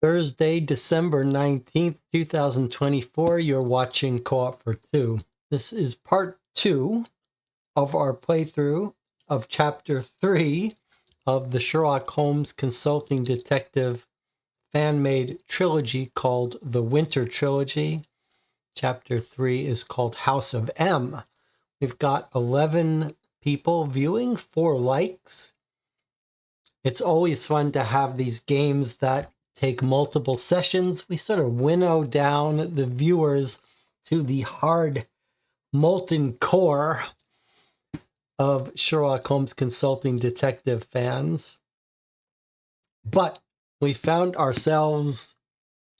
Thursday, December 19th, 2024. You're watching Co-op for Two. This is part 2 of our playthrough of Chapter 3 of the Sherlock Holmes Consulting Detective fan-made trilogy called the Winter Trilogy. Chapter 3 is called House of M. We've got 11 people viewing, 4 likes. It's always fun to have these games that take multiple sessions. We sort of winnow down the viewers to the hard, molten core of Sherlock Holmes Consulting Detective fans. But we found ourselves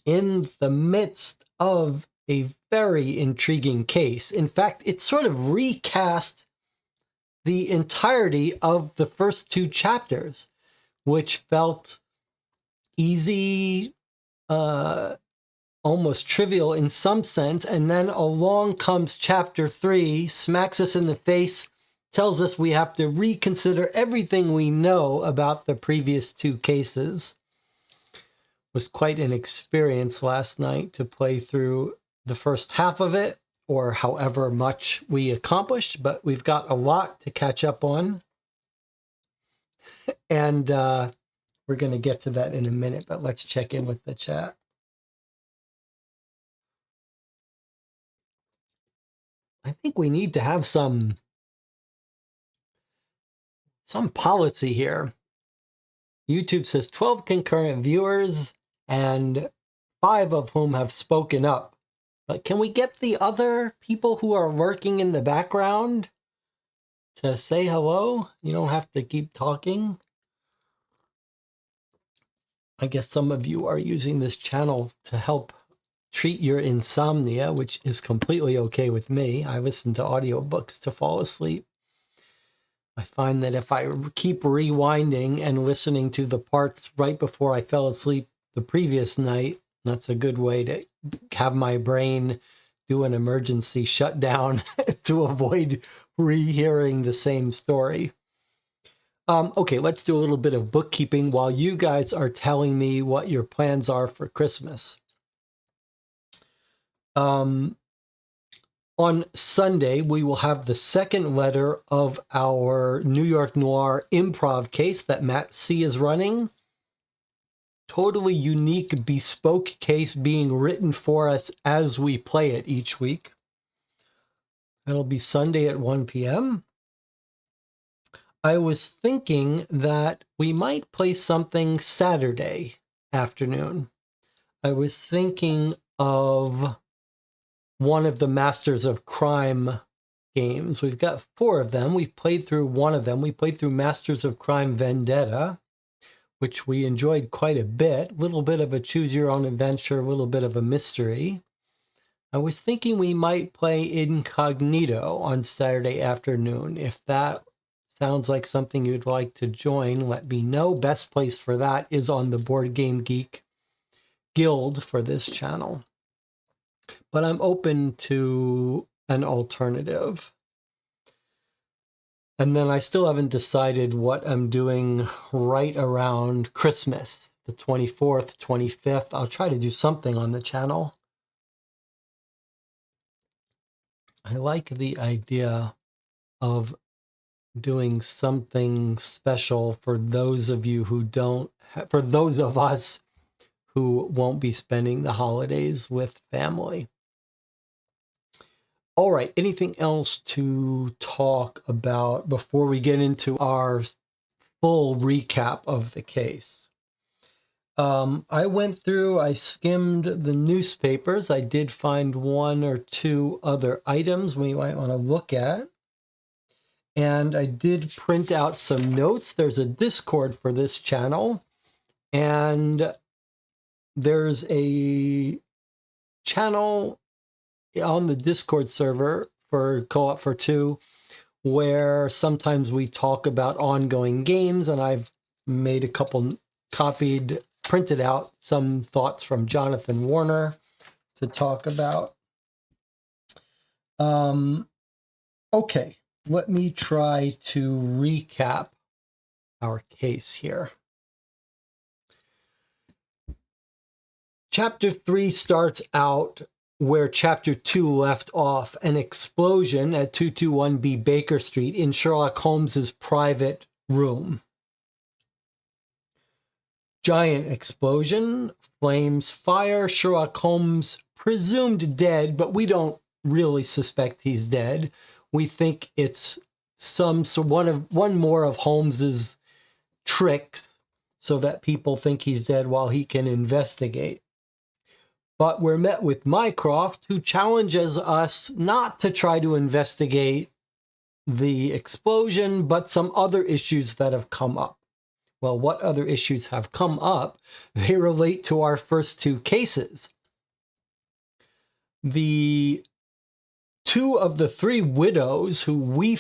in the midst of a very intriguing case. In fact, it sort of recast the entirety of the first 2 chapters, which felt easy, almost trivial in some sense, and then along comes chapter 3, smacks us in the face, tells us we have to reconsider everything we know about the previous 2 cases. It was quite an experience last night to play through the first half of it, or however much we accomplished, but we've got a lot to catch up on. And we're going to get to that in a minute, but let's check in with the chat. I think we need to have some policy here. YouTube says 12 concurrent viewers and 5 of whom have spoken up. But can we get the other people who are lurking in the background to say hello? You don't have to keep talking. I guess some of you are using this channel to help treat your insomnia, which is completely okay with me. I listen to audiobooks to fall asleep. I find that if I keep rewinding and listening to the parts right before I fell asleep the previous night, that's a good way to have my brain do an emergency shutdown to avoid rehearing the same story. Okay, let's do a little bit of bookkeeping while you guys are telling me what your plans are for Christmas. On Sunday, we will have the second letter of our New York Noir improv case that Matt C. is running. Totally unique, bespoke case being written for us as we play it each week. That'll be Sunday at 1 p.m. I was thinking that we might play something Saturday afternoon. I was thinking of one of the Masters of Crime games. We've got 4 of them. We've played through one of them. We played through Masters of Crime Vendetta, which we enjoyed quite a bit. A little bit of a choose-your-own-adventure, a little bit of a mystery. I was thinking we might play Incognito on Saturday afternoon. If that sounds like something you'd like to join, let me know. Best place for that is on the Board Game Geek Guild for this channel. But I'm open to an alternative. And then I still haven't decided what I'm doing right around Christmas, the 24th, 25th. I'll try to do something on the channel. I like the idea of doing something special for those of you who don't, for those of us who won't be spending the holidays with family. All right, anything else to talk about before we get into our full recap of the case? I went through, I skimmed the newspapers. I did find 1 or 2 other items we might want to look at. And I did print out some notes. There's a Discord for this channel. And there's a channel on the Discord server for Co-op for Two, where sometimes we talk about ongoing games, and I've made a couple printed out some thoughts from Jonathan Warner to talk about. Okay, let me try to recap our case here. Chapter 3 starts out where Chapter 2 left off, an explosion at 221B Baker Street in Sherlock Holmes's private room. Giant explosion, flames, fire, Sherlock Holmes presumed dead, but we don't really suspect he's dead. We think it's one more of Holmes's tricks so that people think he's dead while he can investigate. But we're met with Mycroft, who challenges us not to try to investigate the explosion, but some other issues that have come up. Well, what other issues have come up? They relate to our first two cases. The two of the three widows who we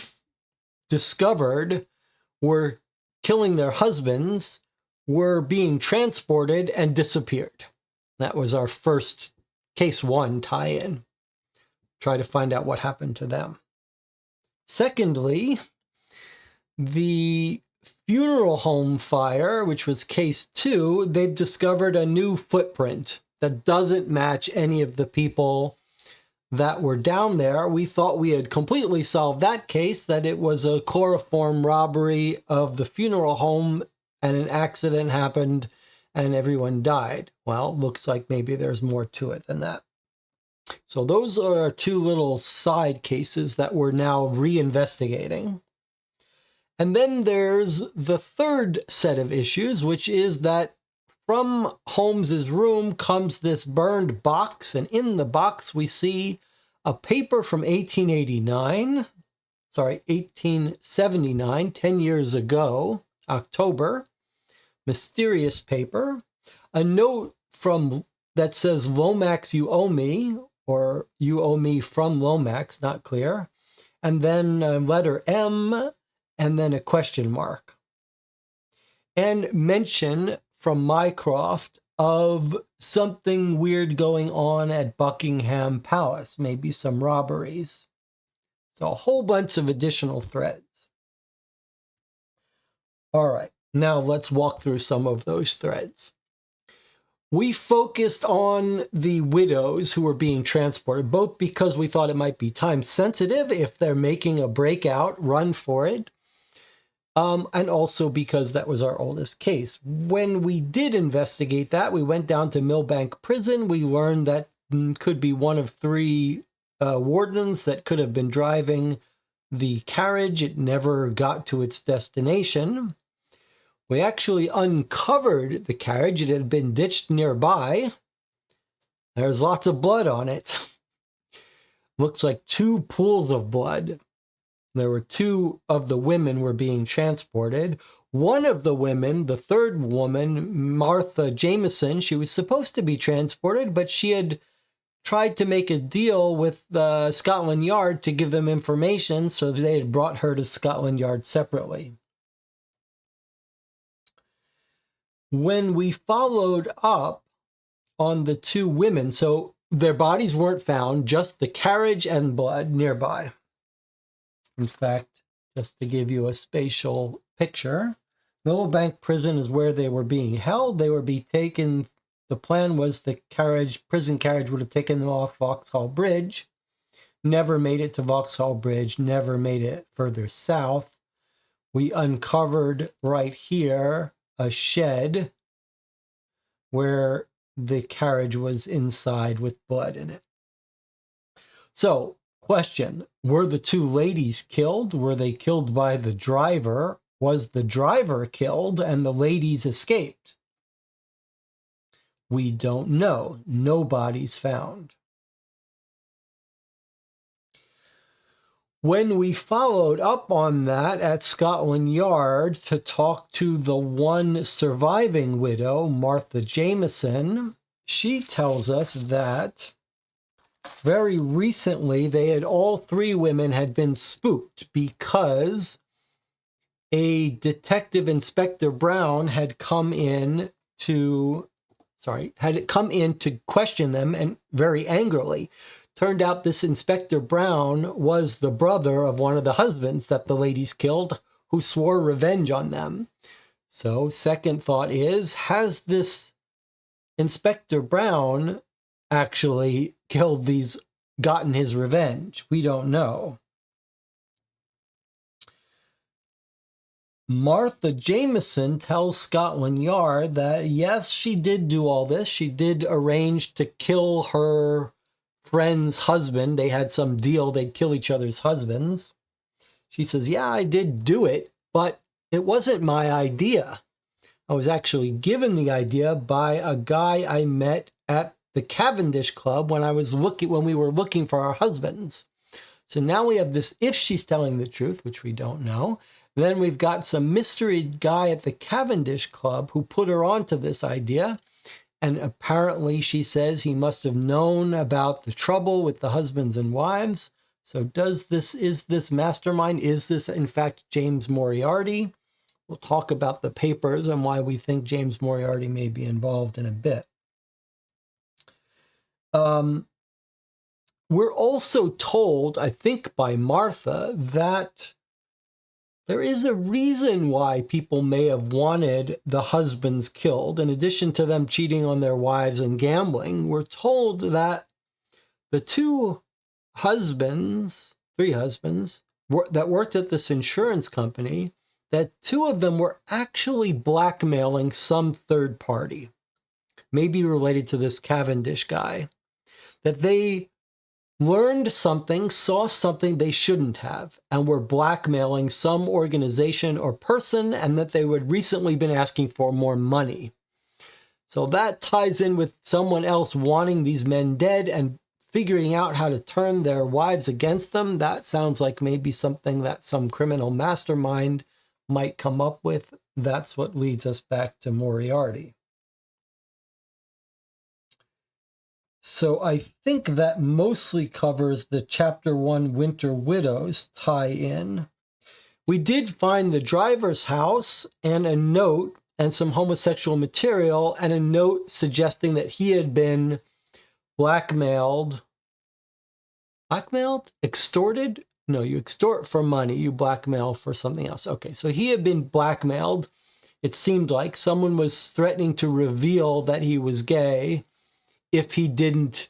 discovered were killing their husbands were being transported and disappeared. That was our first case 1 tie-in. Try to find out what happened to them. Secondly, the funeral home fire, which was case 2, they've discovered a new footprint that doesn't match any of the people that were down there. We thought we had completely solved that case, that it was a chloroform robbery of the funeral home and an accident happened and everyone died. Well, looks like maybe there's more to it than that. So those are our two little side cases that we're now reinvestigating. And then there's the third set of issues, which is that from Holmes's room comes this burned box, and in the box we see a paper from 1879, 10 years ago, October, mysterious paper, a note that says Lomax, you owe me, or you owe me from Lomax, not clear, and then a letter M, and then a question mark. And mention from Mycroft of something weird going on at Buckingham Palace, maybe some robberies. So a whole bunch of additional threads. All right, now let's walk through some of those threads. We focused on the widows who were being transported, both because we thought it might be time sensitive if they're making a breakout, run for it, and also because that was our oldest case. When we did investigate that, we went down to Millbank Prison. We learned that could be one of 3 wardens that could have been driving the carriage. It never got to its destination. We actually uncovered the carriage. It had been ditched nearby. There's lots of blood on it. Looks like 2 pools of blood. There were 2 of the women were being transported. One of the women, the third woman, Martha Jameson, she was supposed to be transported, but she had tried to make a deal with Scotland Yard to give them information, so they had brought her to Scotland Yard separately. When we followed up on the 2 women, so their bodies weren't found, just the carriage and blood nearby. In fact, just to give you a spatial picture, Millbank Prison is where they were being held. They would be taken, the plan was the prison carriage would have taken them off Vauxhall Bridge, never made it to Vauxhall Bridge, never made it further south. We uncovered right here a shed where the carriage was inside with blood in it. So, question, were the 2 ladies killed? Were they killed by the driver? Was the driver killed and the ladies escaped? We don't know. No bodies found. When we followed up on that at Scotland Yard to talk to the one surviving widow, Martha Jameson, she tells us that very recently all 3 women had been spooked because a detective, Inspector Brown, had come in to question them, and very angrily. Turned out this Inspector Brown was the brother of one of the husbands that the ladies killed, who swore revenge on them. So second thought is, has this Inspector Brown actually gotten his revenge? We don't know. Martha Jameson tells Scotland Yard that yes, she did do all this. She did arrange to kill her friend's husband. They had some deal, they'd kill each other's husbands. She says, yeah, I did do it, but it wasn't my idea. I was actually given the idea by a guy I met at the Cavendish Club when we were looking for our husbands. So now we have this, if she's telling the truth, which we don't know. Then we've got some mystery guy at the Cavendish Club who put her onto this idea. And apparently she says he must have known about the trouble with the husbands and wives. So is this mastermind? Is this in fact James Moriarty? We'll talk about the papers and why we think James Moriarty may be involved in a bit. We're also told, I think by Martha, that there is a reason why people may have wanted the husbands killed. In addition to them cheating on their wives and gambling, we're told that the three husbands that worked at this insurance company, that two of them were actually blackmailing some third party, maybe related to this Cavendish guy, that they learned something, saw something they shouldn't have, and were blackmailing some organization or person, and that they had recently been asking for more money. So that ties in with someone else wanting these men dead and figuring out how to turn their wives against them. That sounds like maybe something that some criminal mastermind might come up with. That's what leads us back to Moriarty. So I think that mostly covers the Chapter 1 Winter Widows tie-in. We did find the driver's house and a note and some homosexual material and a note suggesting that he had been blackmailed? Extorted? No, you extort for money. You blackmail for something else. Okay, so he had been blackmailed. It seemed like someone was threatening to reveal that he was gay if he didn't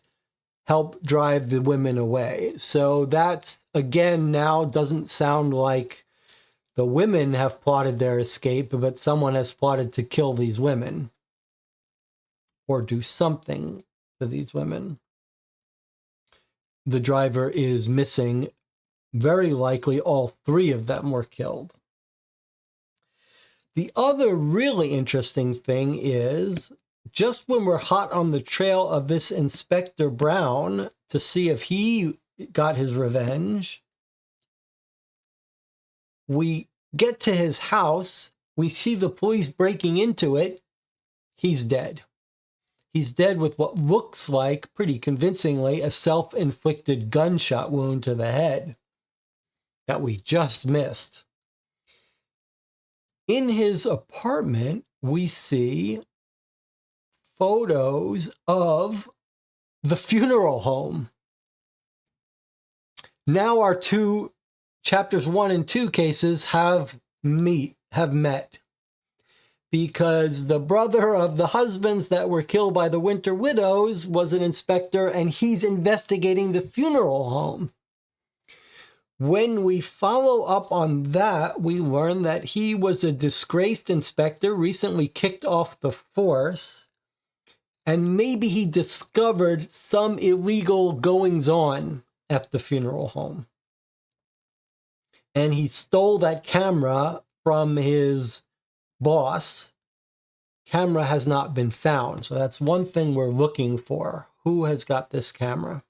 help drive the women away. So that's, again, now doesn't sound like the women have plotted their escape, but someone has plotted to kill these women or do something to these women. The driver is missing. Very likely all three of them were killed. The other really interesting thing is, just when we're hot on the trail of this Inspector Brown to see if he got his revenge, we get to his house, we see the police breaking into it, he's dead. He's dead with what looks like, pretty convincingly, a self-inflicted gunshot wound to the head that we just missed. In his apartment, we see photos of the funeral home. Now our two chapters 1 and 2 cases have met. Because the brother of the husbands that were killed by the Winter Widows was an inspector, and he's investigating the funeral home. When we follow up on that, we learn that he was a disgraced inspector, recently kicked off the force, and maybe he discovered some illegal goings-on at the funeral home. And he stole that camera from his boss. Camera has not been found. So that's one thing we're looking for. Who has got this camera?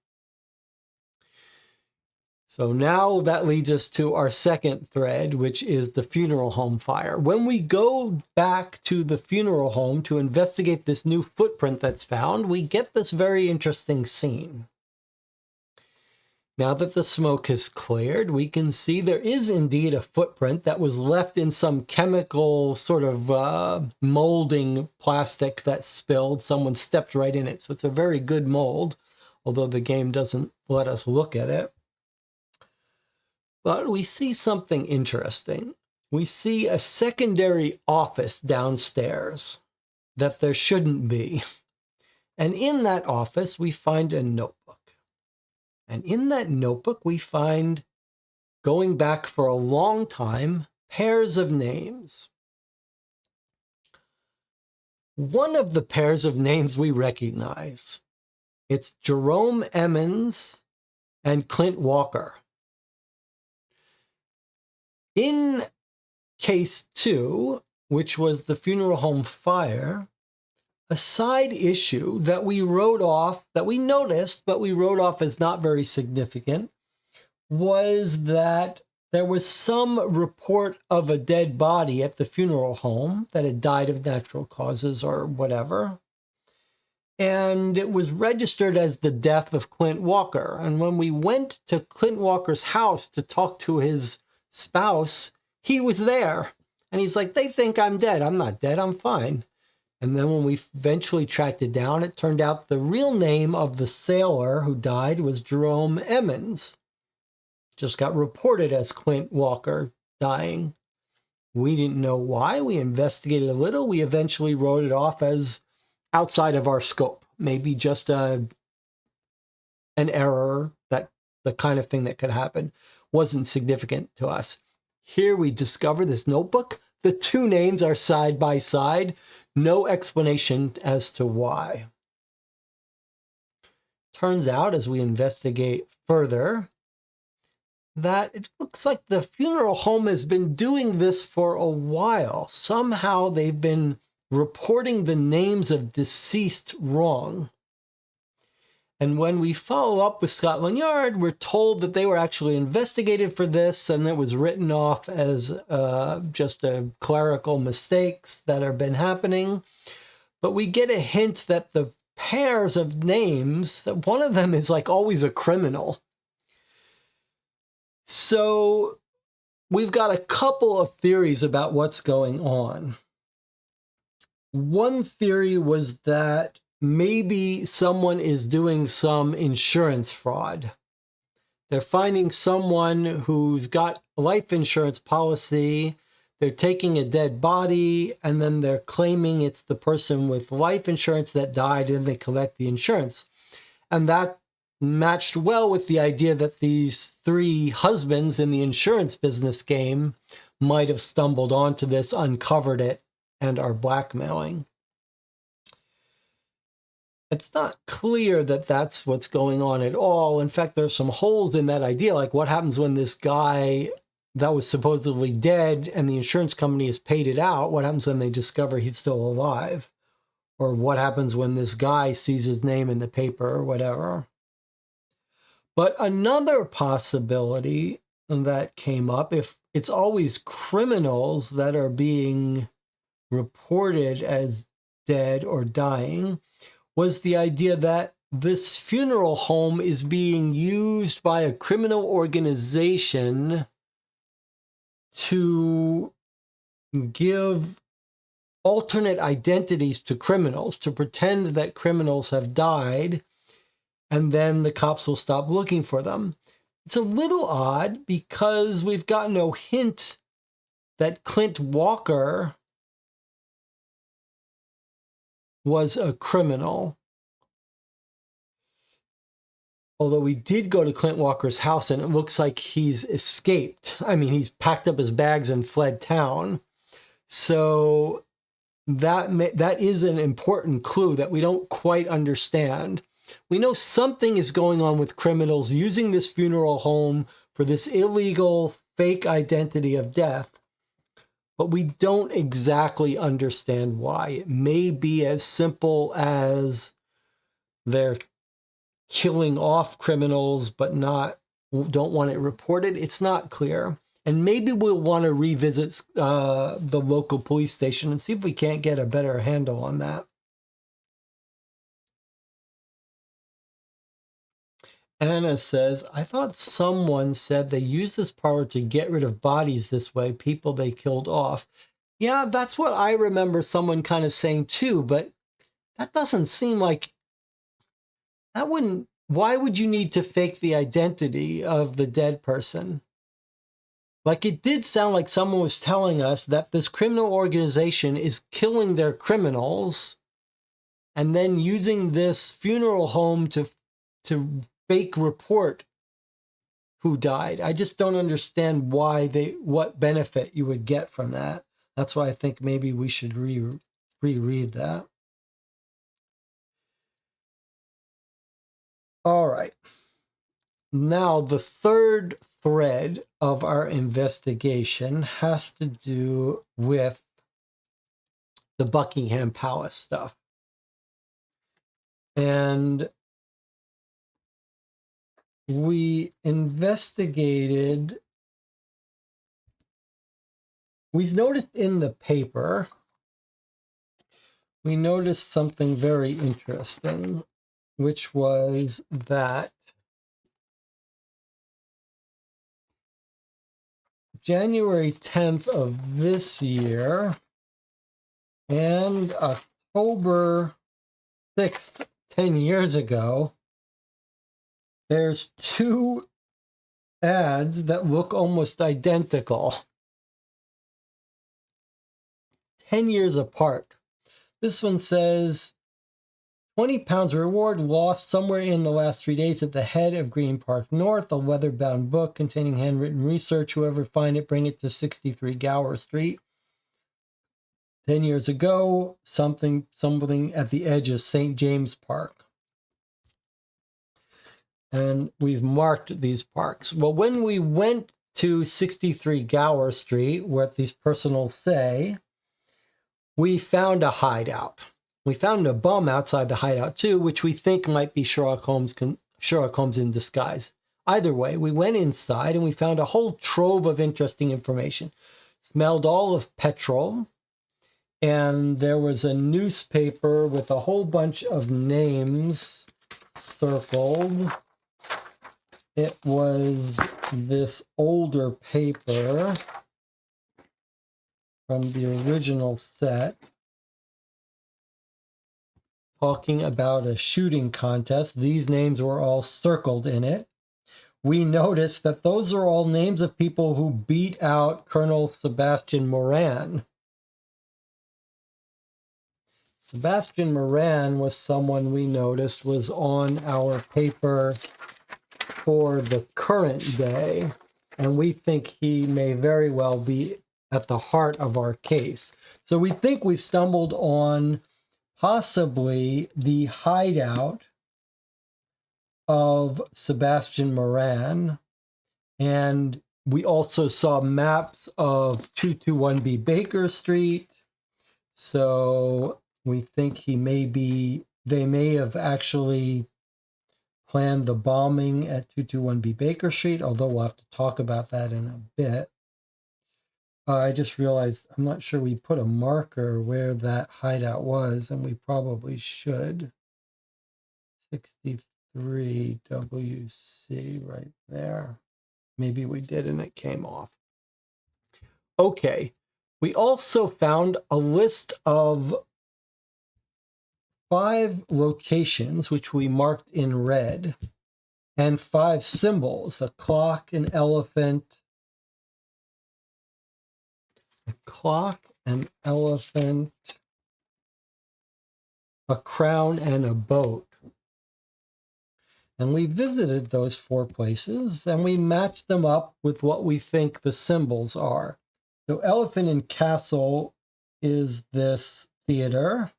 So now that leads us to our second thread, which is the funeral home fire. When we go back to the funeral home to investigate this new footprint that's found, we get this very interesting scene. Now that the smoke has cleared, we can see there is indeed a footprint that was left in some chemical sort of molding plastic that spilled. Someone stepped right in it. So it's a very good mold, although the game doesn't let us look at it. But we see something interesting. We see a secondary office downstairs that there shouldn't be. And in that office, we find a notebook. And in that notebook, we find, going back for a long time, pairs of names. One of the pairs of names we recognize. It's Jerome Emmons and Clint Walker. In case 2, which was the funeral home fire, a side issue that we wrote off, that we noticed, but we wrote off as not very significant, was that there was some report of a dead body at the funeral home that had died of natural causes or whatever. And it was registered as the death of Clint Walker. And when we went to Clint Walker's house to talk to his spouse, he was there. And he's like, they think I'm dead. I'm not dead. I'm fine. And then when we eventually tracked it down, it turned out the real name of the sailor who died was Jerome Emmons. Just got reported as Clint Walker dying. We didn't know why. We investigated a little. We eventually wrote it off as outside of our scope. Maybe just an error, that the kind of thing that could happen. Wasn't significant to us. Here we discover this notebook. The two names are side by side. No explanation as to why. Turns out, as we investigate further, that it looks like the funeral home has been doing this for a while. Somehow they've been reporting the names of deceased wrong. And when we follow up with Scotland Yard, we're told that they were actually investigated for this, and it was written off as just a clerical mistakes that have been happening. But we get a hint that the pairs of names, that one of them is like always a criminal. So we've got a couple of theories about what's going on. One theory was that maybe someone is doing some insurance fraud. They're finding someone who's got a life insurance policy. They're taking a dead body, and then they're claiming it's the person with life insurance that died, and they collect the insurance. And that matched well with the idea that these 3 husbands in the insurance business game might have stumbled onto this, uncovered it, and are blackmailing. It's not clear that that's what's going on at all. In fact, there's some holes in that idea. Like, what happens when this guy that was supposedly dead and the insurance company has paid it out? What happens when they discover he's still alive? Or what happens when this guy sees his name in the paper or whatever? But another possibility that came up, if it's always criminals that are being reported as dead or dying, was the idea that this funeral home is being used by a criminal organization to give alternate identities to criminals, to pretend that criminals have died, and then the cops will stop looking for them. It's a little odd because we've got no hint that Clint Walker was a criminal. Although we did go to Clint Walker's house, and it looks like he's escaped. I mean, he's packed up his bags and fled town. So that is an important clue that we don't quite understand. We know something is going on with criminals using this funeral home for this illegal fake identity of death, but we don't exactly understand why. It may be as simple as they're killing off criminals but don't want it reported. It's not clear. And maybe we'll want to revisit the local police station and see if we can't get a better handle on that. Anna says, I thought someone said they use this power to get rid of bodies this way, people they killed off. Yeah, that's what I remember someone kind of saying too, but that doesn't seem like, that wouldn't, why would you need to fake the identity of the dead person? Like, it did sound like someone was telling us that this criminal organization is killing their criminals and then using this funeral home to fake report who died. I just don't understand what benefit you would get from that. That's why I think maybe we should reread that. All right. Now, the third thread of our investigation has to do with the Buckingham Palace stuff. And we investigated, we noticed in the paper, we noticed something very interesting, which was that January 10th of this year and October 6th, 10 years ago, there's two ads that look almost identical, 10 years apart. This one says, 20 pounds reward lost somewhere in the last 3 days at the head of Green Park North, a leather-bound book containing handwritten research. Whoever find it, bring it to 63 Gower Street. 10 years ago, something at the edge of St. James Park. And we've marked these parks. Well, when we went to 63 Gower Street, where these personals say, we found a hideout. We found a bum outside the hideout too, which we think might be Sherlock Holmes in disguise. Either way, we went inside and we found a whole trove of interesting information. Smelled all of petrol, and there was a newspaper with a whole bunch of names circled. It was this older paper from the original set, talking about a shooting contest. These names were all circled in it. We noticed that those are all names of people who beat out Colonel Sebastian Moran. Sebastian Moran was someone we noticed was on our paper for the current day, and we think he may very well be at the heart of our case. So we think we've stumbled on possibly the hideout of Sebastian Moran. And we also saw maps of 221B Baker Street. So we think they may have actually planned the bombing at 221B Baker Street, although we'll have to talk about that in a bit. I just realized I'm not sure we put a marker where that hideout was, and we probably should. 63 WC right there. Maybe we did and it came off. Okay, we also found a list of 5 locations, which we marked in red, and 5 symbols: a clock, an elephant, a crown, and a boat. And we visited those 4 places, and we matched them up with what we think the symbols are. So Elephant and Castle is this theater.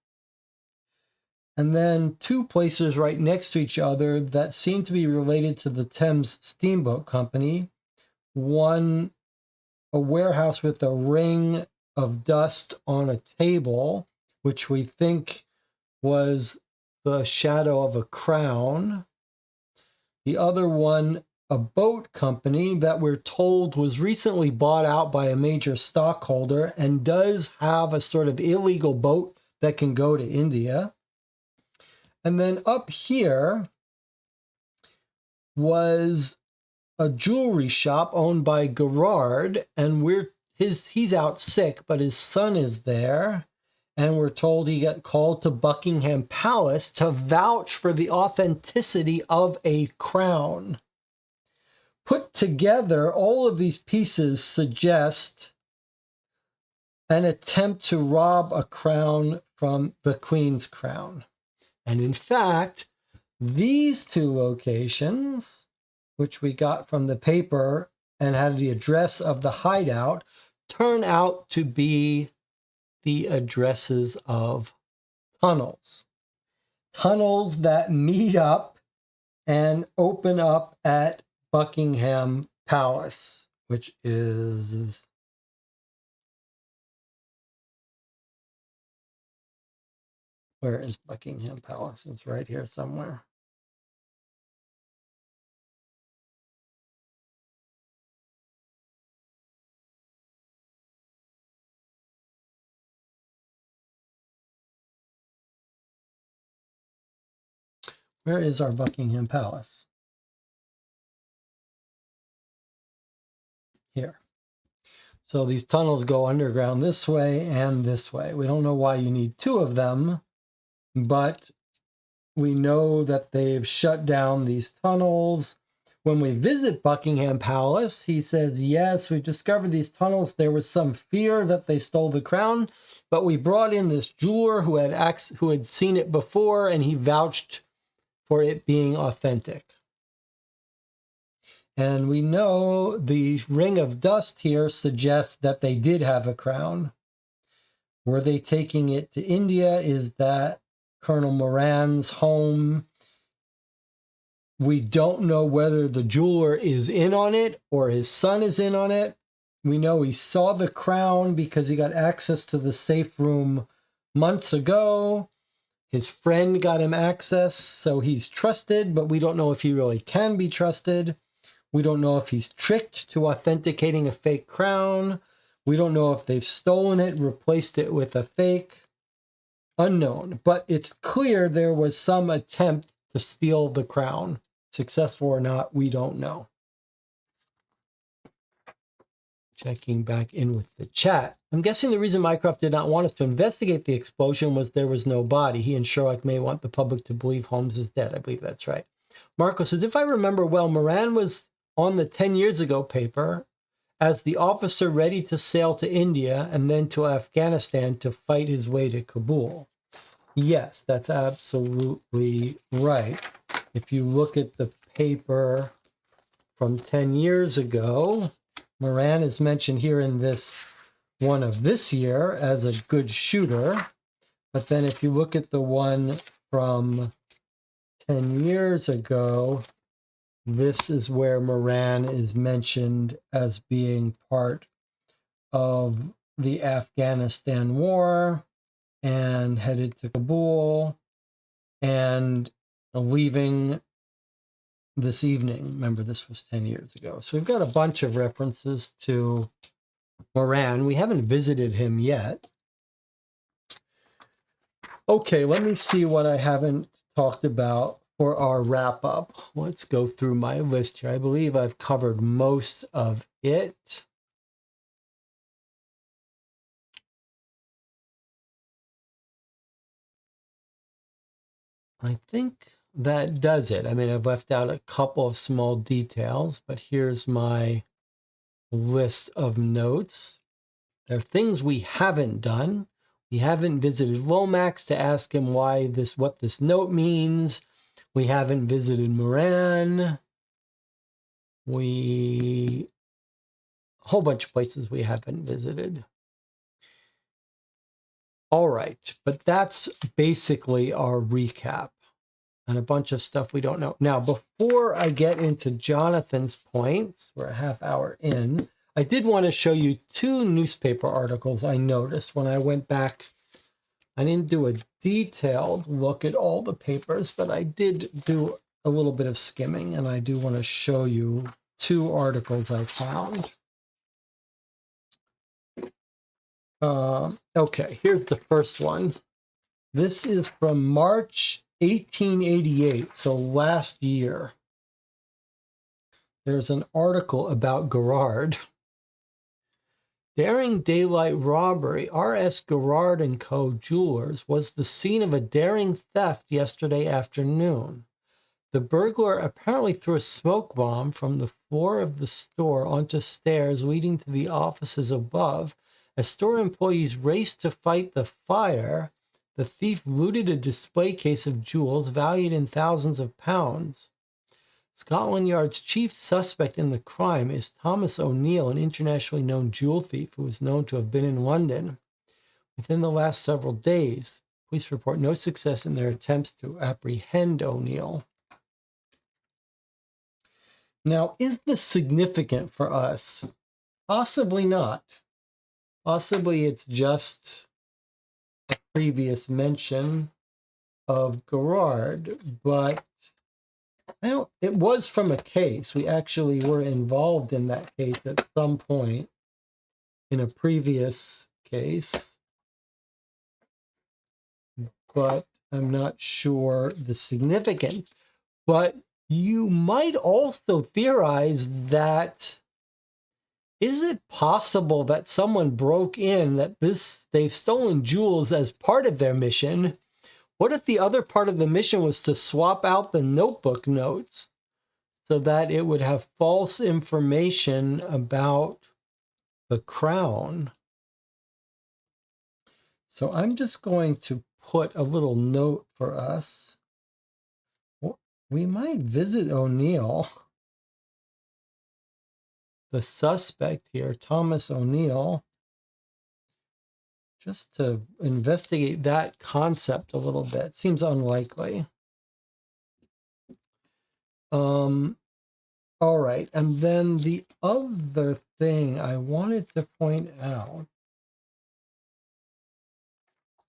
And then 2 places right next to each other that seem to be related to the Thames Steamboat Company. One, a warehouse with a ring of dust on a table, which we think was the shadow of a crown. The other one, a boat company that we're told was recently bought out by a major stockholder and does have a sort of illegal boat that can go to India. And then up here was a jewelry shop owned by Gerard, and he's out sick, but his son is there. And we're told he got called to Buckingham Palace to vouch for the authenticity of a crown. Put together, all of these pieces suggest an attempt to rob a crown from the Queen's crown. And in fact, these two locations, which we got from the paper and had the address of the hideout, turn out to be the addresses of tunnels. Tunnels that meet up and open up at Buckingham Palace, which is where is Buckingham Palace? It's right here somewhere. Where is our Buckingham Palace? Here. So these tunnels go underground this way and this way. We don't know why you need two of them, but we know that they've shut down these tunnels. When we visit Buckingham Palace, he says, yes, we discovered these tunnels. There was some fear that they stole the crown, but we brought in this jeweler who had seen it before, and he vouched for it being authentic. And we know the ring of dust here suggests that they did have a crown. Were they taking it to India? Is that Colonel Moran's home? We don't know whether the jeweler is in on it or his son is in on it. We know he saw the crown because he got access to the safe room months ago. His friend got him access, so he's trusted, but we don't know if he really can be trusted. We don't know if he's tricked to authenticating a fake crown. We don't know if they've stolen it, replaced it with a fake. Unknown. But it's clear there was some attempt to steal the crown. Successful or not, we don't know. Checking back in with the chat. I'm guessing the reason Mycroft did not want us to investigate the explosion was there was no body. He and Sherlock may want the public to believe Holmes is dead. I believe that's right. Marco says, if I remember well, Moran was on the 10 years ago paper as the officer ready to sail to India and then to Afghanistan to fight his way to Kabul. Yes, that's absolutely right. If you look at the paper from 10 years ago, Moran is mentioned here in this one of this year as a good shooter. But then if you look at the one from 10 years ago, this is where Moran is mentioned as being part of the Afghanistan war and headed to Kabul and leaving this evening. Remember, this was 10 years ago. So we've got a bunch of references to Moran. We haven't visited him yet. Okay, let me see what I haven't talked about for our wrap up. Let's go through my list here. I believe I've covered most of it. I think that does it. I mean, I've left out a couple of small details, but here's my list of notes. There are things we haven't done. We haven't visited Lomax to ask him what this note means. We haven't visited Moran. A whole bunch of places we haven't visited. All right, but that's basically our recap and a bunch of stuff we don't know. Now, before I get into Jonathan's points, we're a half hour in, I did want to show you two newspaper articles I noticed when I went back. I didn't do a detailed look at all the papers, but I did do a little bit of skimming, and I do want to show you two articles I found. Okay, here's the first one. This is from March 1888, so last year. There's an article about Garrard. Daring daylight robbery. R.S. Garrard & Co. Jewelers was the scene of a daring theft yesterday afternoon. The burglar apparently threw a smoke bomb from the floor of the store onto stairs leading to the offices above. As store employees raced to fight the fire, The thief looted a display case of jewels valued in thousands of pounds. Scotland Yard's chief suspect in the crime is Thomas O'Neill, an internationally known jewel thief who is known to have been in London. Within the last several days, police report no success in their attempts to apprehend O'Neill. Now, is this significant for us? Possibly not. Possibly it's just a previous mention of Gerard, but it was from a case. We actually were involved in that case at some point in a previous case, but I'm not sure the significance. But you might also theorize that, is it possible that someone broke in, that they've stolen jewels as part of their mission? What if the other part of the mission was to swap out the notebook notes so that it would have false information about the crown? So I'm just going to put a little note for us. We might visit O'Neill, the suspect here, Thomas O'Neill, just to investigate that concept a little bit. Seems unlikely. All right, and then the other thing I wanted to point out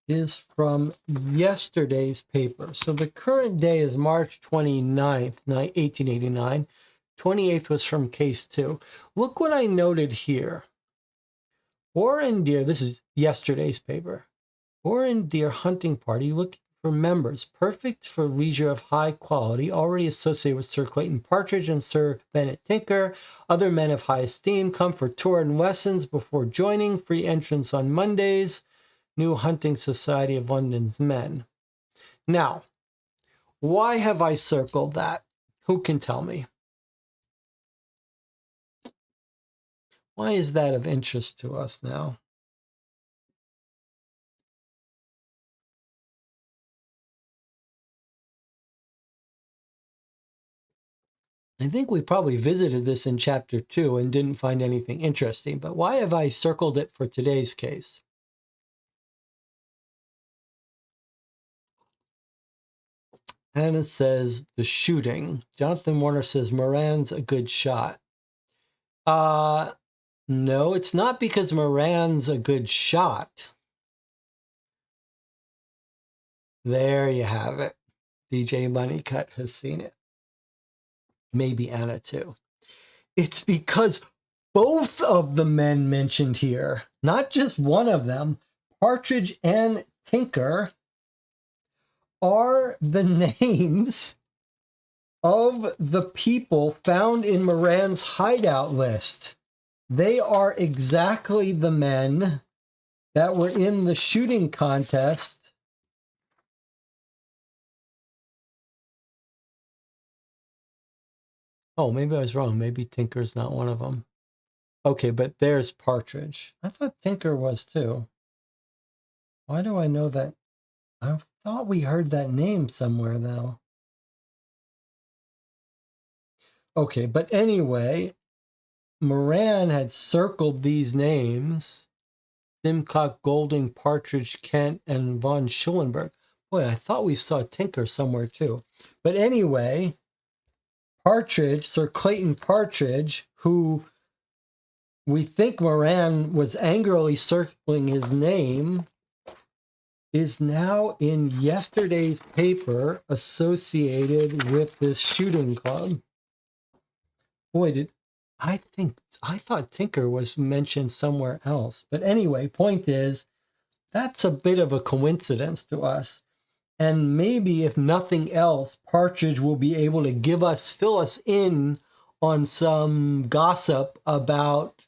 is from yesterday's paper. So the current day is March 29th, 1889. 28th was from case 2. Look what I noted here. Boar and deer, this is yesterday's paper. Boar and deer hunting party looking for members, perfect for leisure of high quality, already associated with Sir Clayton Partridge and Sir Bennet Tinker. Other men of high esteem come for tour and lessons before joining. Free entrance on Mondays. New Hunting Society of London's Men. Now, why have I circled that? Who can tell me? Why is that of interest to us now? I think we probably visited this in chapter 2 and didn't find anything interesting, but why have I circled it for today's case? Anna says the shooting. Jonathan Warner says Moran's a good shot. No, it's not because Moran's a good shot. There you have it. DJ Moneycut has seen it. Maybe Anna too. It's because both of the men mentioned here, not just one of them, Partridge and Tinker, are the names of the people found in Moran's hideout list. They are exactly the men that were in the shooting contest. Oh, maybe I was wrong. Maybe Tinker's not one of them. Okay, but there's Partridge. I thought Tinker was too. Why do I know that? I thought we heard that name somewhere, though. Okay, but anyway, Moran had circled these names. Simcock, Golding, Partridge, Kent, and von Schulenburg. Boy, I thought we saw Tinker somewhere, too. But anyway, Partridge, Sir Clayton Partridge, who we think Moran was angrily circling his name, is now in yesterday's paper associated with this shooting club. Boy, I thought Tinker was mentioned somewhere else. But anyway, point is, that's a bit of a coincidence to us. And maybe, if nothing else, Partridge will be able to fill us in on some gossip about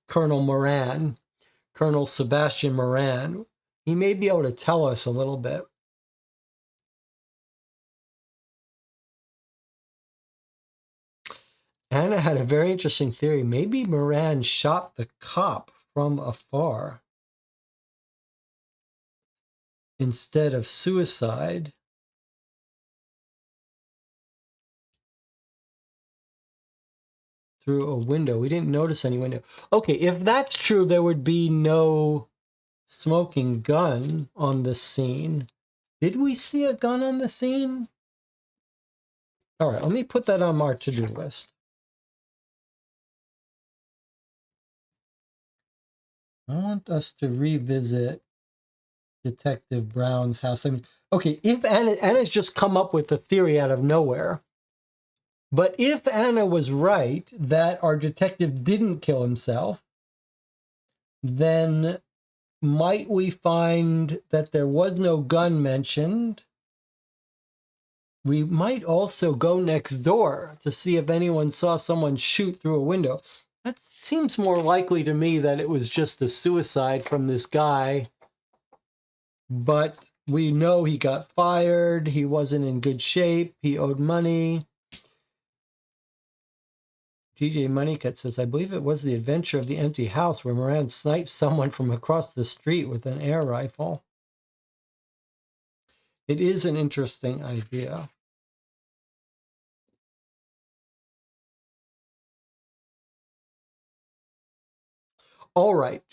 Colonel Moran, Colonel Sebastian Moran. He may be able to tell us a little bit. Anna had a very interesting theory. Maybe Moran shot the cop from afar. instead of suicide. Through a window. We didn't notice any window. Okay, if that's true, there would be no smoking gun on the scene. Did we see a gun on the scene? All right, let me put that on our to-do list. I want us to revisit Detective Brown's house. I mean, okay, if Anna's just come up with a theory out of nowhere, but if Anna was right that our detective didn't kill himself, then might we find that there was no gun mentioned? We might also go next door to see if anyone saw someone shoot through a window. That seems more likely to me that it was just a suicide from this guy. But we know he got fired. He wasn't in good shape. He owed money. DJ Moneycut says, I believe it was The Adventure of the Empty House where Moran sniped someone from across the street with an air rifle. It is an interesting idea. All right.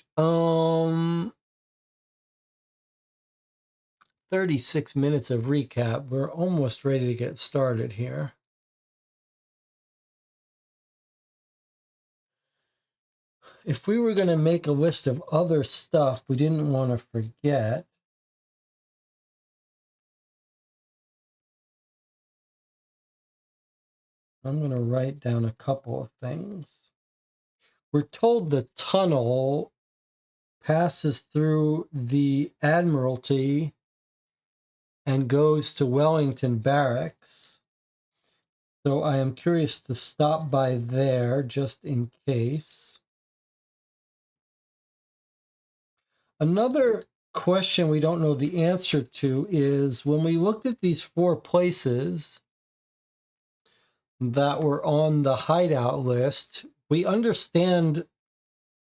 36 minutes of recap. We're almost ready to get started here. If we were going to make a list of other stuff we didn't want to forget, I'm going to write down a couple of things. We're told the tunnel passes through the Admiralty and goes to Wellington Barracks. So I am curious to stop by there just in case. Another question we don't know the answer to is when we looked at these 4 places that were on the hideout list, we understand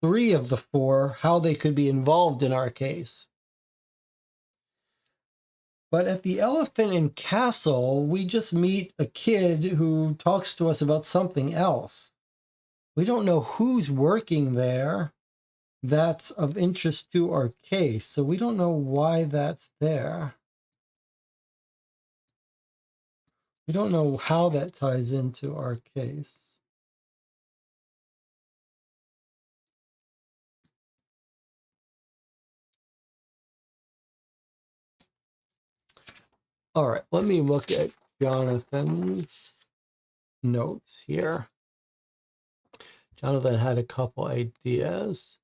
3 of the 4, how they could be involved in our case. But at the Elephant and Castle, we just meet a kid who talks to us about something else. We don't know who's working there that's of interest to our case, so we don't know why that's there. We don't know how that ties into our case. All right, let me look at Jonathan's notes here. Jonathan had a couple ideas.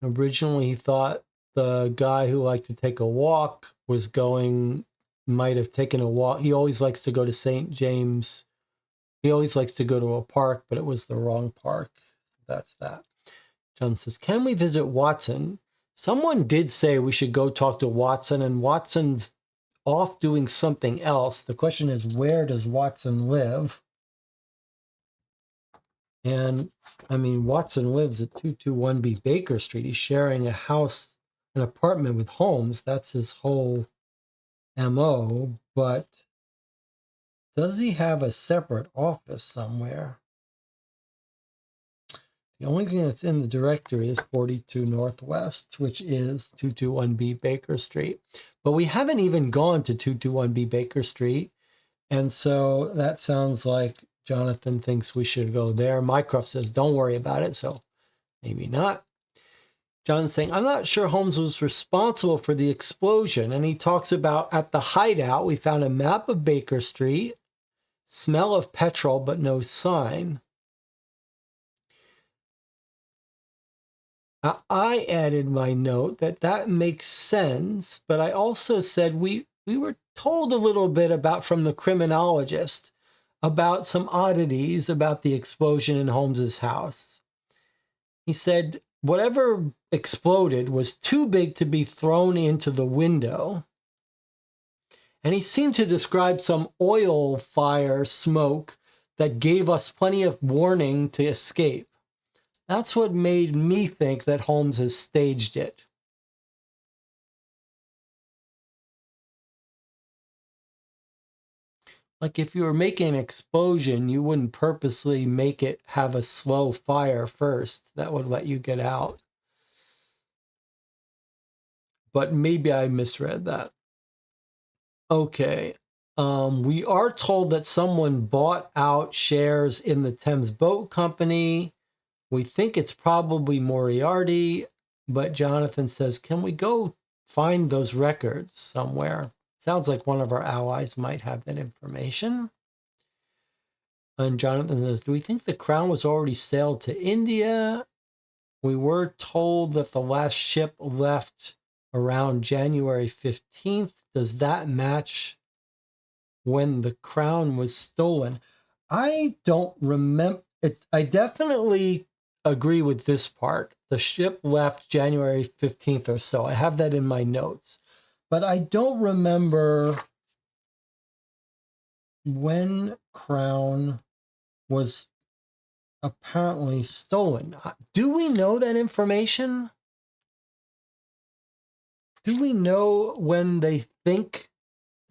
Originally, he thought the guy who liked to take a walk might have taken a walk. He always likes to go to St. James. He always likes to go to a park, but it was the wrong park. That's that. John says, can we visit Watson? Someone did say we should go talk to Watson, and Watson's off doing something else. The question is, where does Watson live? And I mean, Watson lives at 221B Baker Street. He's sharing a house, an apartment with Holmes. That's his whole MO. But does he have a separate office somewhere? The only thing that's in the directory is 42 Northwest, which is 221B Baker Street. But we haven't even gone to 221B Baker Street. And so that sounds like Jonathan thinks we should go there. Mycroft says, don't worry about it. So maybe not. John's saying, I'm not sure Holmes was responsible for the explosion. And he talks about at the hideout, we found a map of Baker Street, smell of petrol, but no sign. I added my note that makes sense, but I also said we were told a little bit about from the criminologist about some oddities about the explosion in Holmes's house. He said whatever exploded was too big to be thrown into the window. And he seemed to describe some oil fire smoke that gave us plenty of warning to escape. That's what made me think that Holmes has staged it. Like if you were making an explosion, you wouldn't purposely make it have a slow fire first. That would let you get out. But maybe I misread that. Okay. We are told that someone bought out shares in the Thames Boat Company. We think it's probably Moriarty, but Jonathan says, can we go find those records somewhere? Sounds like one of our allies might have that information. And Jonathan says, do we think the Crown was already sailed to India? We were told that the last ship left around January 15th. Does that match when the Crown was stolen? I don't remember it. I definitely agree with this part. The ship left January 15th or so. I have that in my notes. But I don't remember when Crown was apparently stolen. Do we know that information? Do we know when they think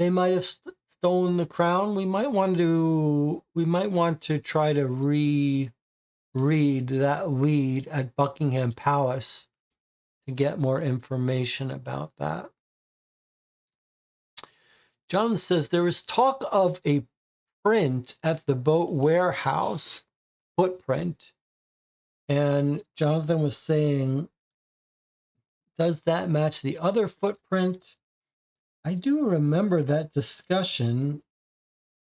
they might have stolen the Crown? We might want to try to read that lead at Buckingham Palace to get more information about that. John says there is talk of a print at the boat warehouse, footprint, and Jonathan was saying, does that match the other footprint? I do remember that discussion.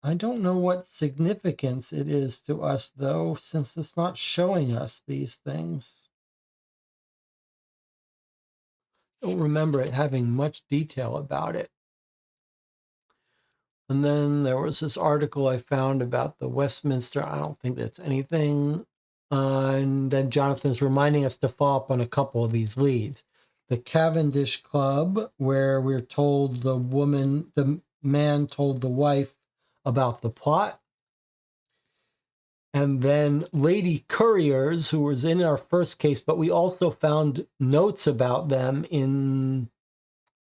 I don't know what significance it is to us, though, since it's not showing us these things. I don't remember it having much detail about it. And then there was this article I found about the Westminster. I don't think that's anything. And then Jonathan's reminding us to follow up on a couple of these leads. The Cavendish Club, where we're told the man told the wife about the plot. And then Lady Couriers, who was in our first case, but we also found notes about them in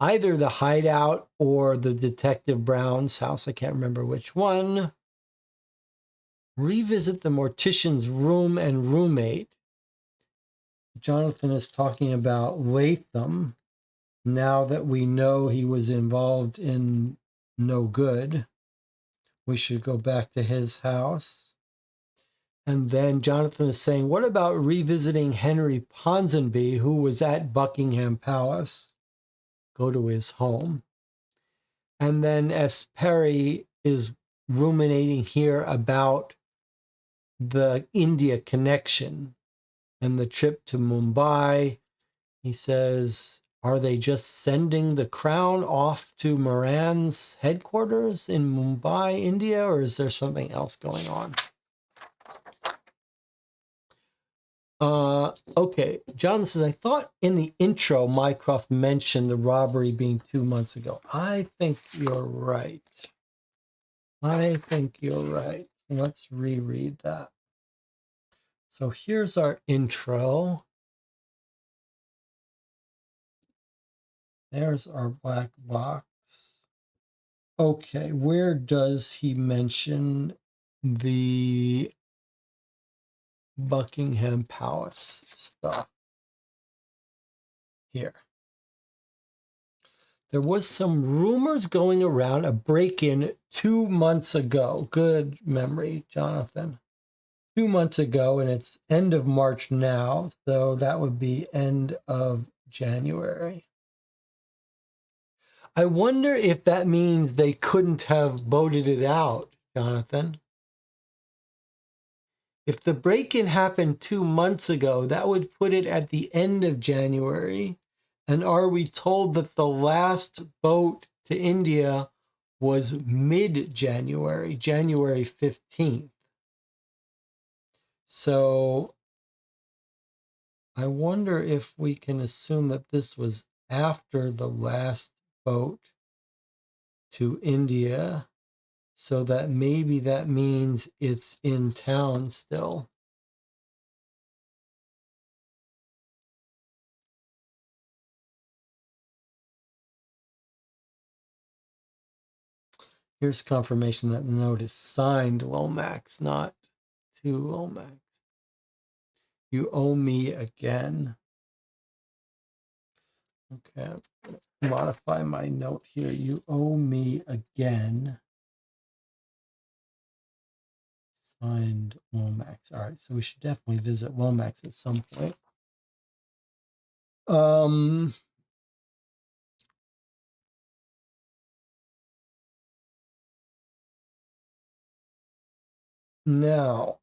either the hideout or the Detective Brown's house. I can't remember which one. Revisit the mortician's room and roommate. Jonathan is talking about Latham. Now that we know he was involved in no good, we should go back to his house. And then Jonathan is saying, what about revisiting Henry Ponsonby, who was at Buckingham Palace? Go to his home. And then S. Perry is ruminating here about the India connection and the trip to Mumbai. He says, are they just sending the Crown off to Moran's headquarters in Mumbai, India, or is there something else going on? Okay, John says, I thought in the intro, Mycroft mentioned the robbery being 2 months ago. I think you're right. Let's reread that. So here's our intro. There's our black box. Okay, where does he mention the Buckingham Palace stuff? Here. There was some rumors going around a break-in 2 months ago. Good memory, Jonathan. 2 months ago, and it's end of March now, so that would be end of January. I wonder if that means they couldn't have voted it out, Jonathan. If the break-in happened 2 months ago, that would put it at the end of January. And are we told that the last boat to India was mid-January, January 15th? So I wonder if we can assume that this was after the last boat to India, so that maybe that means it's in town still. Here's confirmation that the note is signed Lomax, not to Lomax. You owe me again. Okay, I'm going to modify my note here. You owe me again. Signed Lomax. All right, so we should definitely visit Lomax at some point. Now,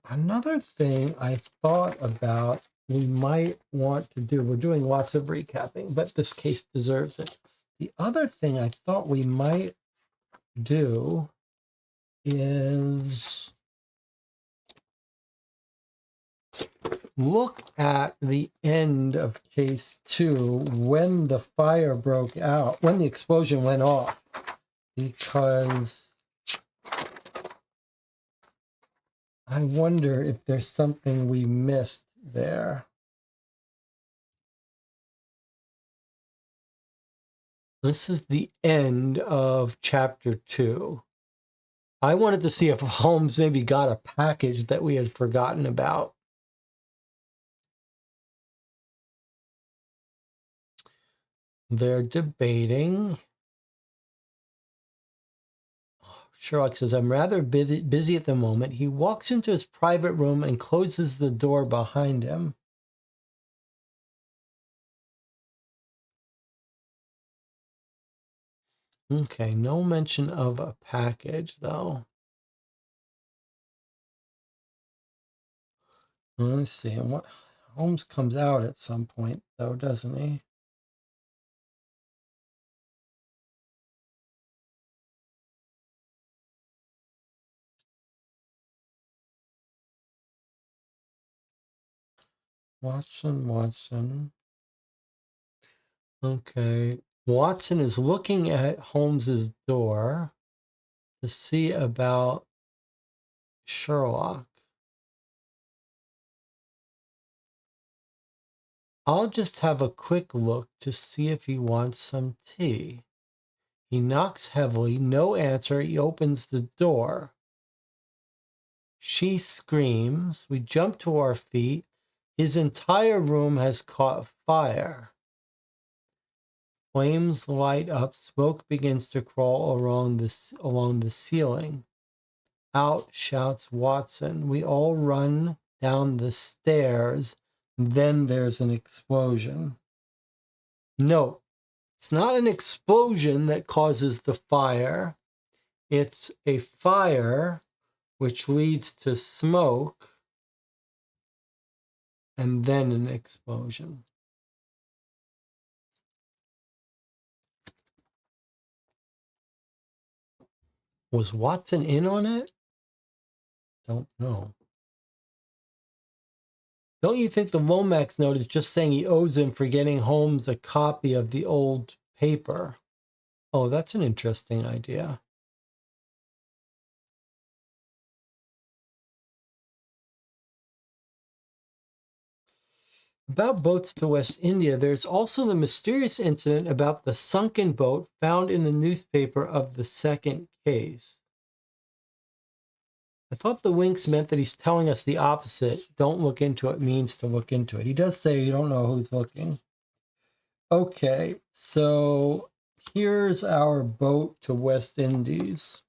another thing I thought about we might want to do, we're doing lots of recapping, but this case deserves it. The other thing I thought we might do is look at the end of case 2 when the fire broke out, when the explosion went off, because I wonder if there's something we missed there. This is the end of chapter 2. I wanted to see if Holmes maybe got a package that we had forgotten about. They're debating. Sherlock says, I'm rather busy at the moment. He walks into his private room and closes the door behind him. Okay, no mention of a package, though. Let's see. What Holmes comes out at some point, though, doesn't he? Watson. Okay. Watson is looking at Holmes's door to see about Sherlock. I'll just have a quick look to see if he wants some tea. He knocks heavily, no answer. He opens the door. She screams. We jump to our feet. His entire room has caught fire. Flames light up. Smoke begins to crawl along the ceiling. Out, shouts Watson. We all run down the stairs. Then there's an explosion. Note, it's not an explosion that causes the fire. It's a fire which leads to smoke and then an explosion. Was Watson in on it? Don't know. Don't you think the Lomax note is just saying he owes him for getting Holmes a copy of the old paper? Oh, that's an interesting idea. About boats to West India, there's also the mysterious incident about the sunken boat found in the newspaper of the second case. I thought the winks meant that he's telling us the opposite. Don't look into it means to look into it. He does say you don't know who's looking. Okay, so here's our boat to West Indies.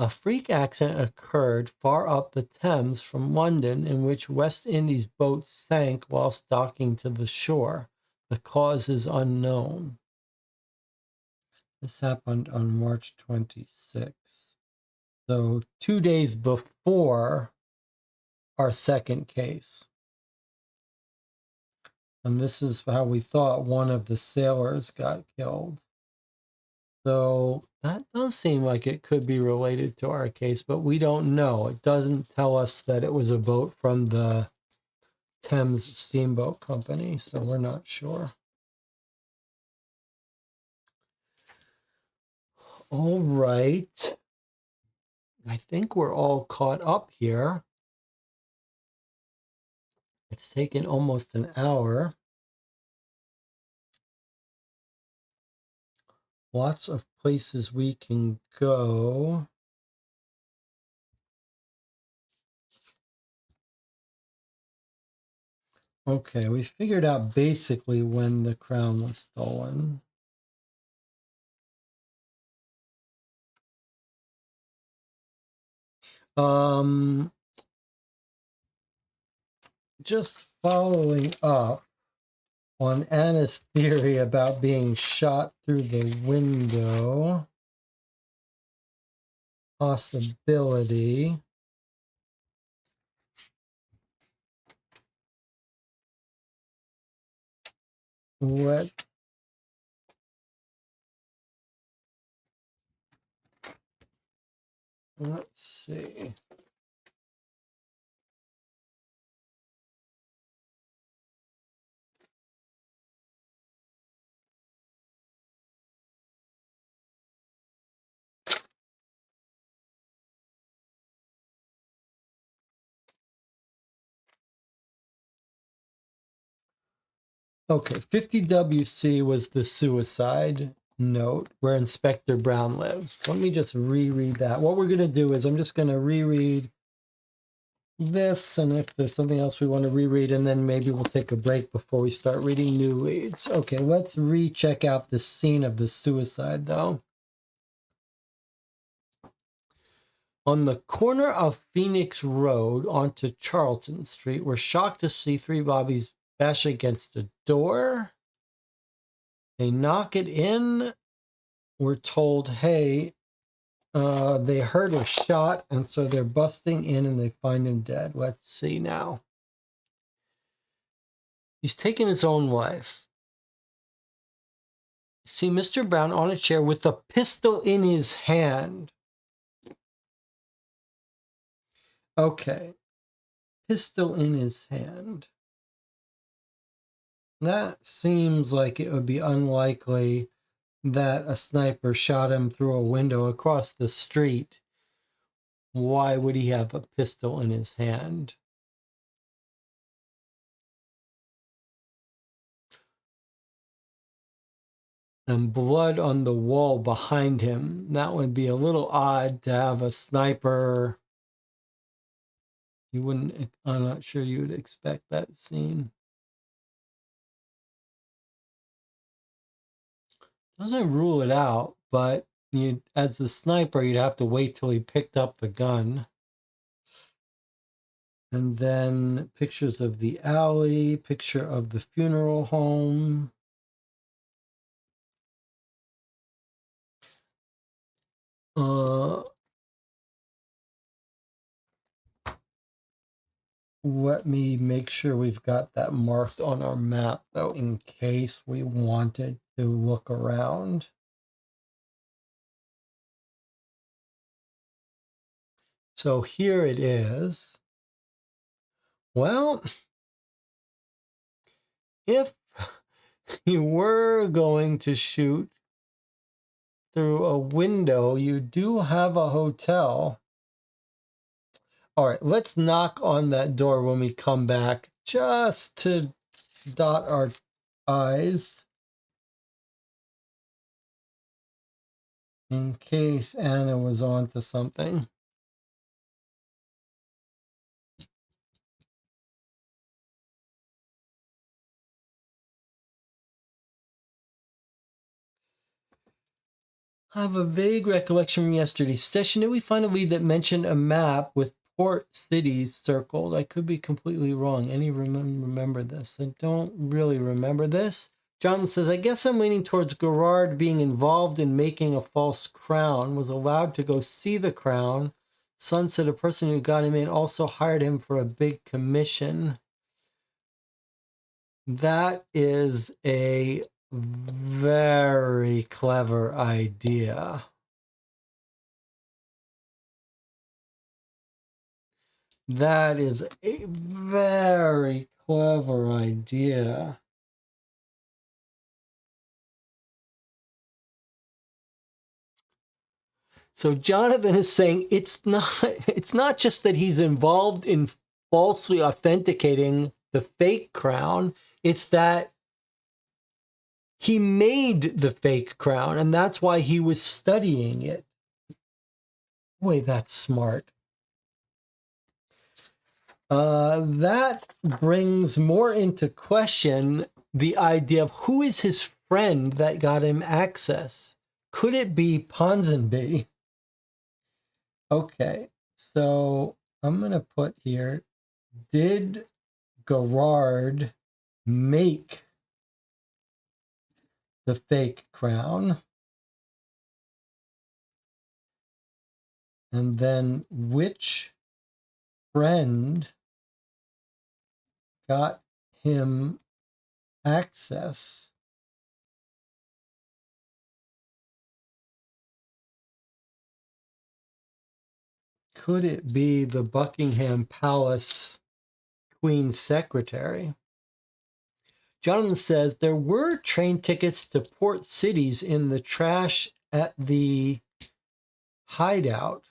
A freak accident occurred far up the Thames from London in which West Indies boat sank whilst docking to the shore. The cause is unknown. This happened on March 26th. So 2 days before our second case. And this is how we thought one of the sailors got killed. So that does seem like it could be related to our case, but we don't know. It doesn't tell us that it was a boat from the Thames Steamboat Company, so we're not sure. All right. I think we're all caught up here. It's taken almost an hour. Lots of places we can go. Okay, we figured out basically when the crown was stolen. Just following up on Anna's theory about being shot through the window. Possibility. Let's see. Okay, 50 WC was the suicide note where Inspector Brown lives. Let me just reread that. What we're going to do is I'm just going to reread this, and if there's something else we want to reread, and then maybe we'll take a break before we start reading new leads. Okay, let's recheck out the scene of the suicide, though. On the corner of Phoenix Road onto Charlton Street, we're shocked to see three bodies bash against a door. They knock it in. We're told, hey, they heard a shot, and so they're busting in and they find him dead. Let's see now. He's taken his own life. See Mr. Brown on a chair with a pistol in his hand. Okay. Pistol in his hand. That seems like it would be unlikely that a sniper shot him through a window across the street. Why would he have a pistol in his hand? And blood on the wall behind him. That would be a little odd to have a sniper. You wouldn't, I'm not sure you would expect that scene. Doesn't rule it out, but you, as the sniper, you'd have to wait till he picked up the gun. And then pictures of the alley, picture of the funeral home. Let me make sure we've got that marked on our map, though, in case we wanted to look around. So here it is. Well, if you were going to shoot through a window, you do have a hotel. All right, let's knock on that door when we come back, just to dot our I's in case Anna was onto something. I have a vague recollection from yesterday's session. Did we find a lead that mentioned a map with port cities circled? I could be completely wrong. Any remember this? I don't really remember this. Jonathan says, I guess I'm leaning towards Gerard being involved in making a false crown, was allowed to go see the crown. Son said a person who got him in also hired him for a big commission. That is a very clever idea. That is a very clever idea. So Jonathan is saying it's not just that he's involved in falsely authenticating the fake crown, it's that He made the fake crown, and that's why he was studying it. Boy, that's smart. That brings more into question the idea of who is his friend that got him access. Could it be Ponsonby? Okay, so I'm going to put here, did Gerard make the fake crown? And then which friend got him access? Could it be the Buckingham Palace Queen's secretary? Jonathan says there were train tickets to port cities in the trash at the hideout.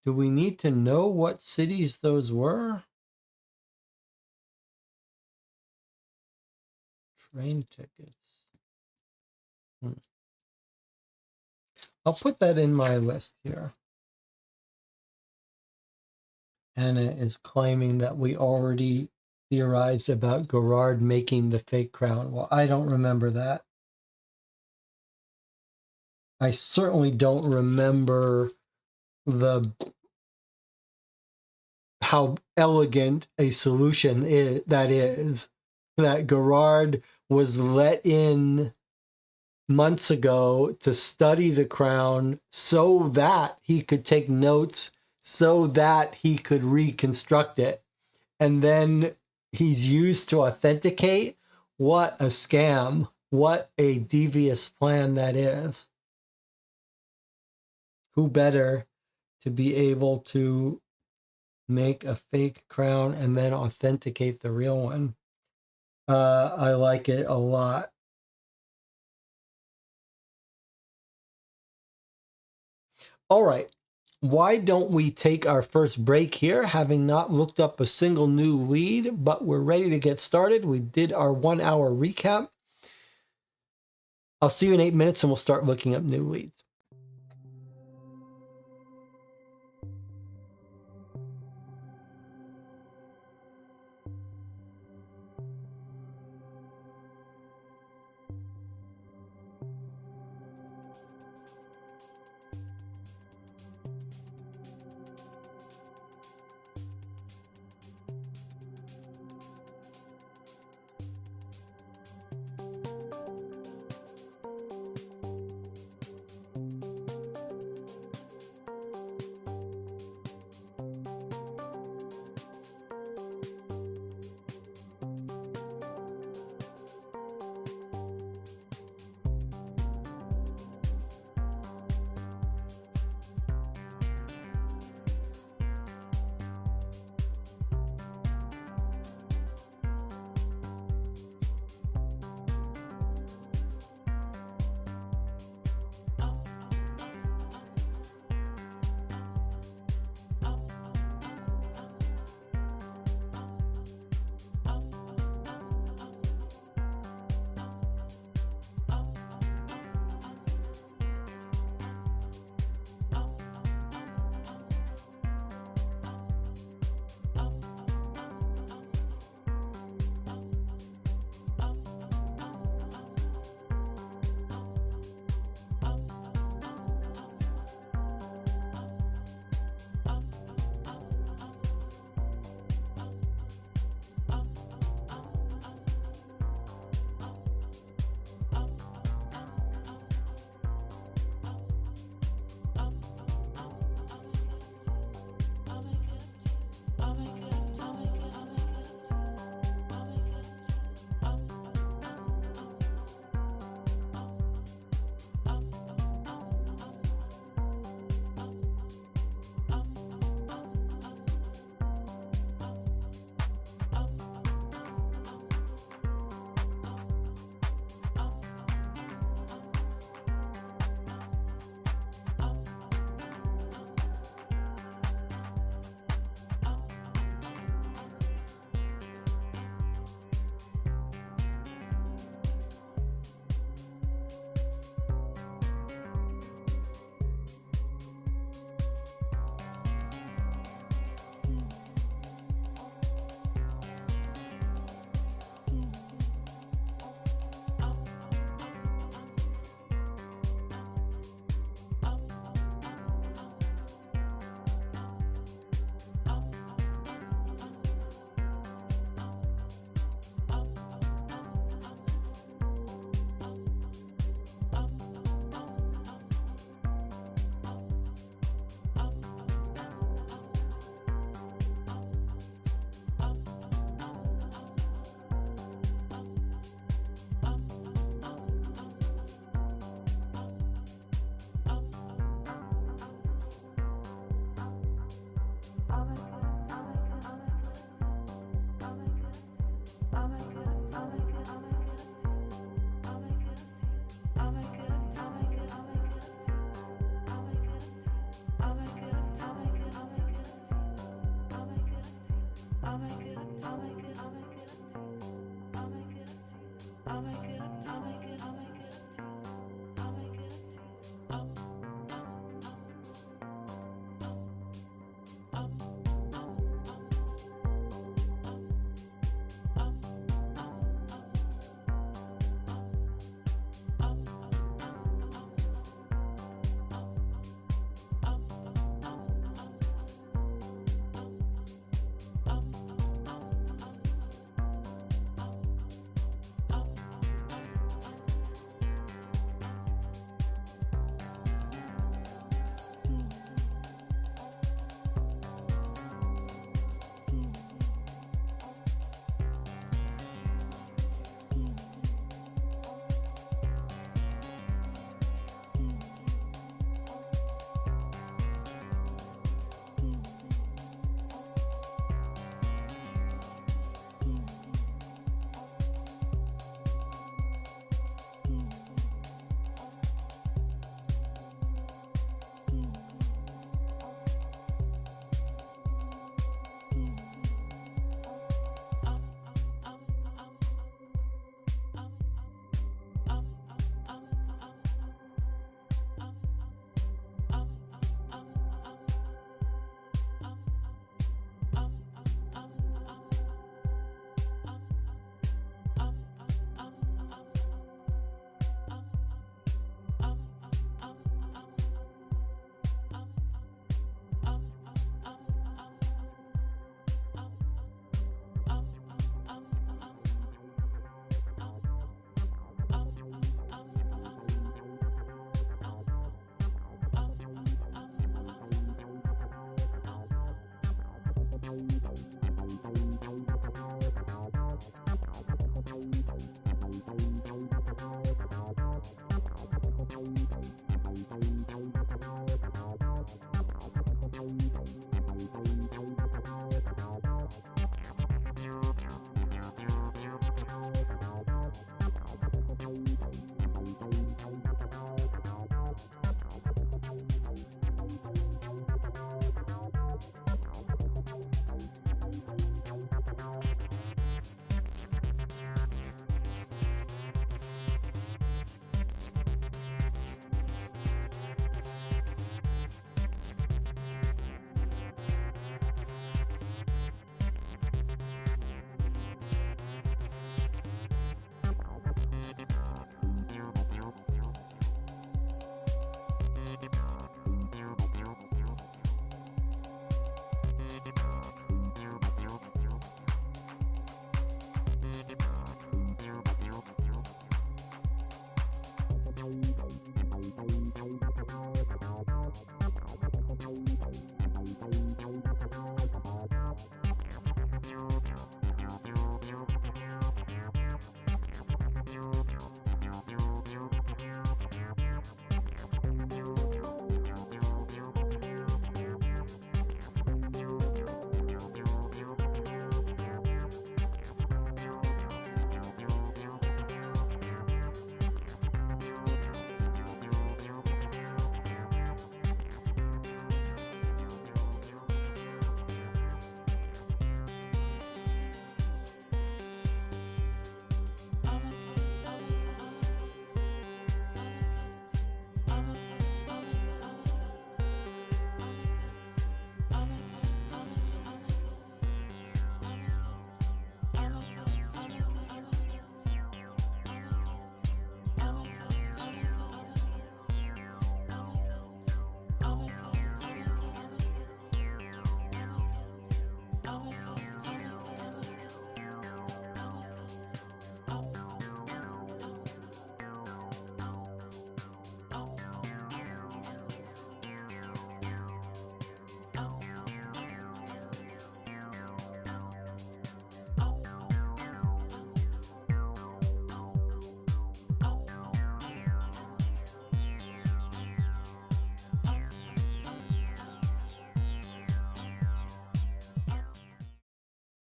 Do we need to know what cities those were? Train tickets. I'll put that in my list here. Anna is claiming that we already theorized about Gerard making the fake crown. Well, I don't remember that. I certainly don't remember how elegant a solution is that Gerard was let in months ago to study the crown so that he could take notes, so that he could reconstruct it. And then he's used to authenticate. What a scam. What a devious plan that is. Who better to be able to make a fake crown and then authenticate the real one? I like it a lot. All right. Why don't we take our first break here, having not looked up a single new lead, but we're ready to get started. We did our 1 hour recap. I'll see you in 8 minutes and we'll start looking up new leads.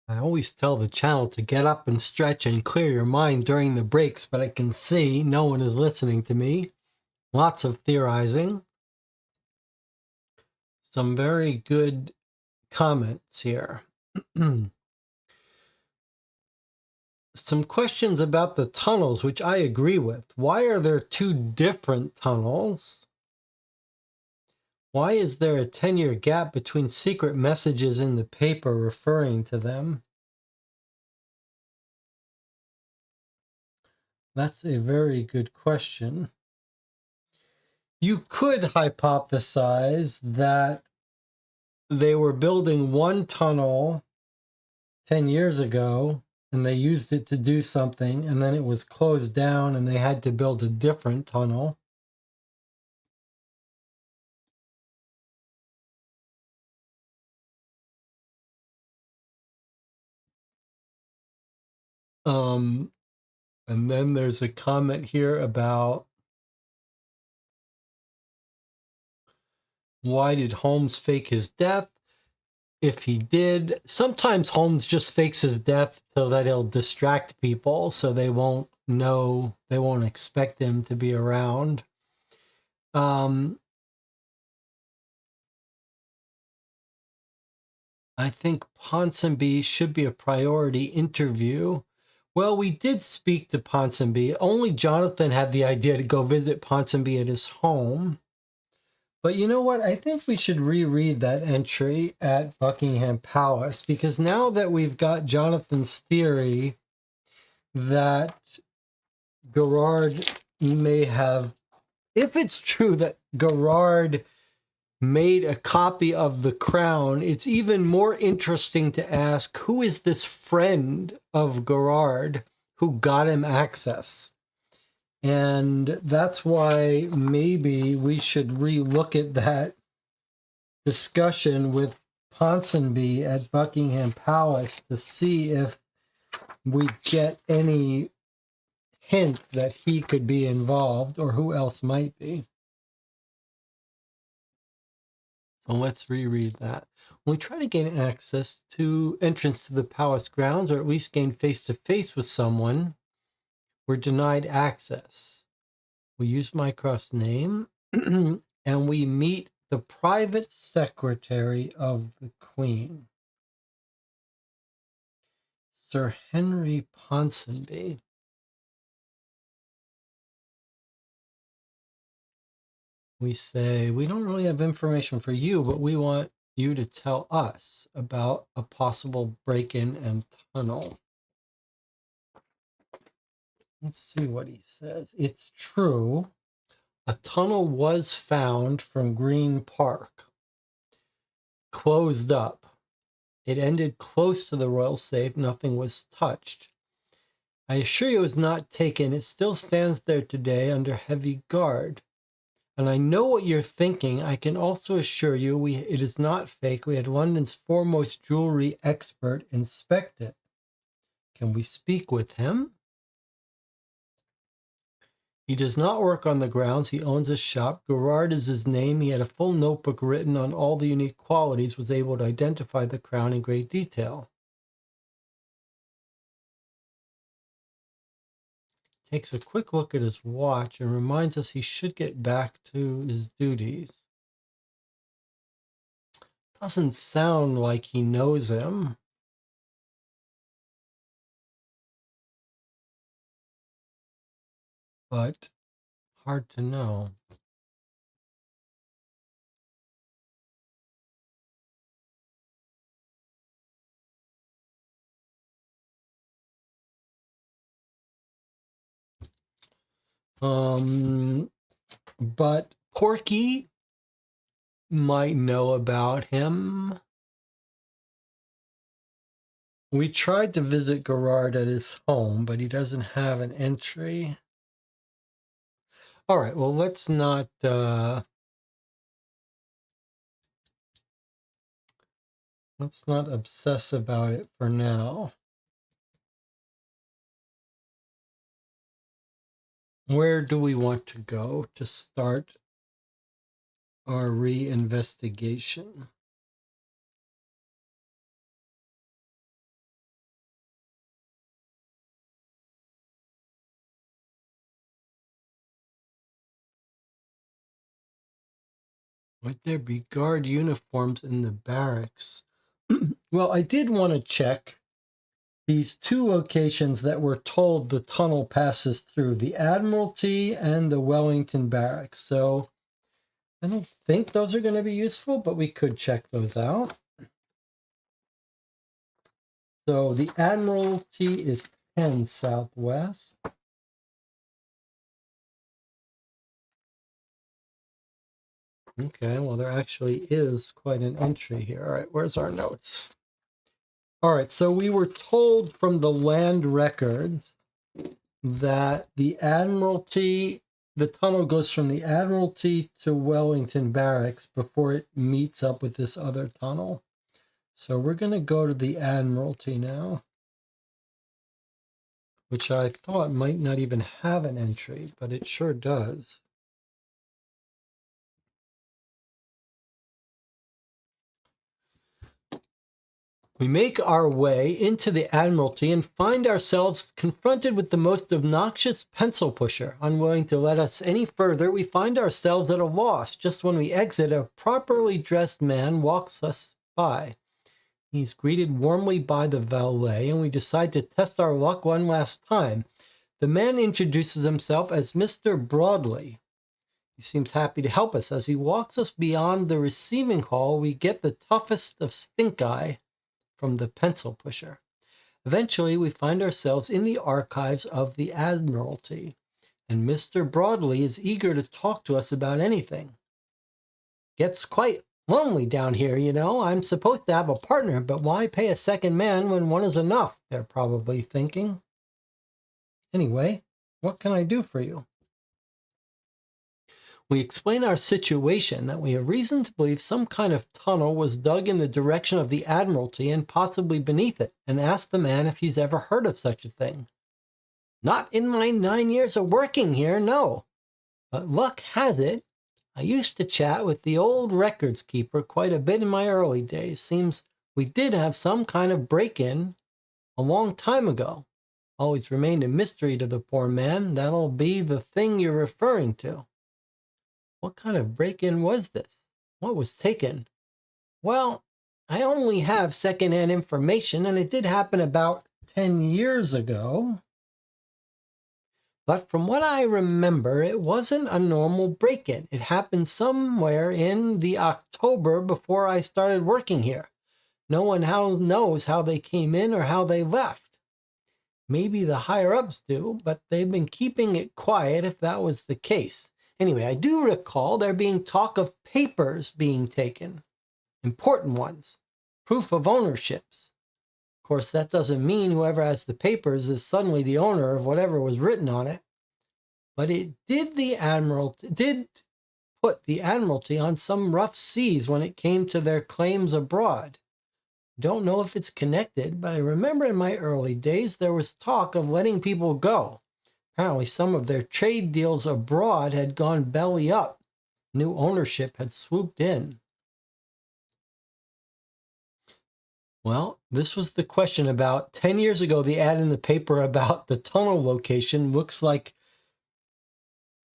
I always tell the channel to get up and stretch and clear your mind during the breaks, but I can see no one is listening to me. Lots of theorizing. Some very good comments here. some questions about the tunnels, which I agree with. Why are there two different tunnels? Why is there a 10-year gap between secret messages in the paper referring to them? That's a very good question. You could hypothesize that they were building one tunnel 10 years ago and they used it to do something, and then it was closed down and they had to build a different tunnel. And then there's a comment here about why did Holmes fake his death? If he did, sometimes Holmes just fakes his death so that he'll distract people so they won't know, they won't expect him to be around. I think Ponsonby should be a priority interview. Well, we did speak to Ponsonby. Only Jonathan had the idea to go visit Ponsonby at his home. But you know what? I think we should reread that entry at Buckingham Palace, because now that we've got Jonathan's theory that Gerard may have, if it's true that Gerard made a copy of the crown, it's even more interesting to ask, who is this friend of Gerard who got him access? And that's why maybe we should relook at that discussion with Ponsonby at Buckingham Palace to see if we get any hint that he could be involved or who else might be. So let's reread that. When we try to gain access to entrance to the palace grounds, or at least gain face-to-face with someone, we're denied access. We use Mycroft's name, and we meet the private secretary of the Queen, Sir Henry Ponsonby. We say, we don't really have information for you, but we want you to tell us about a possible break-in and tunnel. Let's see what he says. It's true. A tunnel was found from Green Park, closed up. It ended close to the royal safe. Nothing was touched. I assure you it was not taken. It still stands there today under heavy guard. And I know what you're thinking. I can also assure you it is not fake. We had London's foremost jewelry expert inspect it. Can we speak with him? He does not work on the grounds. He owns a shop. Gerard is his name. He had a full notebook written on all the unique qualities, was able to identify the crown in great detail. Takes a quick look at his watch and reminds us he should get back to his duties. Doesn't sound like he knows him. But hard to know. But Porky might know about him. We tried to visit Gerard at his home, but he doesn't have an entry. All right, well, let's not obsess about it for now. Where do we want to go to start our reinvestigation? Would there be guard uniforms in the barracks? Well, I did want to check these two locations that we're told the tunnel passes through, the Admiralty and the Wellington Barracks. So I don't think those are going to be useful, but we could check those out. So the Admiralty is 10 southwest. Okay, well, there actually is quite an entry here. All right, where's our notes? All right, so we were told from the land records that the Admiralty, the tunnel goes from the Admiralty to Wellington Barracks before it meets up with this other tunnel. So we're going to go to the Admiralty now, which I thought might not even have an entry, but it sure does. We make our way into the Admiralty and find ourselves confronted with the most obnoxious pencil pusher. Unwilling to let us any further, we find ourselves at a loss. Just when we exit, a properly dressed man walks us by. He's greeted warmly by the valet, and we decide to test our luck one last time. The man introduces himself as Mr. Broadley. He seems happy to help us. As he walks us beyond the receiving hall, we get the toughest of stink eye from the pencil pusher. Eventually, we find ourselves in the archives of the Admiralty, and Mr. Broadley is eager to talk to us about anything. Gets quite lonely down here, you know. I'm supposed to have a partner, but why pay a second man when one is enough? They're probably thinking. Anyway, what can I do for you? We explain our situation, that we have reason to believe some kind of tunnel was dug in the direction of the Admiralty and possibly beneath it, and ask the man if he's ever heard of such a thing. Not in my 9 years of working here, no. But luck has it, I used to chat with the old records keeper quite a bit in my early days. Seems we did have some kind of break-in a long time ago. Always remained a mystery to the poor man. That'll be the thing you're referring to. What kind of break-in was this? What was taken? Well, I only have second-hand information, and it did happen about 10 years ago. But from what I remember, it wasn't a normal break-in. It happened somewhere in the October before I started working here. No one knows how they came in or how they left. Maybe the higher-ups do, but they've been keeping it quiet if that was the case. Anyway, I do recall there being talk of papers being taken. Important ones. Proof of ownerships. Of course, that doesn't mean whoever has the papers is suddenly the owner of whatever was written on it. But it did put the Admiralty on some rough seas when it came to their claims abroad. Don't know if it's connected, but I remember in my early days there was talk of letting people go. Apparently some of their trade deals abroad had gone belly up. New ownership had swooped in. Well, this was the question about 10 years ago. The ad in the paper about the tunnel location looks like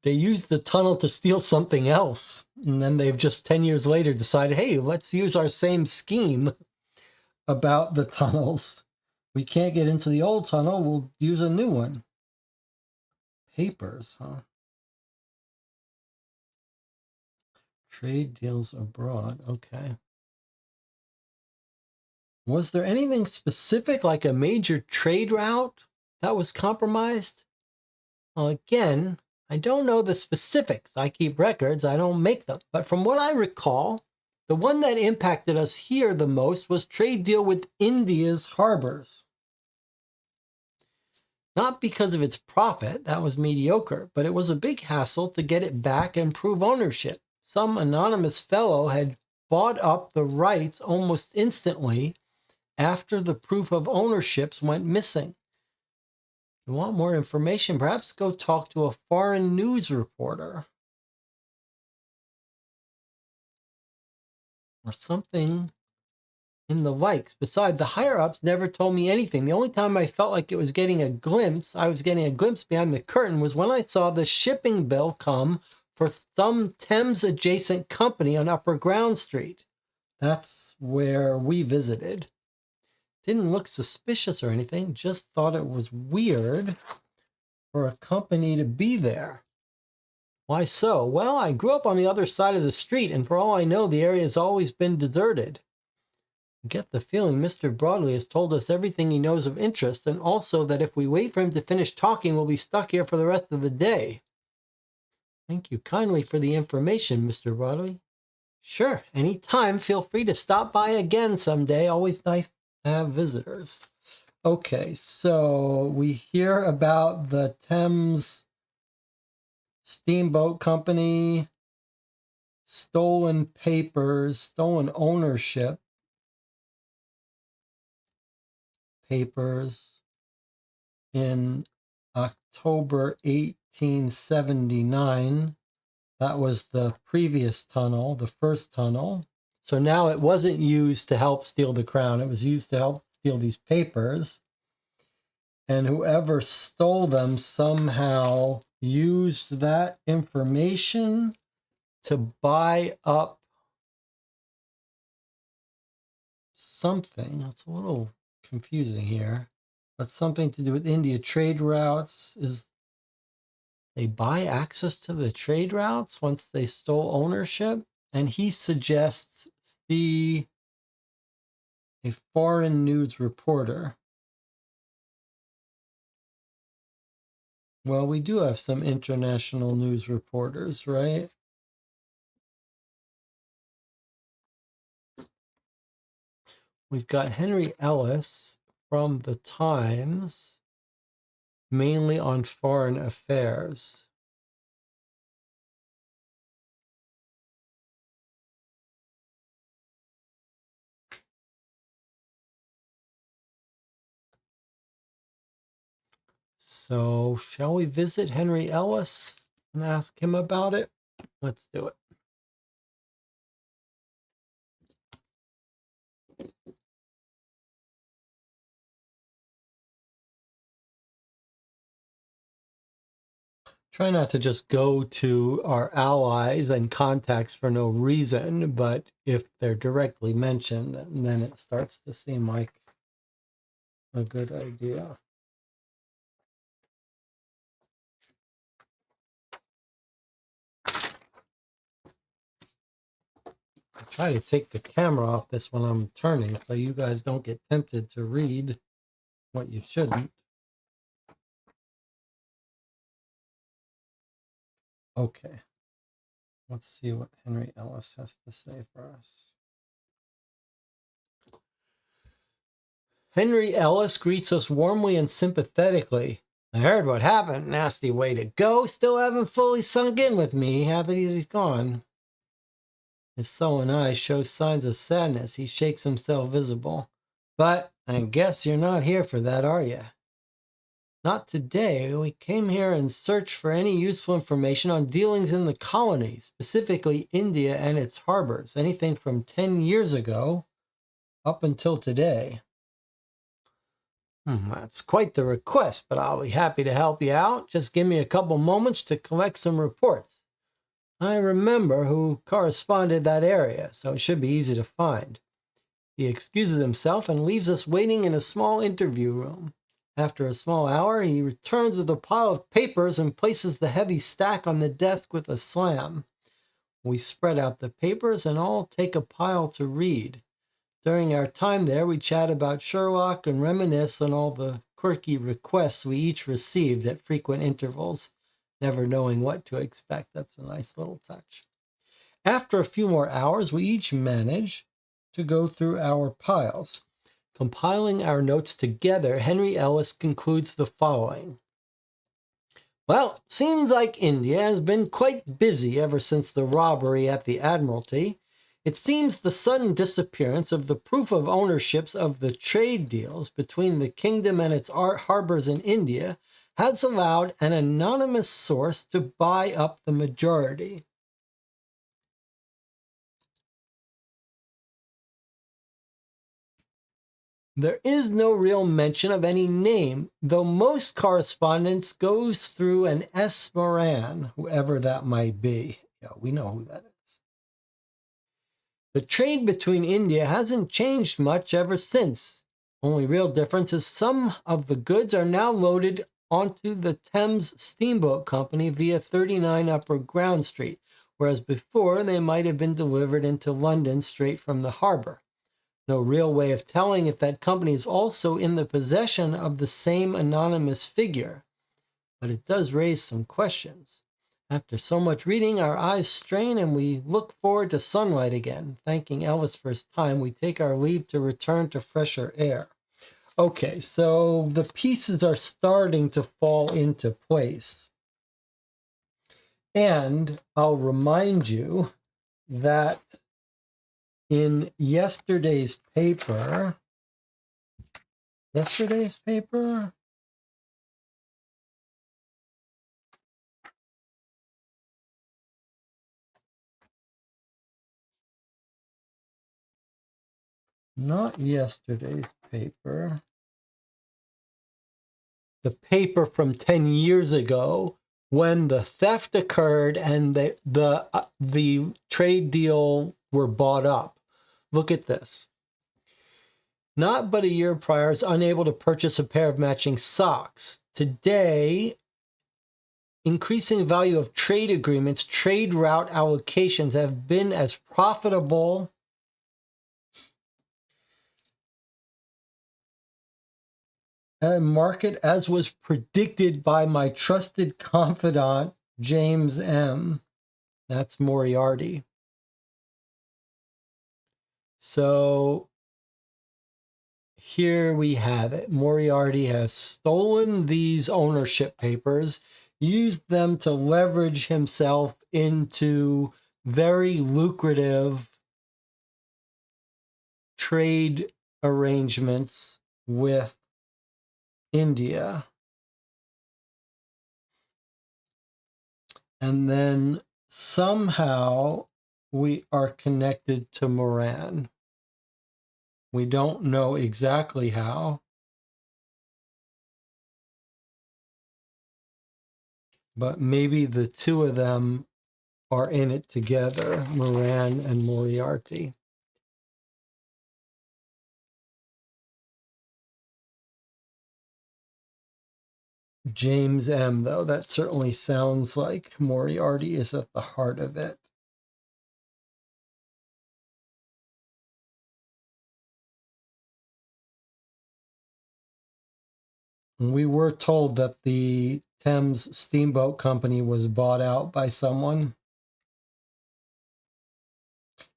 they used the tunnel to steal something else. And then they've just 10 years later decided, hey, let's use our same scheme about the tunnels. We can't get into the old tunnel. We'll use a new one. Papers, huh? Trade deals abroad. Okay. Was there anything specific, like a major trade route that was compromised? Well, again, I don't know the specifics. I keep records. I don't make them. But from what I recall, the one that impacted us here the most was trade deal with India's harbors. Not because of its profit, that was mediocre, but it was a big hassle to get it back and prove ownership. Some anonymous fellow had bought up the rights almost instantly after the proof of ownerships went missing. If you want more information, perhaps go talk to a foreign news reporter or something in the likes. Besides, the higher-ups never told me anything. The only time I felt like I was getting a glimpse behind the curtain was when I saw the shipping bill come for some Thames-adjacent company on Upper Ground Street. That's where we visited. didn't look suspicious or anything, just thought it was weird for a company to be there. Why so? Well, I grew up on the other side of the street, and for all I know, the area has always been deserted. I get the feeling Mr. Broadley has told us everything he knows of interest, and also that if we wait for him to finish talking, we'll be stuck here for the rest of the day. Thank you kindly for the information, Mr. Broadley. Sure, anytime. Feel free to stop by again someday. Always nice to have visitors. Okay, so we hear about the Thames Steamboat Company, stolen papers, stolen ownership papers in October 1879. That was the previous tunnel, the first tunnel. So now it wasn't used to help steal the crown. It was used to help steal these papers. And whoever stole them somehow used that information to buy up something. It's a little confusing here, but something to do with India trade routes. Is they buy access to the trade routes once they stole ownership? And he suggests a foreign news reporter. Well, we do have some international news reporters, right? We've got Henry Ellis from the Times, mainly on foreign affairs. So, shall we visit Henry Ellis and ask him about it? Let's do it. Try not to just go to our allies and contacts for no reason, but if they're directly mentioned, then it starts to seem like a good idea. I try to take the camera off this when I'm turning so you guys don't get tempted to read what you shouldn't. Okay. Let's see what Henry Ellis has to say for us. Henry Ellis greets us warmly and sympathetically. I heard what happened. Nasty way to go. Still haven't fully sunk in with me now that he's gone. His sullen eyes show signs of sadness. He shakes himself visible. But I guess you're not here for that, are you? Not today. We came here in search for any useful information on dealings in the colonies, specifically India and its harbors, anything from 10 years ago up until today. That's quite the request, but I'll be happy to help you out. Just give me a couple moments to collect some reports. I remember who corresponded that area, so it should be easy to find. He excuses himself and leaves us waiting in a small interview room. After a small hour, he returns with a pile of papers and places the heavy stack on the desk with a slam. We spread out the papers and all take a pile to read. During our time there, we chat about Sherlock and reminisce on all the quirky requests we each received at frequent intervals, never knowing what to expect. That's a nice little touch. After a few more hours, we each manage to go through our piles. Compiling our notes together, Henry Ellis concludes the following. Well, seems like India has been quite busy ever since the robbery at the Admiralty. It seems the sudden disappearance of the proof of ownerships of the trade deals between the kingdom and its harbors in India has allowed an anonymous source to buy up the majority. There is no real mention of any name, though most correspondence goes through an S. Moran, whoever that might be. Yeah, we know who that is. The trade between India hasn't changed much ever since. Only real difference is some of the goods are now loaded onto the Thames Steamboat Company via 39 Upper Ground Street, whereas before they might have been delivered into London straight from the harbor. No real way of telling if that company is also in the possession of the same anonymous figure, but it does raise some questions. After so much reading, our eyes strain and we look forward to sunlight again. Thanking Elvis for his time, we take our leave to return to fresher air. Okay, so the pieces are starting to fall into place. And I'll remind you that in yesterday's paper, not yesterday's paper, the paper from 10 years ago when the theft occurred and the trade deal were bought up. Look at this. Not but a year prior, is unable to purchase a pair of matching socks. Today, increasing value of trade agreements, trade route allocations have been as profitable a market as was predicted by my trusted confidant, James M. That's Moriarty. So here we have it. Moriarty has stolen these ownership papers, used them to leverage himself into very lucrative trade arrangements with India. And then somehow we are connected to Moran. We don't know exactly how, but maybe the two of them are in it together, Moran and Moriarty. James M, though, that certainly sounds like Moriarty is at the heart of it. We were told that the Thames Steamboat Company was bought out by someone.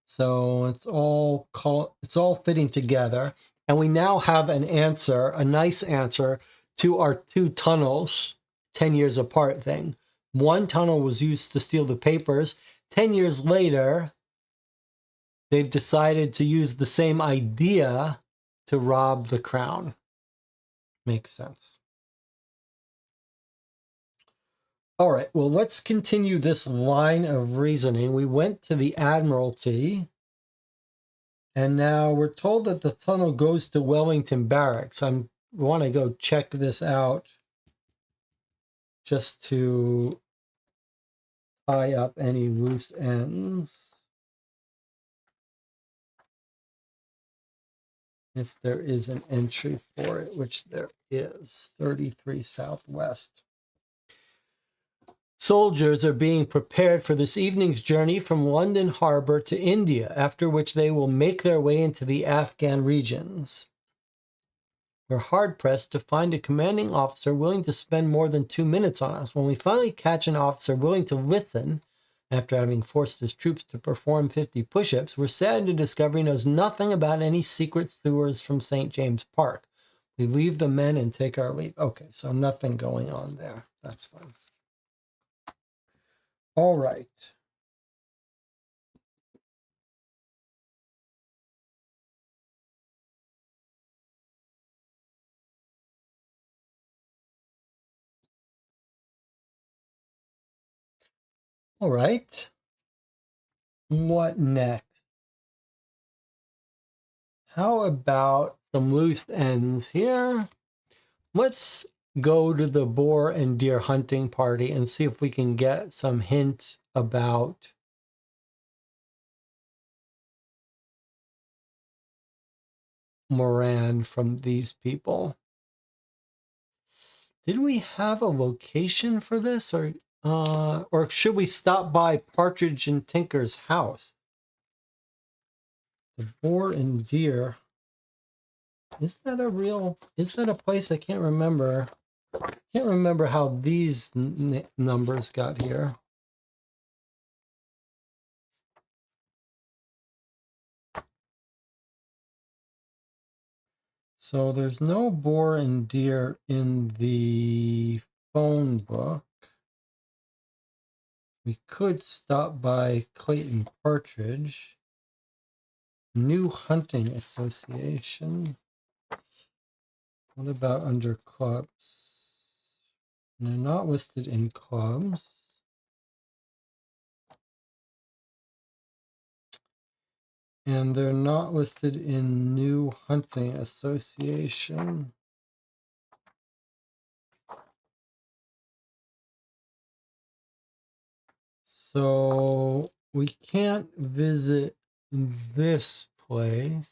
So it's all fitting together. And we now have an answer, a nice answer to our two tunnels 10 years apart thing. One tunnel was used to steal the papers. 10 years later, they've decided to use the same idea to rob the crown. Makes sense. All right, well, let's continue this line of reasoning. We went to the Admiralty, and now we're told that the tunnel goes to Wellington Barracks. I want to go check this out just to tie up any loose ends. If there is an entry for it, which there is, 33 Southwest. Soldiers are being prepared for this evening's journey from London Harbor to India, after which they will make their way into the Afghan regions. We're hard-pressed to find a commanding officer willing to spend more than 2 minutes on us. When we finally catch an officer willing to listen, after having forced his troops to perform 50 push-ups, we're saddened to discover he knows nothing about any secret sewers from St. James Park. We leave the men and take our leave. Okay, so nothing going on there. That's fine. All right. All right. What next? How about some loose ends here? Let's go to the boar and deer hunting party and see if we can get some hints about Moran from these people. Did we have a location for this, or should we stop by Partridge and Tinker's house? The Boar and Deer. Is that a place? I can't remember. I can't remember how these numbers got here. So there's no Boar and Deer in the phone book. We could stop by Clayton Partridge. New Hunting Association. What about under clubs? They're not listed in clubs. And they're not listed in New Hunting Association. So we can't visit this place.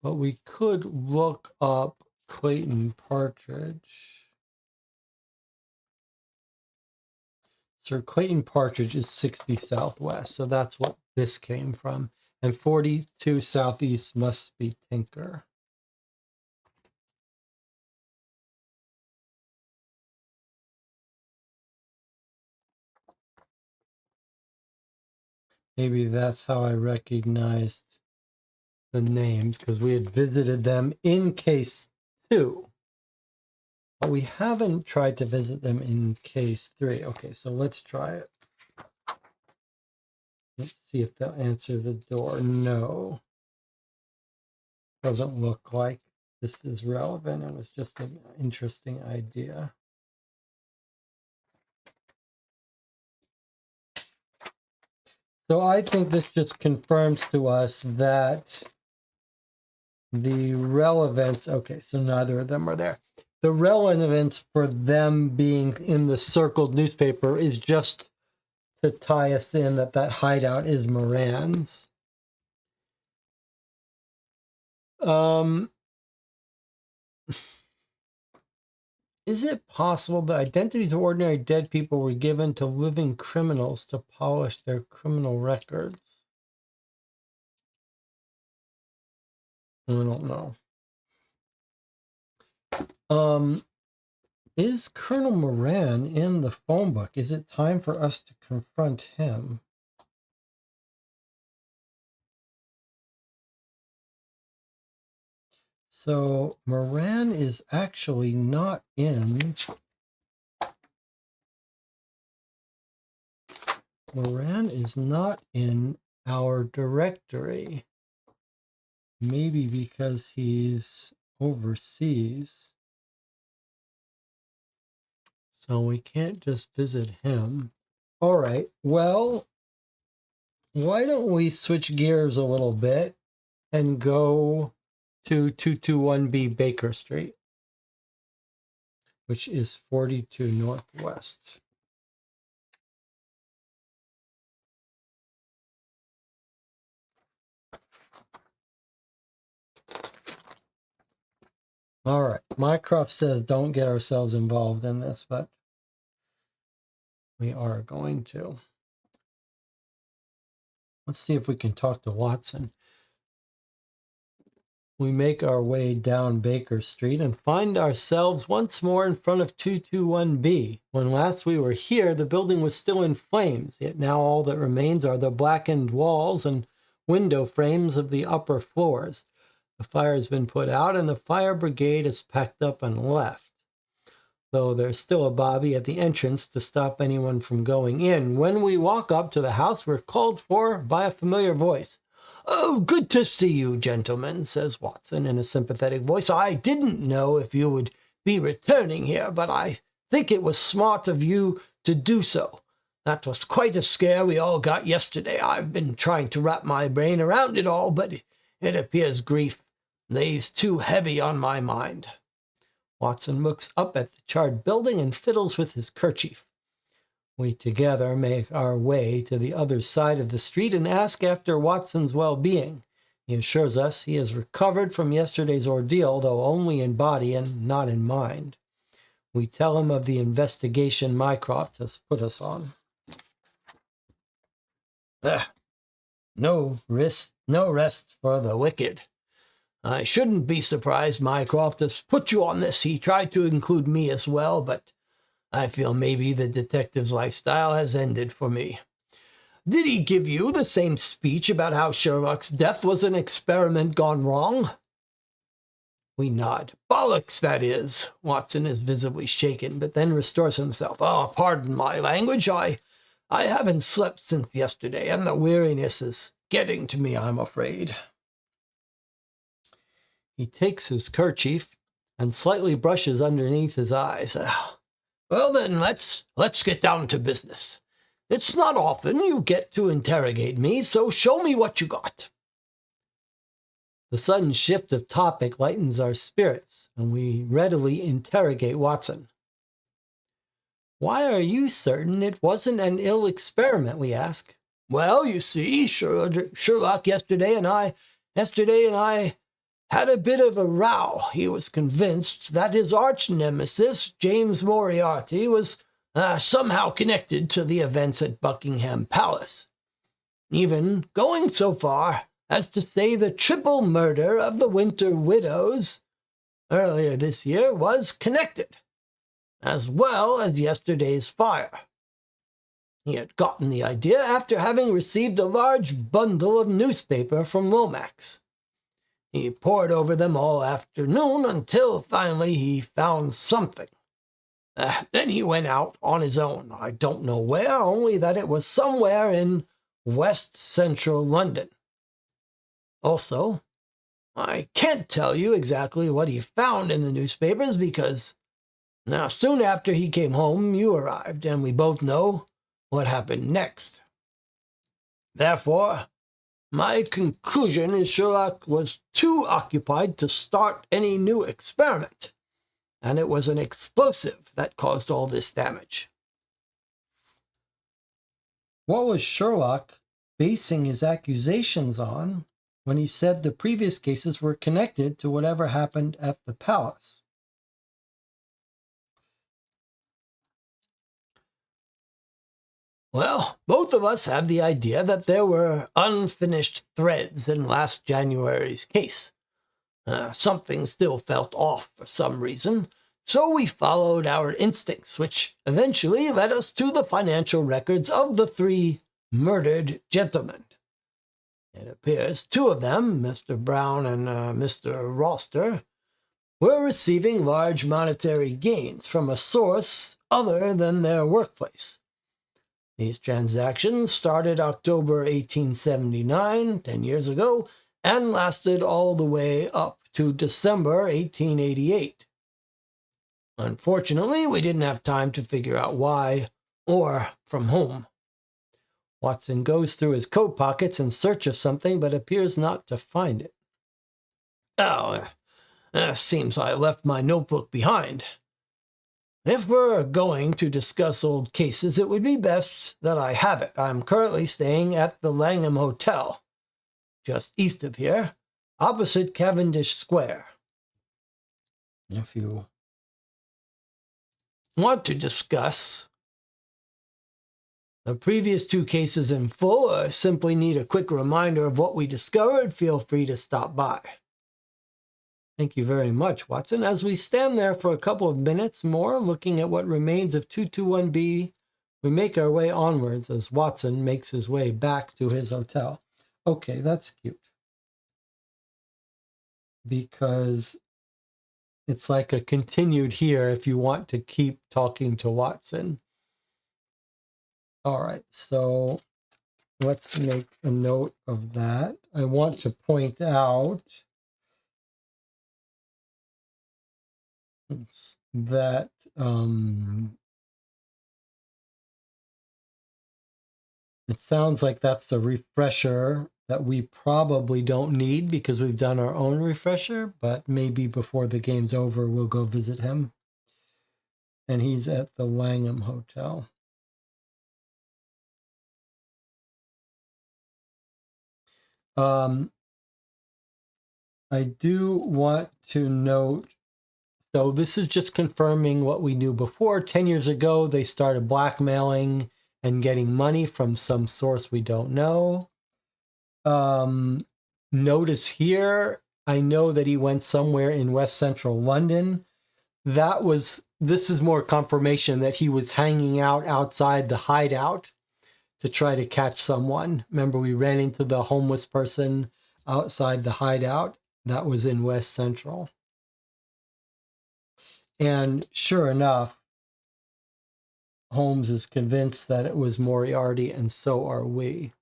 But we could look up Clayton Partridge. So Clayton Partridge is 60 Southwest. So that's what this came from. And 42 Southeast must be Tinker. Maybe that's how I recognized the names, because we had visited them in case 2. But we haven't tried to visit them in case 3. Okay, so let's try it. Let's see if they'll answer the door. No. Doesn't look like this is relevant. It was just an interesting idea. So I think this just confirms to us that the relevance, okay, so neither of them are there. The relevance for them being in the circled newspaper is just to tie us in that hideout is Moran's. Is it possible the identities of ordinary dead people were given to living criminals to polish their criminal records? I don't know. Is Colonel Moran in the phone book? Is it time for us to confront him? So Moran is actually not in. Moran is not in our directory. Maybe because he's overseas. So we can't just visit him. All right, well, why don't we switch gears a little bit and go to 221B Baker Street, which is 42 Northwest. All right, Mycroft says don't get ourselves involved in this, but we are going to. Let's see if we can talk to Watson. We make our way down Baker Street and find ourselves once more in front of 221B. When last we were here, the building was still in flames, yet now all that remains are the blackened walls and window frames of the upper floors. The fire has been put out and the fire brigade is packed up and left, though there's still a bobby at the entrance to stop anyone from going in. When we walk up to the house, we're called for by a familiar voice. "Oh, good to see you, gentlemen," says Watson in a sympathetic voice. "I didn't know if you would be returning here, but I think it was smart of you to do so. That was quite a scare we all got yesterday. I've been trying to wrap my brain around it all, but it appears grief lays too heavy on my mind." Watson looks up at the charred building and fiddles with his kerchief. We together make our way to the other side of the street and ask after Watson's well-being. He assures us he has recovered from yesterday's ordeal, though only in body and not in mind. We tell him of the investigation Mycroft has put us on. No rest for the wicked. I shouldn't be surprised Mycroft has put you on this. He tried to include me as well, but I feel maybe the detective's lifestyle has ended for me. Did he give you the same speech about how Sherlock's death was an experiment gone wrong? We nod. Bollocks, that is. Watson is visibly shaken, but then restores himself. Oh, pardon my language. I haven't slept since yesterday, and the weariness is getting to me, I'm afraid. He takes his kerchief and slightly brushes underneath his eyes. Well then, let's get down to business. It's not often you get to interrogate me, so show me what you got. The sudden shift of topic lightens our spirits, and we readily interrogate Watson. Why are you certain it wasn't an ill experiment, we ask. Well, you see, Sherlock yesterday and I had a bit of a row. He was convinced that his arch-nemesis, James Moriarty, was somehow connected to the events at Buckingham Palace, even going so far as to say the triple murder of the Winter Widows earlier this year was connected, as well as yesterday's fire. He had gotten the idea after having received a large bundle of newspaper from Lomax. He pored over them all afternoon until finally he found something. Then he went out on his own. I don't know where, only that it was somewhere in West Central London. Also, I can't tell you exactly what he found in the newspapers because now soon after he came home, you arrived, and we both know what happened next. Therefore, my conclusion is Sherlock was too occupied to start any new experiment, and it was an explosive that caused all this damage. What was Sherlock basing his accusations on when he said the previous cases were connected to whatever happened at the palace? Well, both of us have the idea that there were unfinished threads in last January's case. Something still felt off for some reason, so we followed our instincts, which eventually led us to the financial records of the 3 murdered gentlemen. It appears 2 of them, Mr. Brown and Mr. Roster, were receiving large monetary gains from a source other than their workplace. These transactions started October 1879, 10 years ago, and lasted all the way up to December 1888. Unfortunately, we didn't have time to figure out why or from whom. Watson goes through his coat pockets in search of something, but appears not to find it. Seems I left my notebook behind. If we're going to discuss old cases, it would be best that I have it. I'm currently staying at the Langham Hotel, just east of here, opposite Cavendish Square. If you want to discuss the previous 2 cases in full, or simply need a quick reminder of what we discovered, feel free to stop by. Thank you very much, Watson. As we stand there for a couple of minutes more, looking at what remains of 221B, we make our way onwards as Watson makes his way back to his hotel. Okay, that's cute. Because it's like a continued here if you want to keep talking to Watson. All right, so let's make a note of that. I want to point out that it sounds like that's the refresher that we probably don't need because we've done our own refresher, but maybe before the game's over, we'll go visit him. And he's at the Langham Hotel. I do want to note, so this is just confirming what we knew before. 10 years ago, they started blackmailing and getting money from some source we don't know. Notice here, I know that he went somewhere in West Central London. This is more confirmation that he was hanging out outside the hideout to try to catch someone. Remember, we ran into the homeless person outside the hideout. That was in West Central. And sure enough, Holmes is convinced that it was Moriarty, and so are we.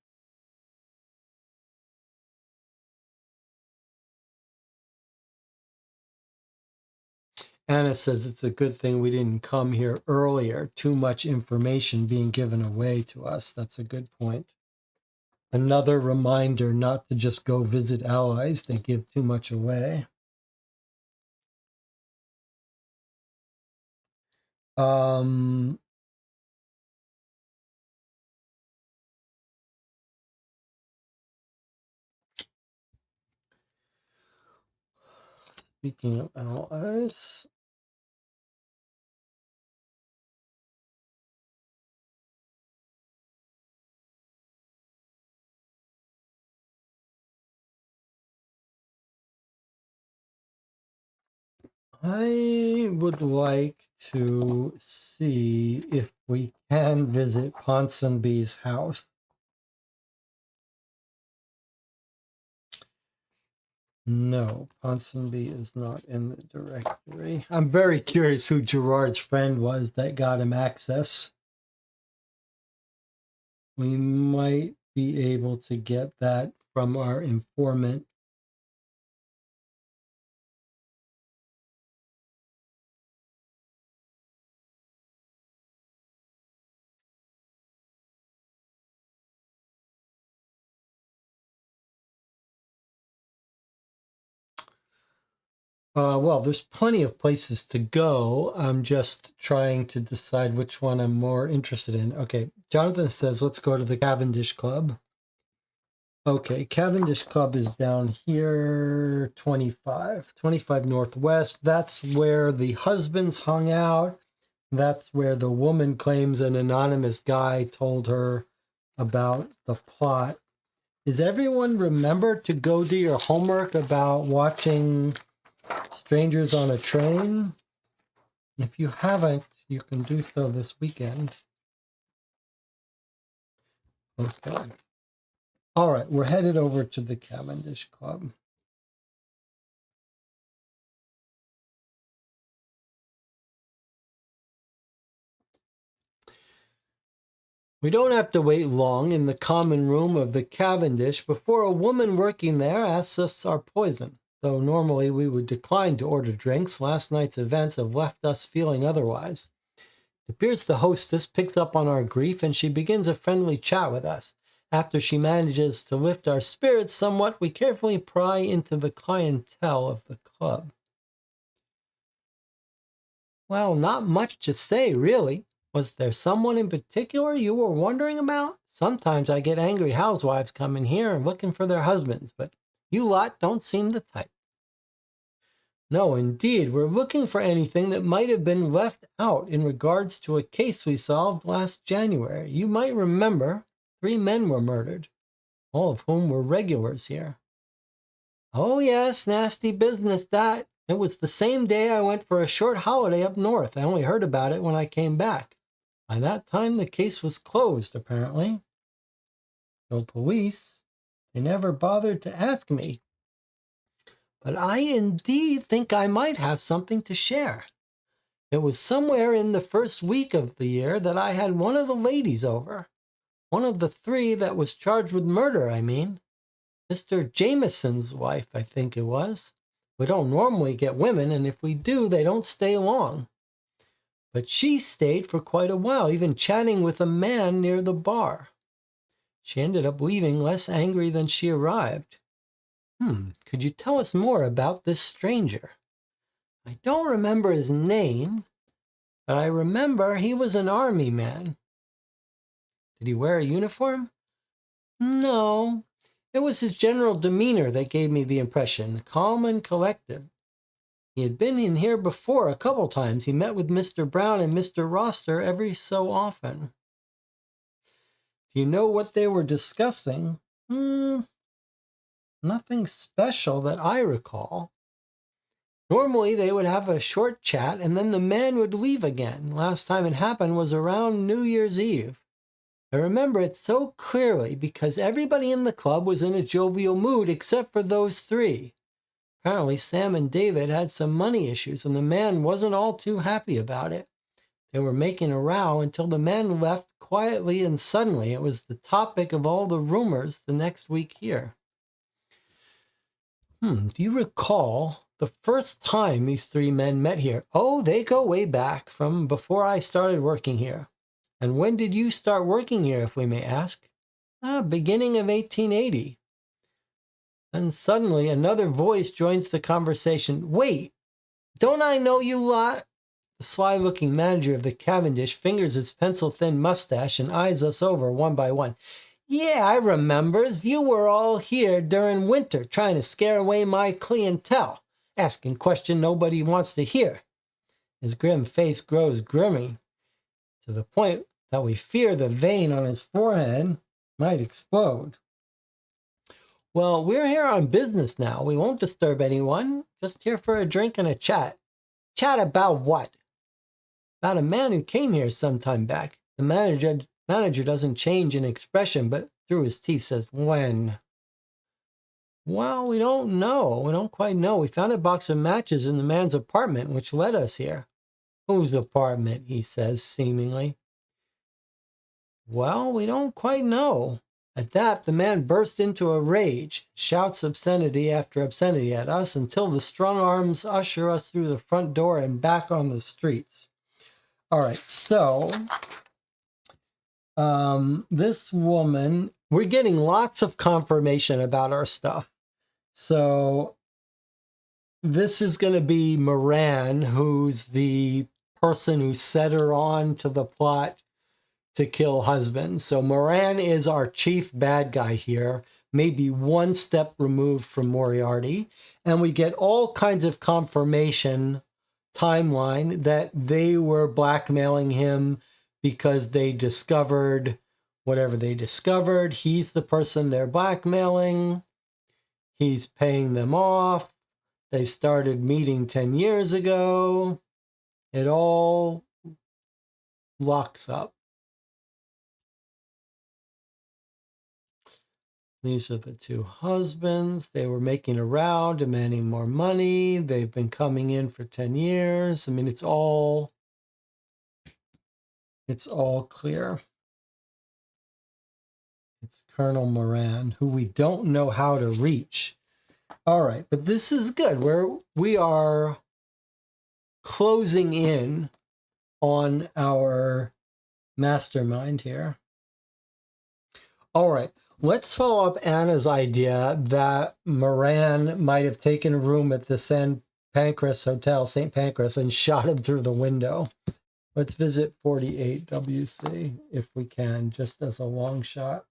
Anna says it's a good thing we didn't come here earlier. Too much information being given away to us. That's a good point. Another reminder not to just go visit allies. They give too much away. Speaking of allies, I would like to see if we can visit Ponsonby's house. No, Ponsonby is not in the directory. I'm very curious who Gerard's friend was that got him access. We might be able to get that from our informant. Well, there's plenty of places to go. I'm just trying to decide which one I'm more interested in. Okay, Jonathan says, let's go to the Cavendish Club. Okay, Cavendish Club is down here, 25 Northwest. That's where the husbands hung out. That's where the woman claims an anonymous guy told her about the plot. Does everyone remember to go do your homework about watching Strangers on a Train? If you haven't, you can do so this weekend. Okay. All right, we're headed over to the Cavendish Club. We don't have to wait long in the common room of the Cavendish before a woman working there asks us our poison. Though normally we would decline to order drinks, last night's events have left us feeling otherwise. It appears the hostess picks up on our grief and she begins a friendly chat with us. After she manages to lift our spirits somewhat, we carefully pry into the clientele of the club. Well, not much to say, really. Was there someone in particular you were wondering about? Sometimes I get angry housewives coming here and looking for their husbands, but you lot don't seem the type. No, indeed, we're looking for anything that might have been left out in regards to a case we solved last January. You might remember 3 men were murdered, all of whom were regulars here. Oh yes, nasty business that. It was the same day I went for a short holiday up north. I only heard about it when I came back. By that time, the case was closed, apparently. No police. They never bothered to ask me. But I indeed think I might have something to share. It was somewhere in the first week of the year that I had one of the ladies over. One of the 3 that was charged with murder, I mean. Mr. Jameson's wife, I think it was. We don't normally get women, and if we do, they don't stay long. But she stayed for quite a while, even chatting with a man near the bar. She ended up leaving less angry than she arrived. Could you tell us more about this stranger? I don't remember his name, but I remember he was an army man. Did he wear a uniform? No. It was his general demeanor that gave me the impression, calm and collected. He had been in here before a couple times. He met with Mr. Brown and Mr. Roster every so often. Do you know what they were discussing? Nothing special that I recall. Normally, they would have a short chat and then the man would leave again. Last time it happened was around New Year's Eve. I remember it so clearly because everybody in the club was in a jovial mood except for those three. Apparently, Sam and David had some money issues and the man wasn't all too happy about it. They were making a row until the man left quietly and suddenly. It was the topic of all the rumors the next week here. Do you recall the first time these three men met here? Oh, they go way back from before I started working here. And when did you start working here, if we may ask? Beginning of 1880. And suddenly another voice joins the conversation. Wait, don't I know you lot? The sly-looking manager of the Cavendish fingers his pencil-thin mustache and eyes us over one by one. Yeah, I remembers. You were all here during winter trying to scare away my clientele, asking questions nobody wants to hear. His grim face grows grimmy, to the point that we fear the vein on his forehead might explode. Well, we're here on business now. We won't disturb anyone. Just here for a drink and a chat. Chat about what? About a man who came here some time back. The manager doesn't change in expression, but through his teeth says, when? Well, we don't know. We don't quite know. We found a box of matches in the man's apartment, which led us here. Whose apartment? He says, seemingly. Well, we don't quite know. At that, the man burst into a rage, shouts obscenity after obscenity at us until the strong arms usher us through the front door and back on the streets. All right, so this woman, we're getting lots of confirmation about our stuff. So this is going to be Moran, who's the person who set her on to the plot to kill husband. So Moran is our chief bad guy here, maybe one step removed from Moriarty. And we get all kinds of confirmation timeline that they were blackmailing him because they discovered whatever they discovered. He's the person they're blackmailing. He's paying them off. They started meeting 10 years ago. It all locks up. These are the two husbands. They were making a row, demanding more money. They've been coming in for 10 years. I mean, it's all clear. It's Colonel Moran, who we don't know how to reach. All right, but this is good. We are closing in on our mastermind here. All right. Let's follow up Anna's idea that Moran might have taken a room at the St. Pancras Hotel, St. Pancras, and shot him through the window. Let's visit 48 WC if we can, just as a long shot.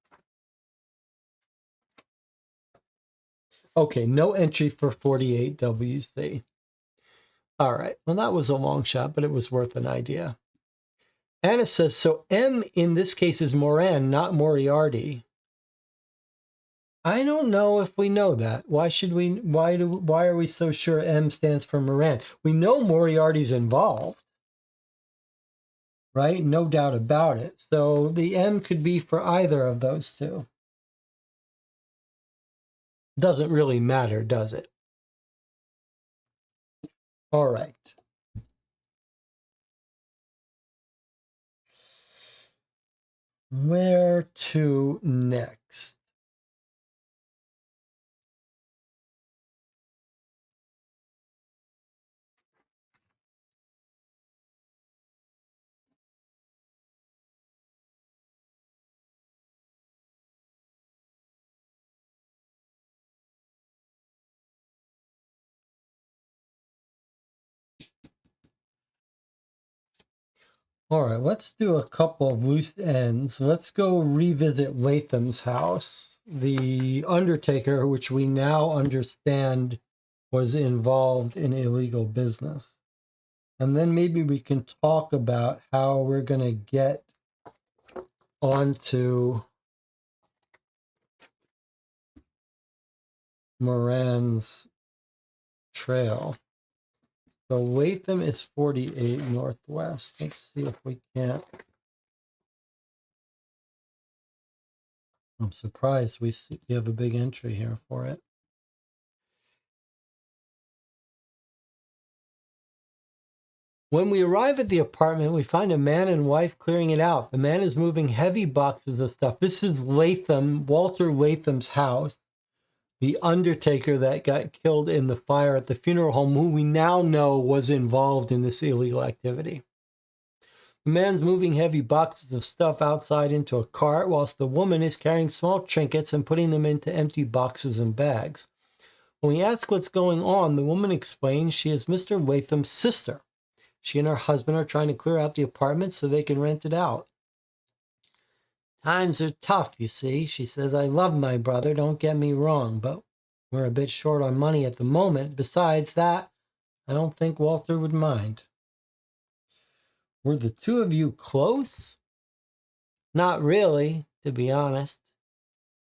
Okay, no entry for 48 WC. All right, well, that was a long shot, but it was worth an idea. Anna says, so M in this case is Moran, not Moriarty. I don't know if we know that. Why are we so sure M stands for Moran? We know Moriarty's involved, right? No doubt about it. So the M could be for either of those two. Doesn't really matter, does it? All right. Where to next? All right, let's do a couple of loose ends. Let's go revisit Latham's house. the undertaker, which we now understand was involved in illegal business. And then maybe we can talk about how we're going to get onto Moran's trail. So Latham is 48 northwest. Let's see if we can't. I'm surprised we have a big entry here for it. When we arrive at the apartment, we find a man and wife clearing it out. The man is moving heavy boxes of stuff. This is Latham, Walter Latham's house, the undertaker that got killed in the fire at the funeral home, who we now know was involved in this illegal activity. The man's moving heavy boxes of stuff outside into a cart, whilst the woman is carrying small trinkets and putting them into empty boxes and bags. When we ask what's going on, the woman explains she is Mr. Latham's sister. She and her husband are trying to clear out the apartment so they can rent it out. Times are tough, you see. She says, I love my brother, don't get me wrong, but we're a bit short on money at the moment. Besides that, I don't think Walter would mind. Were the two of you close? Not really, to be honest.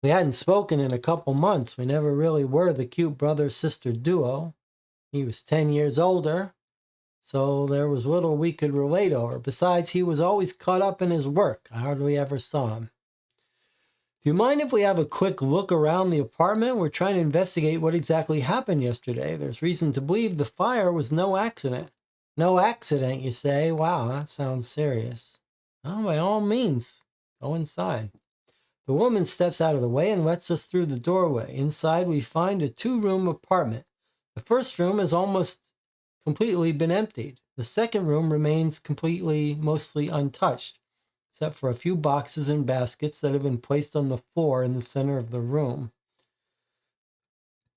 We hadn't spoken in a couple months. We never really were the cute brother-sister duo. He was 10 years older, so there was little we could relate over. Besides, he was always caught up in his work. I hardly ever saw him. Do you mind if we have a quick look around the apartment? We're trying to investigate what exactly happened yesterday. There's reason to believe the fire was no accident. No accident, you say? Wow, that sounds serious. Oh, by all means, go inside. The woman steps out of the way and lets us through the doorway. Inside, we find a two-room apartment. The first room has almost completely been emptied. The second room remains mostly untouched, except for a few boxes and baskets that have been placed on the floor in the center of the room.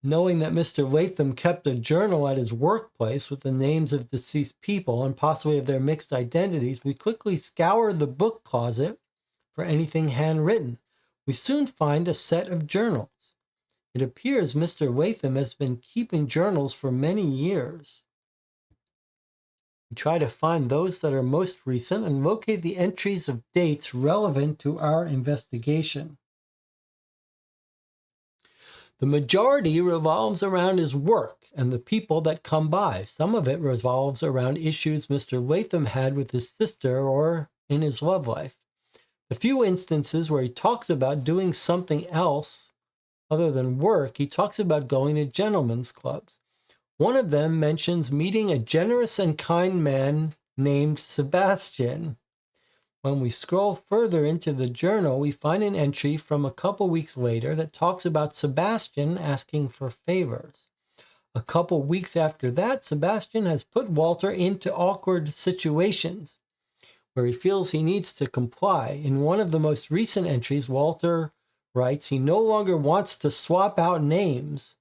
Knowing that Mr. Latham kept a journal at his workplace with the names of deceased people and possibly of their mixed identities, we quickly scoured the book closet for anything handwritten. We soon find a set of journals. It appears Mr. Latham has been keeping journals for many years. We try to find those that are most recent and locate the entries of dates relevant to our investigation. The majority revolves around his work and the people that come by. Some of it revolves around issues Mr. Latham had with his sister or in his love life. The few instances where he talks about doing something else other than work, he talks about going to gentlemen's clubs. One of them mentions meeting a generous and kind man named Sebastian. When we scroll further into the journal, we find an entry from a couple weeks later that talks about Sebastian asking for favors. A couple weeks after that, Sebastian has put Walter into awkward situations where he feels he needs to comply. In one of the most recent entries, Walter writes he no longer wants to swap out names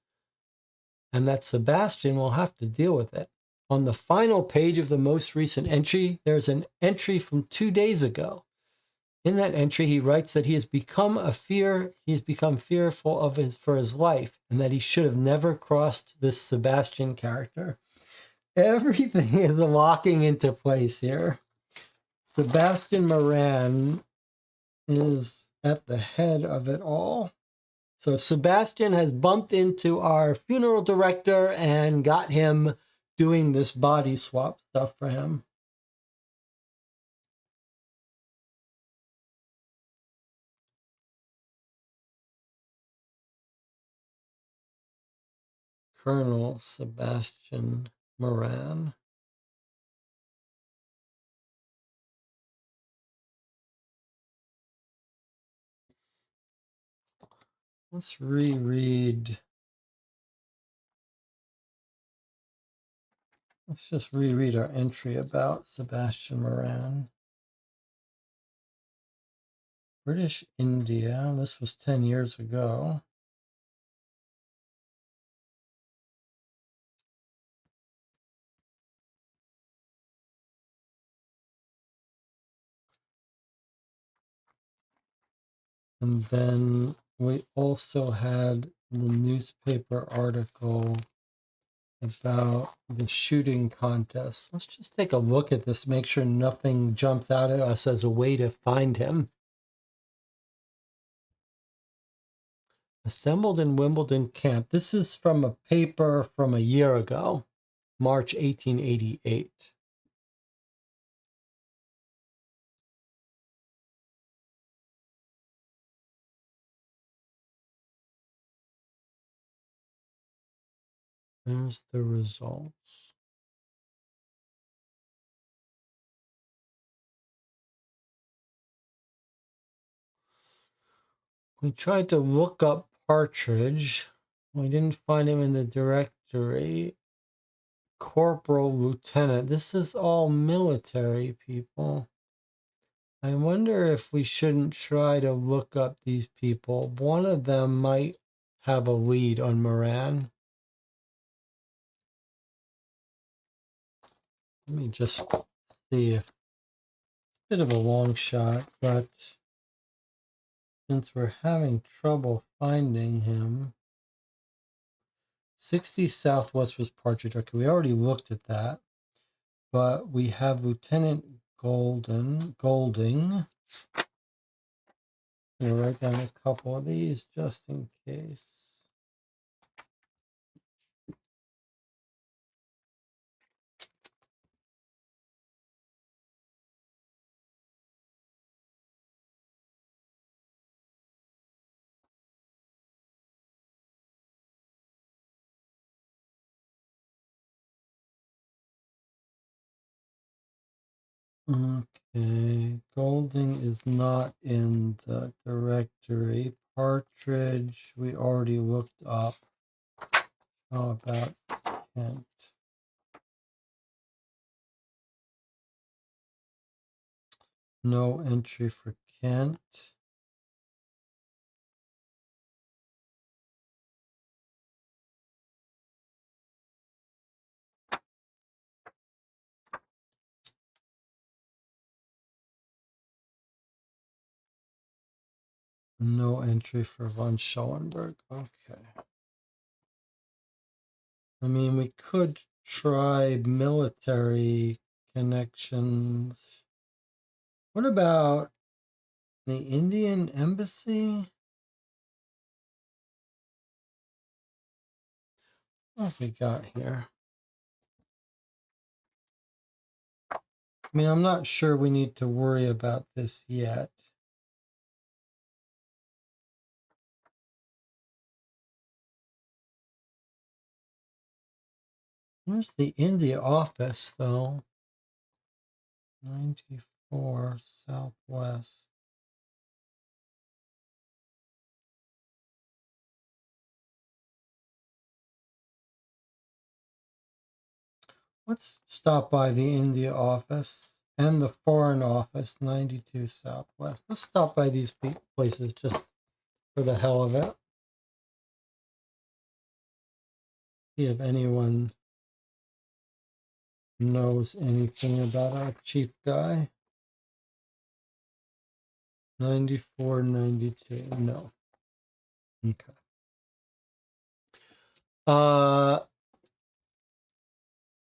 and that Sebastian will have to deal with it. On the final page of the most recent entry, there's an entry from 2 days ago. In that entry, he writes that he has become fearful for his life and that he should have never crossed this Sebastian character. Everything is locking into place here. Sebastian Moran is at the head of it all. So Sebastian has bumped into our funeral director and got him doing this body swap stuff for him. Colonel Sebastian Moran. Let's reread. Let's just reread our entry about Sebastian Moran. British India. This was 10 years ago. And then we also had the newspaper article about the shooting contest. Let's just take a look at this, make sure nothing jumps out at us as a way to find him. Assembled in Wimbledon camp. This is from a paper from a year ago, March 1888. There's the results. We tried to look up Partridge. We didn't find him in the directory. Corporal, lieutenant. This is all military people. I wonder if we shouldn't try to look up these people. One of them might have a lead on Moran. Let me just see if bit of a long shot, but since we're having trouble finding him, 60 Southwest was Partridge. Okay, we already looked at that, but we have Lieutenant Golding. I'm gonna write down a couple of these just in case. Okay, Golding is not in the directory. Partridge, we already looked up. How about Kent? No entry for Kent. No entry for von Schellenberg. Okay. I mean, we could try military connections. What about the Indian embassy? What have we got here? I mean, I'm not sure we need to worry about this yet. Where's the India office, though? 94 Southwest. Let's stop by the India office and the foreign office, 92 Southwest. Let's stop by these places just for the hell of it. See if anyone knows anything about our chief guy. 94, 92. No. Okay.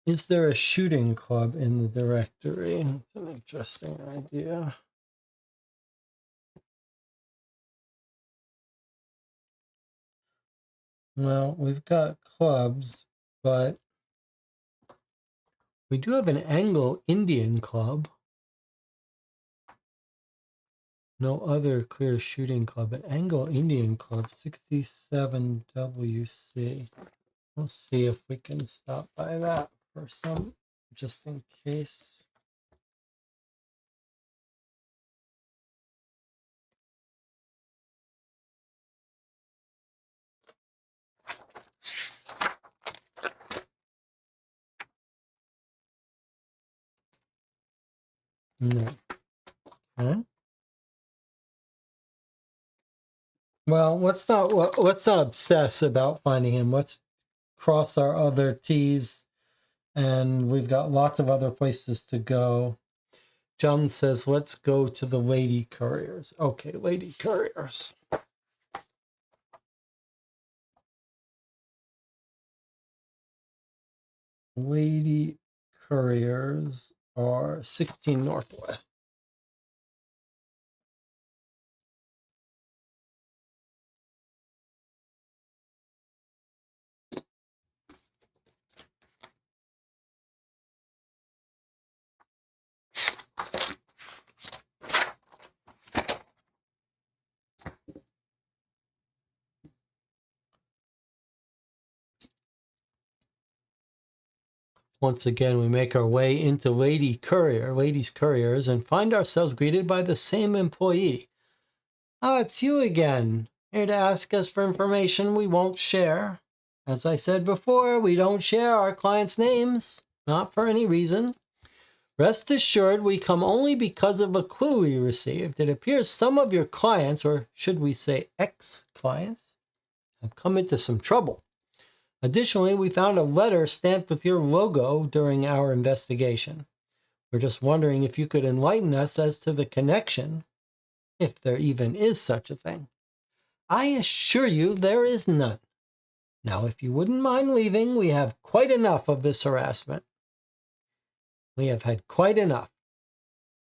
Is there a shooting club in the directory? That's an interesting idea. Well, we've got clubs, but we do have an Anglo-Indian club. No other clear shooting club, but Anglo-Indian club, 67 WC. We'll see if we can stop by that for some, just in case. No. Okay. Well, let's not obsess about finding him. Let's cross our other T's, and we've got lots of other places to go. John says, let's go to the lady couriers. Okay, lady couriers. Lady couriers are 16 Northwest. Once again, we make our way into ladies' couriers, and find ourselves greeted by the same employee. Ah, it's you again. Here to ask us for information we won't share. As I said before, we don't share our clients' names, not for any reason. Rest assured, we come only because of a clue we received. It appears some of your clients, or should we say ex-clients, have come into some trouble. Additionally, we found a letter stamped with your logo during our investigation. We're just wondering if you could enlighten us as to the connection, if there even is such a thing. I assure you there is none. Now, if you wouldn't mind leaving, we have quite enough of this harassment. We have had quite enough.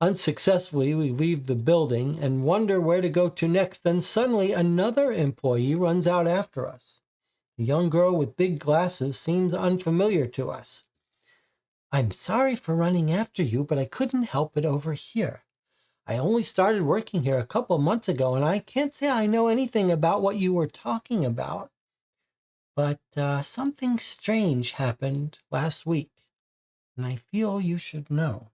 Unsuccessfully, we leave the building and wonder where to go to next. Then suddenly another employee runs out after us. The young girl with big glasses seems unfamiliar to us. I'm sorry for running after you, but I couldn't help it over here. I only started working here a couple months ago, and I can't say I know anything about what you were talking about. But something strange happened last week, and I feel you should know.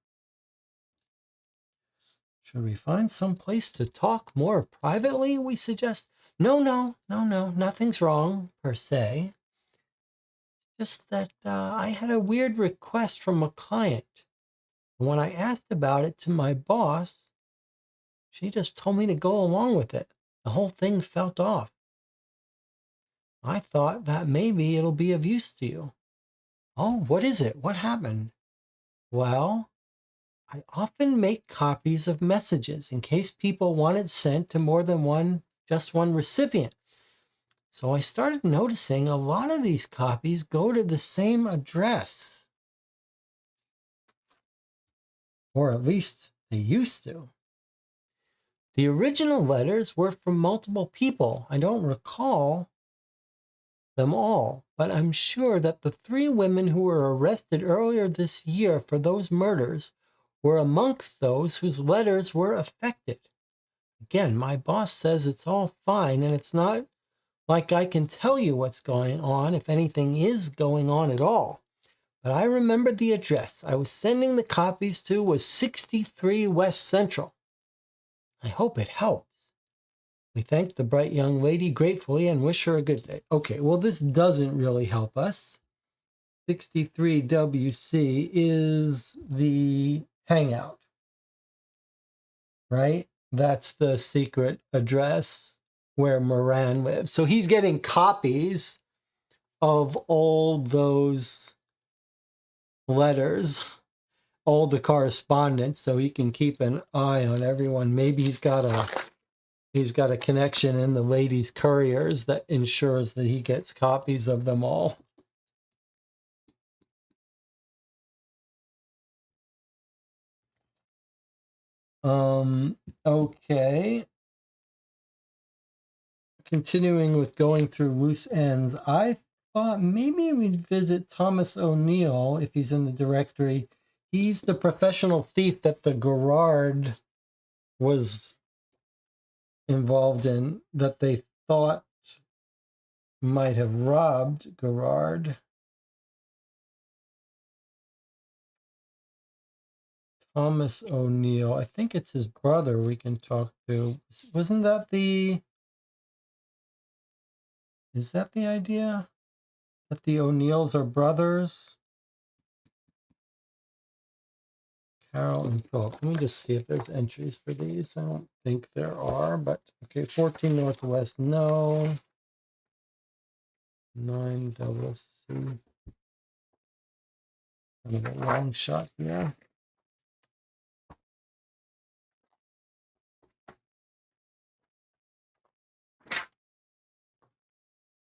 Should we find some place to talk more privately, we suggest? No, nothing's wrong, per se. Just that I had a weird request from a client. And when I asked about it to my boss, she just told me to go along with it. The whole thing felt off. I thought that maybe it'll be of use to you. Oh, what is it? What happened? Well, I often make copies of messages in case people want it sent to more than just one recipient. So I started noticing a lot of these copies go to the same address. Or at least they used to. The original letters were from multiple people. I don't recall them all, but I'm sure that the 3 women who were arrested earlier this year for those murders were amongst those whose letters were affected. Again, my boss says it's all fine, and it's not like I can tell you what's going on, if anything is going on at all. But I remember the address I was sending the copies to was 63 West Central. I hope it helps. We thank the bright young lady gratefully and wish her a good day. Okay, well, this doesn't really help us. 63 WC is the hangout, right? That's the secret address where Moran lives. So he's getting copies of all those letters, all the correspondence, so he can keep an eye on everyone. Maybe he's got a connection in the ladies' couriers that ensures that he gets copies of them all. Okay. Continuing with going through loose ends, I thought maybe we'd visit Thomas O'Neill if he's in the directory. He's the professional thief that the Gerard was involved in, that they thought might have robbed Gerard. Thomas O'Neill. I think it's his brother we can talk to. Wasn't that the... Is that the idea? That the O'Neills are brothers? Carol and Philip. Let me just see if there's entries for these. I don't think there are, but okay. 14 Northwest, no. 9 double C. Kind of a long shot here.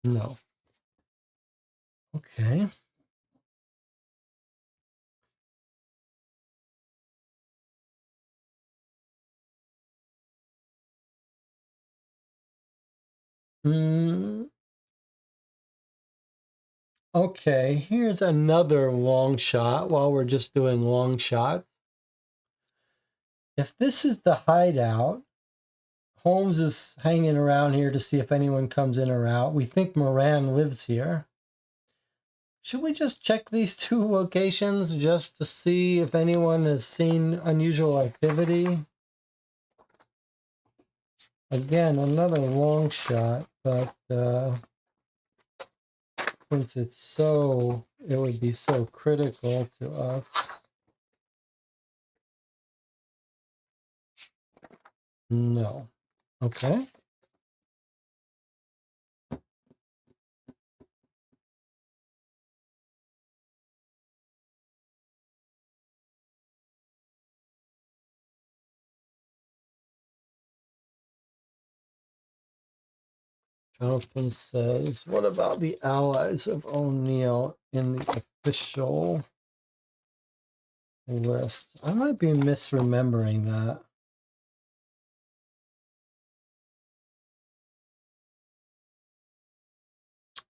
No. Okay. Okay, here's another long shot while we're just doing long shots. If this is the hideout, Holmes is hanging around here to see if anyone comes in or out. We think Moran lives here. Should we just check these two locations just to see if anyone has seen unusual activity? Again, another long shot, but since it would be so critical to us. No. Okay. Jonathan says, what about the allies of O'Neill in the official list? I might be misremembering that.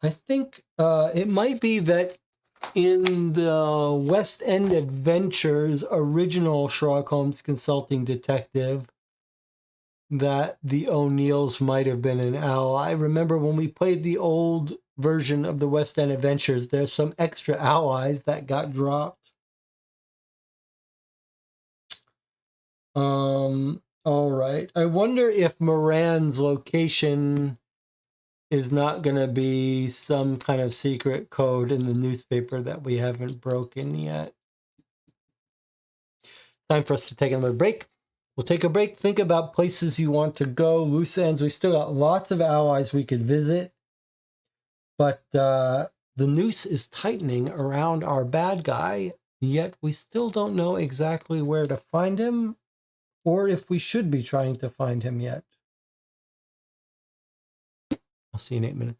I think it might be that in the West End Adventures original Sherlock Holmes consulting detective, that the O'Neills might have been an ally. Remember when we played the old version of the West End Adventures, there's some extra allies that got dropped. All right. I wonder if Moran's location is not going to be some kind of secret code in the newspaper that we haven't broken yet. Time for us to take another break. We'll take a break, think about places you want to go, loose ends. We still got lots of allies we could visit, but the noose is tightening around our bad guy, yet we still don't know exactly where to find him or if we should be trying to find him yet. I'll see you in 8 minutes.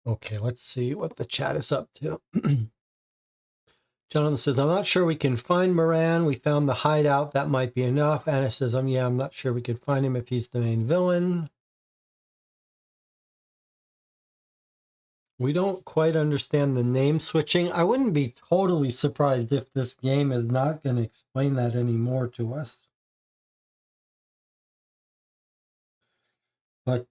Okay, let's see what the chat is up to. Jonathan says, I'm not sure we can find Moran. We found the hideout. That might be enough. Anna says, yeah, I'm not sure we could find him if he's the main villain. We don't quite understand the name switching. I wouldn't be totally surprised if this game is not going to explain that anymore to us. But,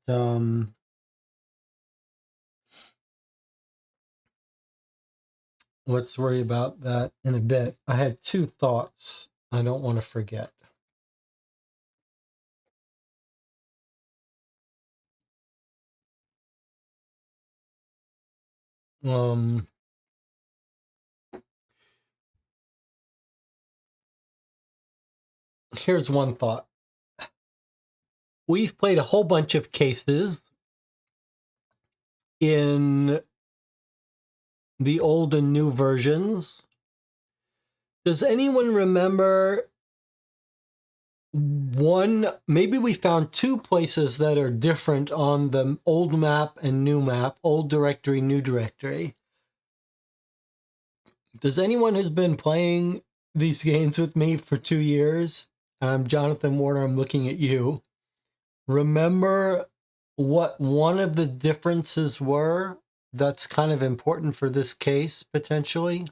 let's worry about that in a bit. I had two thoughts I don't want to forget. Here's one thought. We've played a whole bunch of cases in the old and new versions. Does anyone remember maybe we found two places that are different on the old map and new map, old directory, new directory. Does anyone who's been playing these games with me for 2 years, Jonathan Warner, I'm looking at you, remember what one of the differences were that's kind of important for this case, potentially?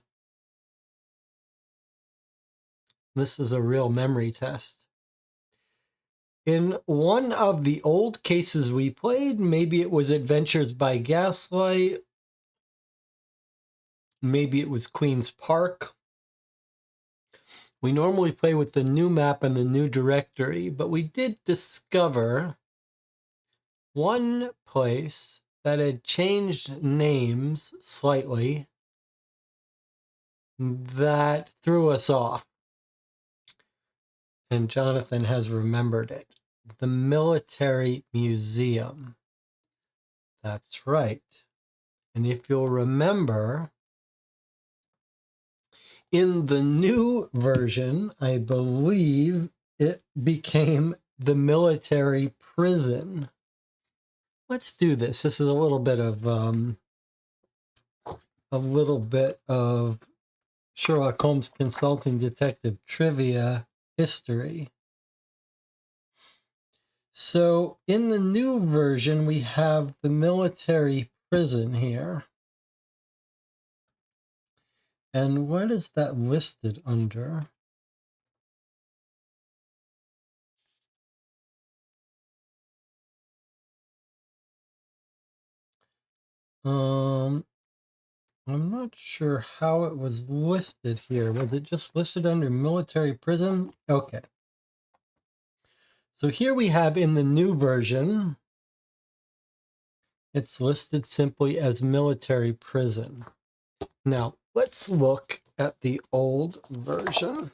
This is a real memory test. In one of the old cases we played, maybe it was Adventures by Gaslight, maybe it was Queen's Park. We normally play with the new map and the new directory, but we did discover one place that had changed names slightly that threw us off. And Jonathan has remembered it. The Military Museum. That's right. And if you'll remember, in the new version, I believe it became the military prison. Let's do this. This is a little bit of Sherlock Holmes Consulting Detective Trivia history. So in the new version, we have the military prison here. And what is that listed under? I'm not sure how it was listed here. Was it just listed under military prison? Okay. So here we have in the new version, it's listed simply as military prison. Now, let's look at the old version.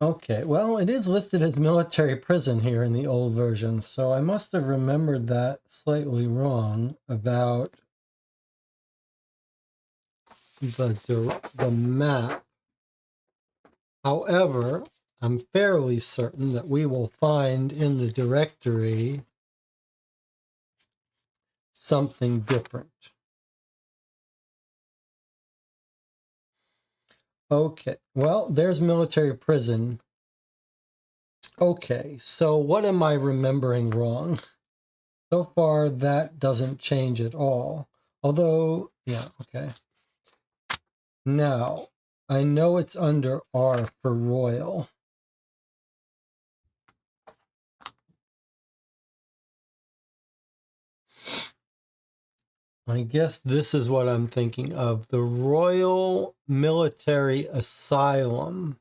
Okay, well, it is listed as military prison here in the old version, so I must have remembered that slightly wrong about the map. However, I'm fairly certain that we will find in the directory something different. Okay, well, there's military prison. Okay, so what am I remembering wrong? So far, that doesn't change at all. Although, yeah, okay. Now, I know it's under R for Royal. I guess this is what I'm thinking of. The Royal Military Asylum.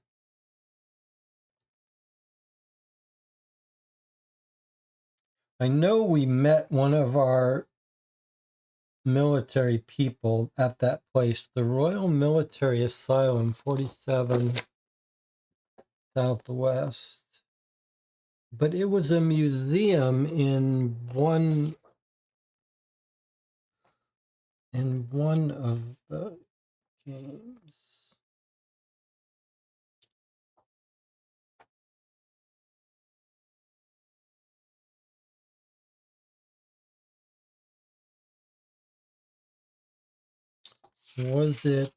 I know we met one of our military people at that place. The Royal Military Asylum, 47 Southwest. But it was a museum in one of the games. Was it...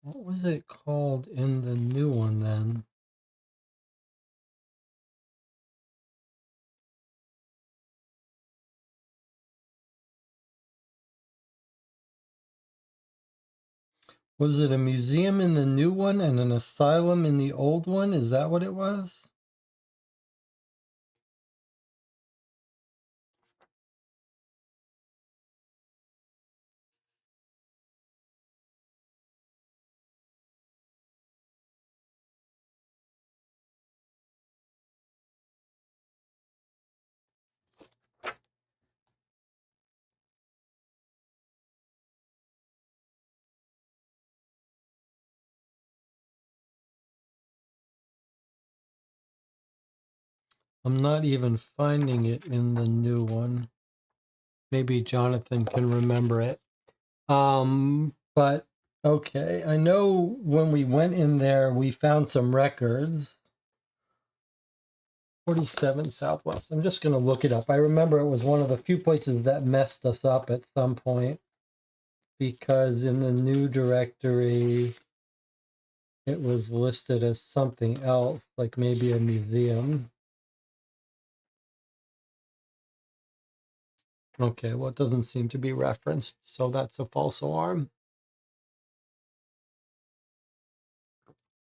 What was it called in the new one then? Was it a museum in the new one and an asylum in the old one? Is that what it was? I'm not even finding it in the new one. Maybe Jonathan can remember it. But okay, I know when we went in there, we found some records. 47 Southwest. I'm just going to look it up. I remember it was one of the few places that messed us up at some point, because in the new directory, it was listed as something else, like maybe a museum. Okay, well, it doesn't seem to be referenced, so that's a false alarm.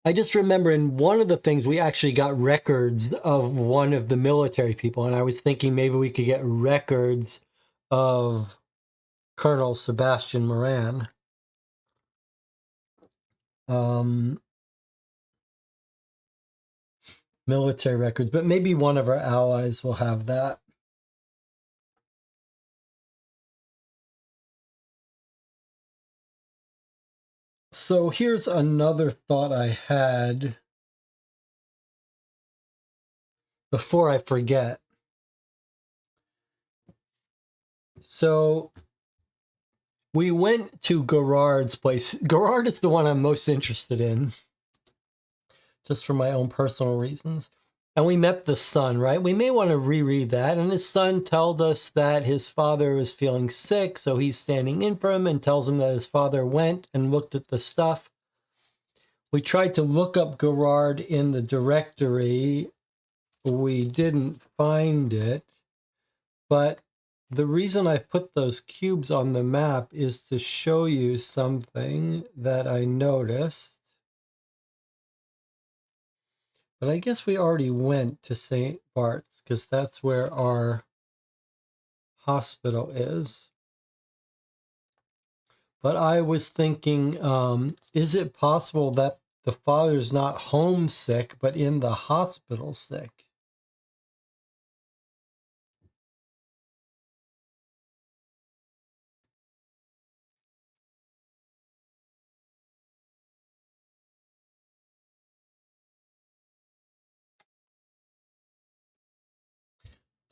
I just remember in one of the things we actually got records of one of the military people, and I was thinking maybe we could get records of Colonel Sebastian Moran. Military records, but maybe one of our allies will have that. So here's another thought I had before I forget. So we went to Gerard's place. Gerard is the one I'm most interested in, just for my own personal reasons. And we met the son, right? We may want to reread that. And his son told us that his father was feeling sick, so he's standing in for him and tells him that his father went and looked at the stuff. We tried to look up Gerard in the directory. We didn't find it. But the reason I put those cubes on the map is to show you something that I noticed. But I guess we already went to St. Bart's because that's where our hospital is. But I was thinking, is it possible that the father's not homesick, but in the hospital sick?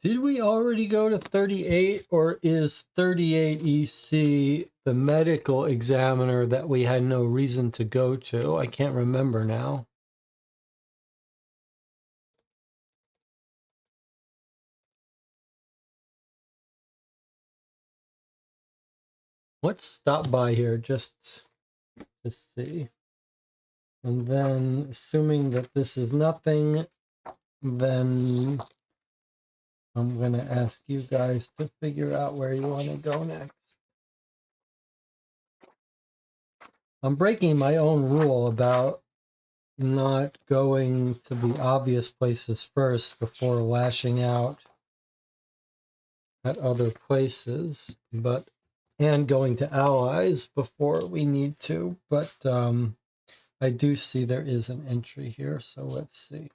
Did we already go to 38, or is 38 EC the medical examiner that we had no reason to go to? I can't remember now. Let's stop by here just to see. And then, assuming that this is nothing, then I'm going to ask you guys to figure out where you want to go next. I'm breaking my own rule about not going to the obvious places first before lashing out at other places, and going to allies before we need to. But I do see there is an entry here, so let's see.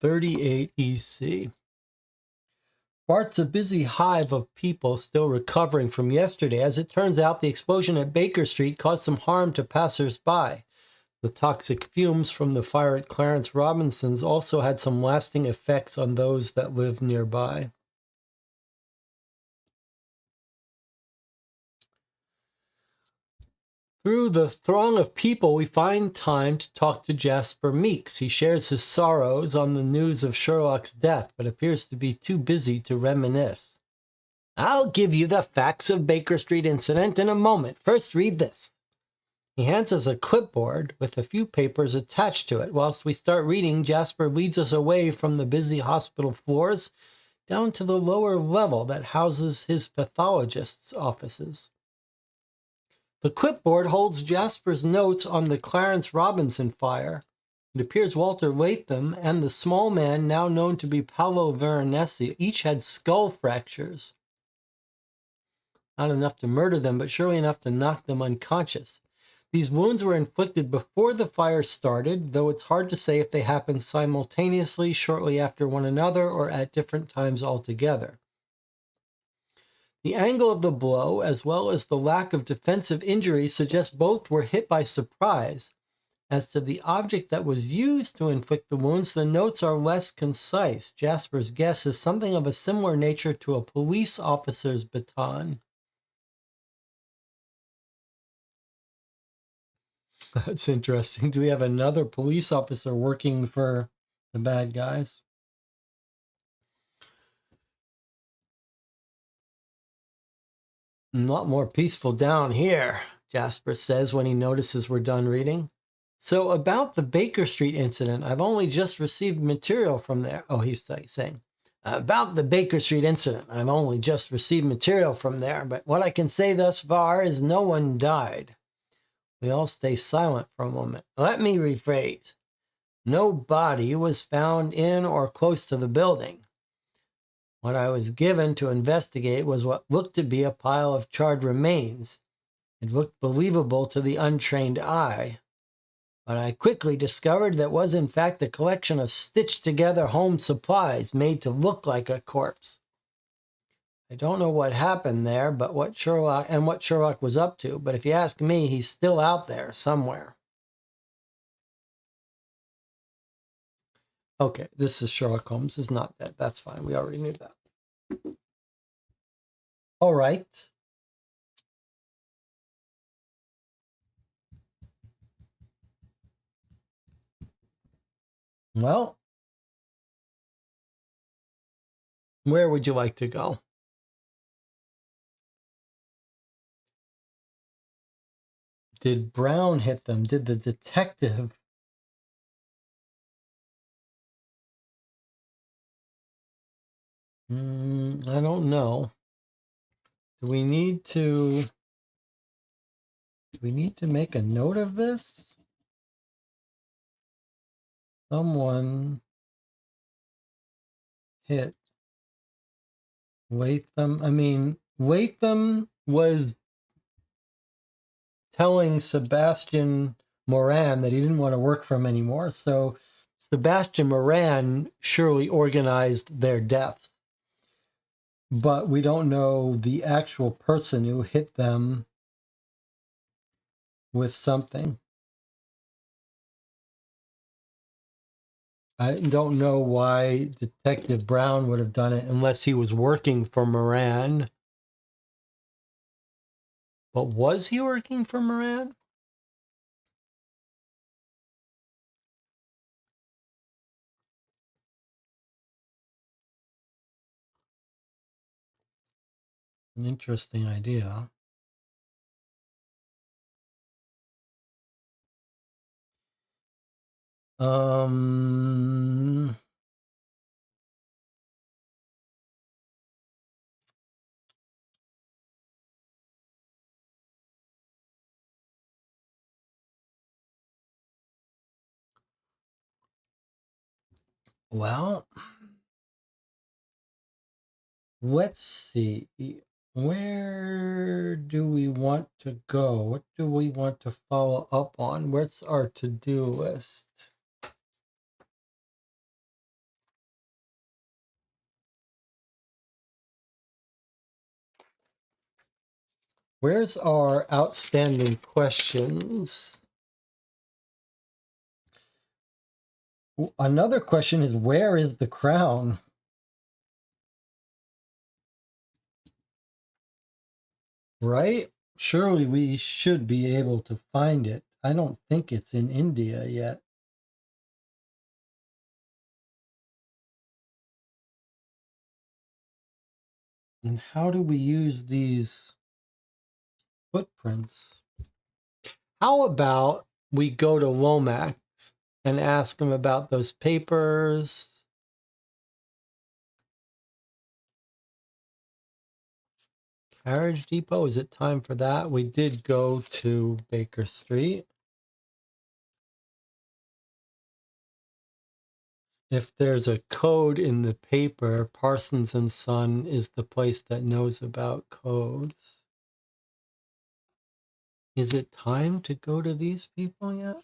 38 EC. Bart's a busy hive of people still recovering from yesterday. As it turns out, the explosion at Baker Street caused some harm to passers-by. The toxic fumes from the fire at Clarence Robinson's also had some lasting effects on those that lived nearby. Through the throng of people, we find time to talk to Jasper Meeks. He shares his sorrows on the news of Sherlock's death, but appears to be too busy to reminisce. I'll give you the facts of Baker Street incident in a moment. First, read this. He hands us a clipboard with a few papers attached to it. Whilst we start reading, Jasper leads us away from the busy hospital floors down to the lower level that houses his pathologist's offices. The clipboard holds Jasper's notes on the Clarence Robinson fire. It appears Walter Latham and the small man, now known to be Paolo Veronese, each had skull fractures. Not enough to murder them, but surely enough to knock them unconscious. These wounds were inflicted before the fire started, though it's hard to say if they happened simultaneously, shortly after one another, or at different times altogether. The angle of the blow, as well as the lack of defensive injury, suggests both were hit by surprise. As to the object that was used to inflict the wounds, the notes are less concise. Jasper's guess is something of a similar nature to a police officer's baton. That's interesting. Do we have another police officer working for the bad guys? A lot more peaceful down here, Jasper says when he notices we're done reading. So about the Baker Street incident, I've only just received material from there. Oh, he's saying. About the Baker Street incident, I've only just received material from there, but what I can say thus far is no one died. We all stay silent for a moment. Let me rephrase. No body was found in or close to the building. What I was given to investigate was what looked to be a pile of charred remains. It looked believable to the untrained eye, but I quickly discovered that was in fact a collection of stitched-together home supplies made to look like a corpse. I don't know what happened there, but what Sherlock was up to, but if you ask me, he's still out there somewhere. Okay, this is Sherlock Holmes is not dead. That's fine. We already knew that. All right. Well, where would you like to go? Did Brown hit them? Did the detective? I don't know. Do we need to make a note of this? Someone hit Latham. I mean, Latham was telling Sebastian Moran that he didn't want to work for him anymore. So Sebastian Moran surely organized their deaths. But we don't know the actual person who hit them with something. I don't know why Detective Brown would have done it unless he was working for Moran. But was he working for Moran? An interesting idea. Well, let's see. Where do we want to go? What do we want to follow up on? What's our to-do list? Where's our outstanding questions? Another question is, where is the crown? Right? Surely we should be able to find it. I don't think it's in India yet. And how do we use these footprints? How about we go to Lomax and ask him about those papers? Carriage Depot, is it time for that? We did go to Baker Street. If there's a code in the paper, Parsons and Son is the place that knows about codes. Is it time to go to these people yet?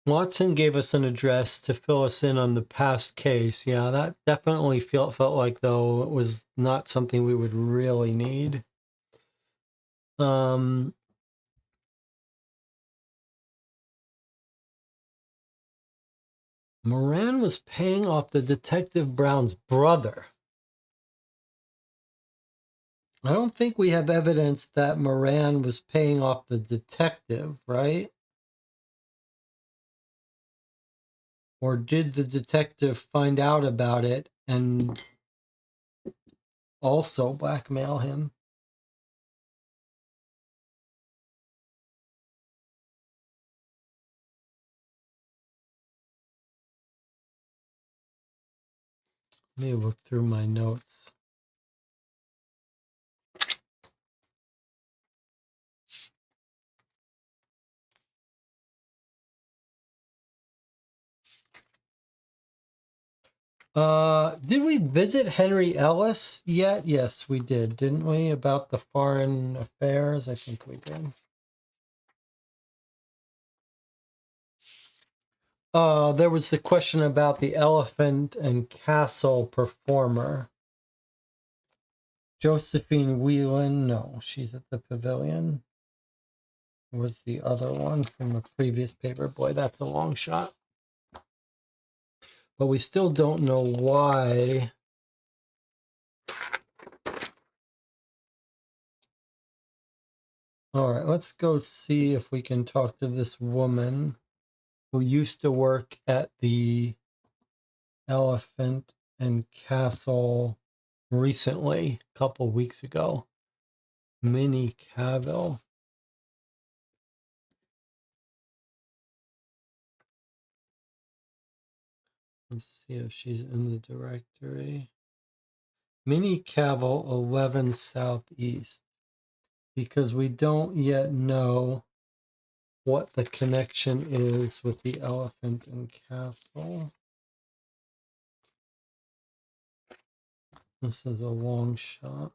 Watson gave us an address to fill us in on the past case. Yeah, that definitely felt like, though, it was not something we would really need. Moran was paying off the Detective Brown's brother. I don't think we have evidence that Moran was paying off the detective, right? Or did the detective find out about it and also blackmail him? Let me look through my notes. Did we visit Henry Ellis yet? Yes, we did, didn't we? About the foreign affairs? I think we did. There was the question about the Elephant and Castle performer. Josephine Whelan, no, she's at the pavilion. Was the other one from the previous paper. Boy, that's a long shot. But we still don't know why. All right, let's go see if we can talk to this woman who used to work at the Elephant and Castle recently, a couple weeks ago. Minnie Cavill. Let's see if she's in the directory. Minnie Cavill, 11 Southeast. Because we don't yet know what the connection is with the Elephant and Castle. This is a long shot.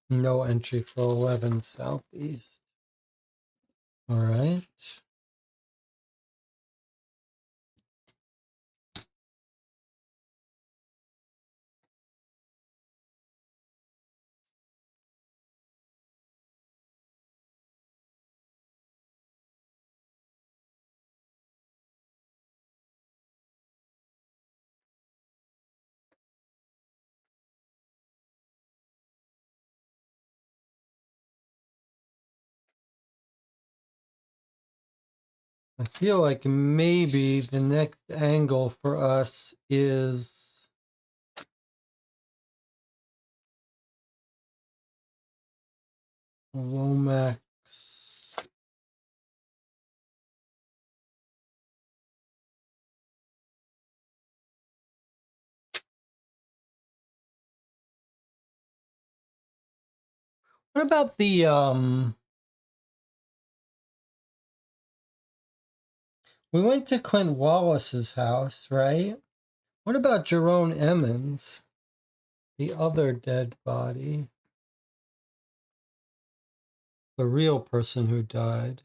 No entry for 11 Southeast. All right. I feel like maybe the next angle for us is Lomax. What about the We went to Clint Wallace's house, right? What about Jerome Emmons, the other dead body? The real person who died.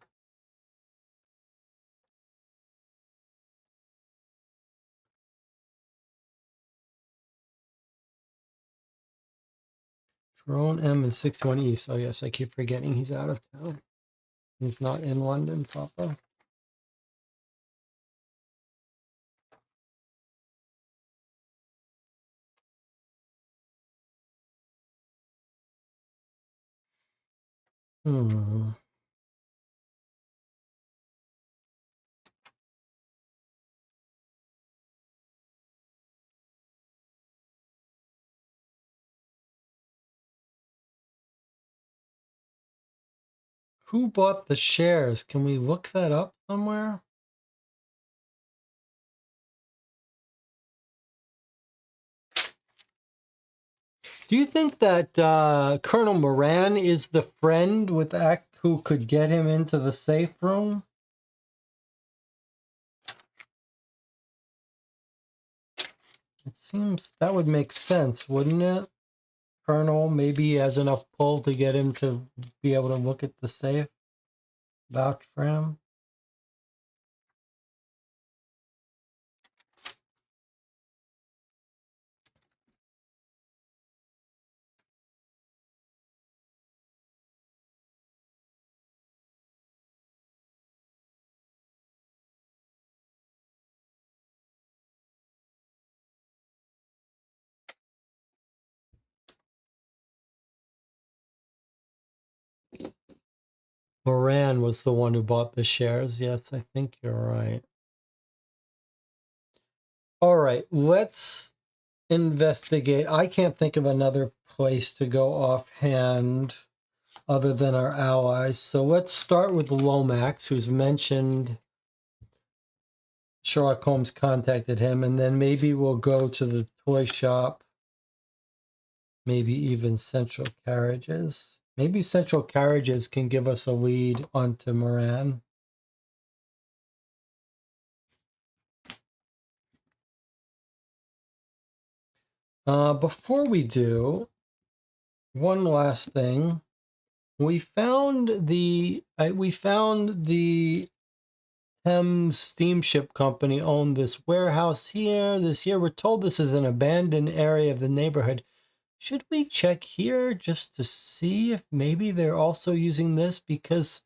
Jerome Emmons, 61 East. Oh, yes, I keep forgetting he's out of town. He's not in London proper. Hmm. Who bought the shares? Can we look that up somewhere? Do you think that Colonel Moran is the friend with who could get him into the safe room? It seems that would make sense, wouldn't it? Colonel maybe has enough pull to get him to be able to look at the safe, vouch for him. Moran was the one who bought the shares. Yes, I think you're right. All right, let's investigate. I can't think of another place to go offhand other than our allies. So let's start with Lomax, who's mentioned Sherlock Holmes contacted him, and then maybe we'll go to the toy shop, maybe even Central Carriages. Maybe Central Carriages can give us a lead onto Moran. Before we do, one last thing. We found the Thames Steamship Company owned this warehouse here. This year, we're told this is an abandoned area of the neighborhood. Should we check here just to see if maybe they're also using this? Because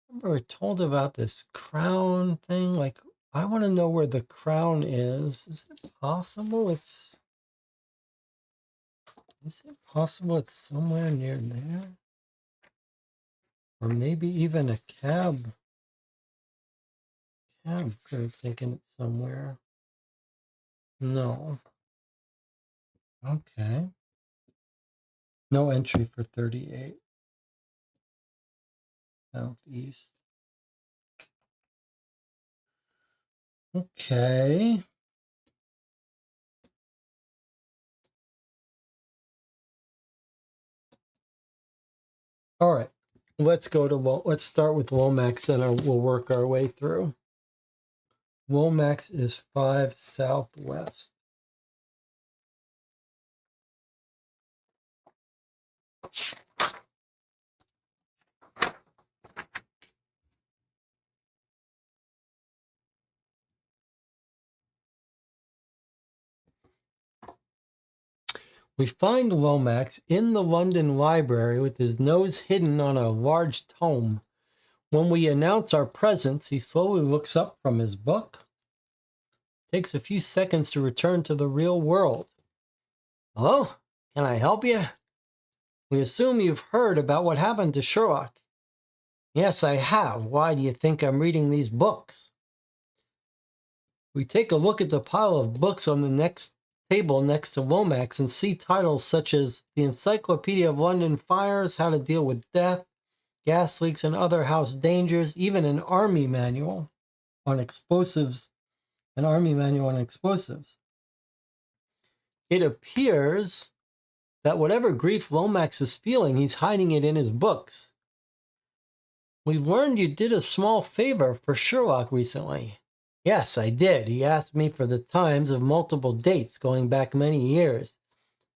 remember we're told about this crown thing. Like, I want to know where the crown is. Is it possible it's somewhere near there? Or maybe even a cab. Cab could have taken it somewhere. No. Okay. No entry for 38. Southeast. Okay. All right. Let's start with Lomax and we'll work our way through. Lomax is 5 southwest. We find Lomax in the London Library with his nose hidden on a large tome. When we announce our presence, he slowly looks up from his book. Takes a few seconds to return to the real world. Hello? Can I help you? We assume you've heard about what happened to Sherlock. Yes, I have. Why do you think I'm reading these books? We take a look at the pile of books on the next table next to Lomax and see titles such as The Encyclopedia of London Fires, How to Deal with Death, Gas Leaks and Other House Dangers, even an army manual on explosives. It appears that whatever grief Lomax is feeling, he's hiding it in his books. We've learned you did a small favor for Sherlock recently. Yes, I did. He asked me for the times of multiple dates going back many years.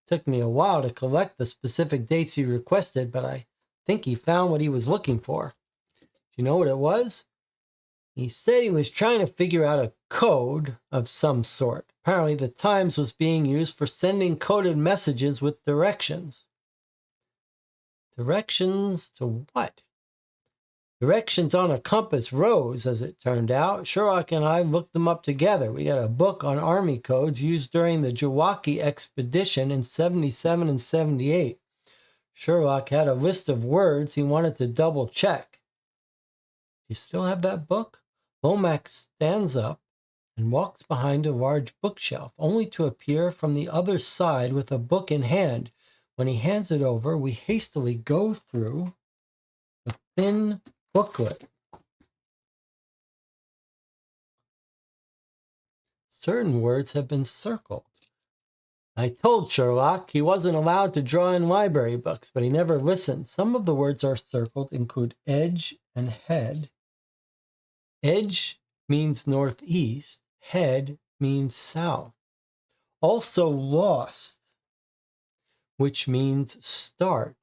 Took me a while to collect the specific dates he requested, but I think he found what he was looking for. Do you know what it was? He said he was trying to figure out a code of some sort. Apparently the Times was being used for sending coded messages with directions. Directions to what? Directions on a compass rose, as it turned out. Sherlock and I looked them up together. We got a book on army codes used during the Jawaki expedition in 77 and 78. Sherlock had a list of words he wanted to double check. You still have that book? Lomax stands up and walks behind a large bookshelf, only to appear from the other side with a book in hand. When he hands it over, we hastily go through the thin booklet. Certain words have been circled. I told Sherlock he wasn't allowed to draw in library books, but he never listened. Some of the words are circled include edge and head. Edge means northeast, head means south. Also lost, which means start.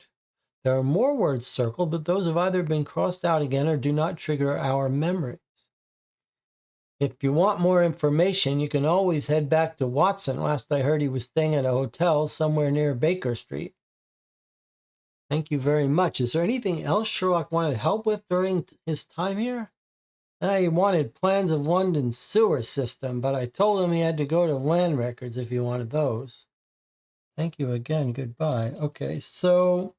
There are more words circled, but those have either been crossed out again or do not trigger our memories. If you want more information, you can always head back to Watson. Last I heard, he was staying at a hotel somewhere near Baker Street. Thank you very much. Is there anything else Sherlock wanted help with during his time here? He wanted plans of London's sewer system, but I told him he had to go to land records if he wanted those. Thank you again. Goodbye. Okay, so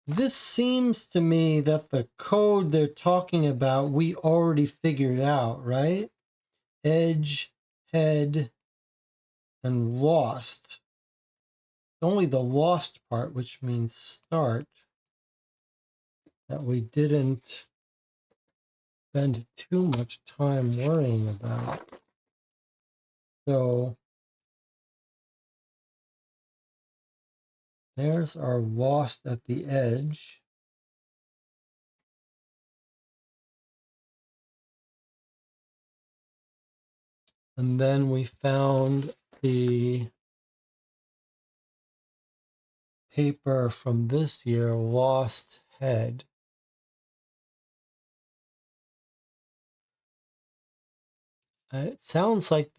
this seems to me that the code they're talking about, we already figured out, right? Edge, head, and lost. Only the lost part, which means start, that we didn't spend too much time worrying about. So there's our lost at the edge. And then we found the paper from this year, Lost Head. It sounds like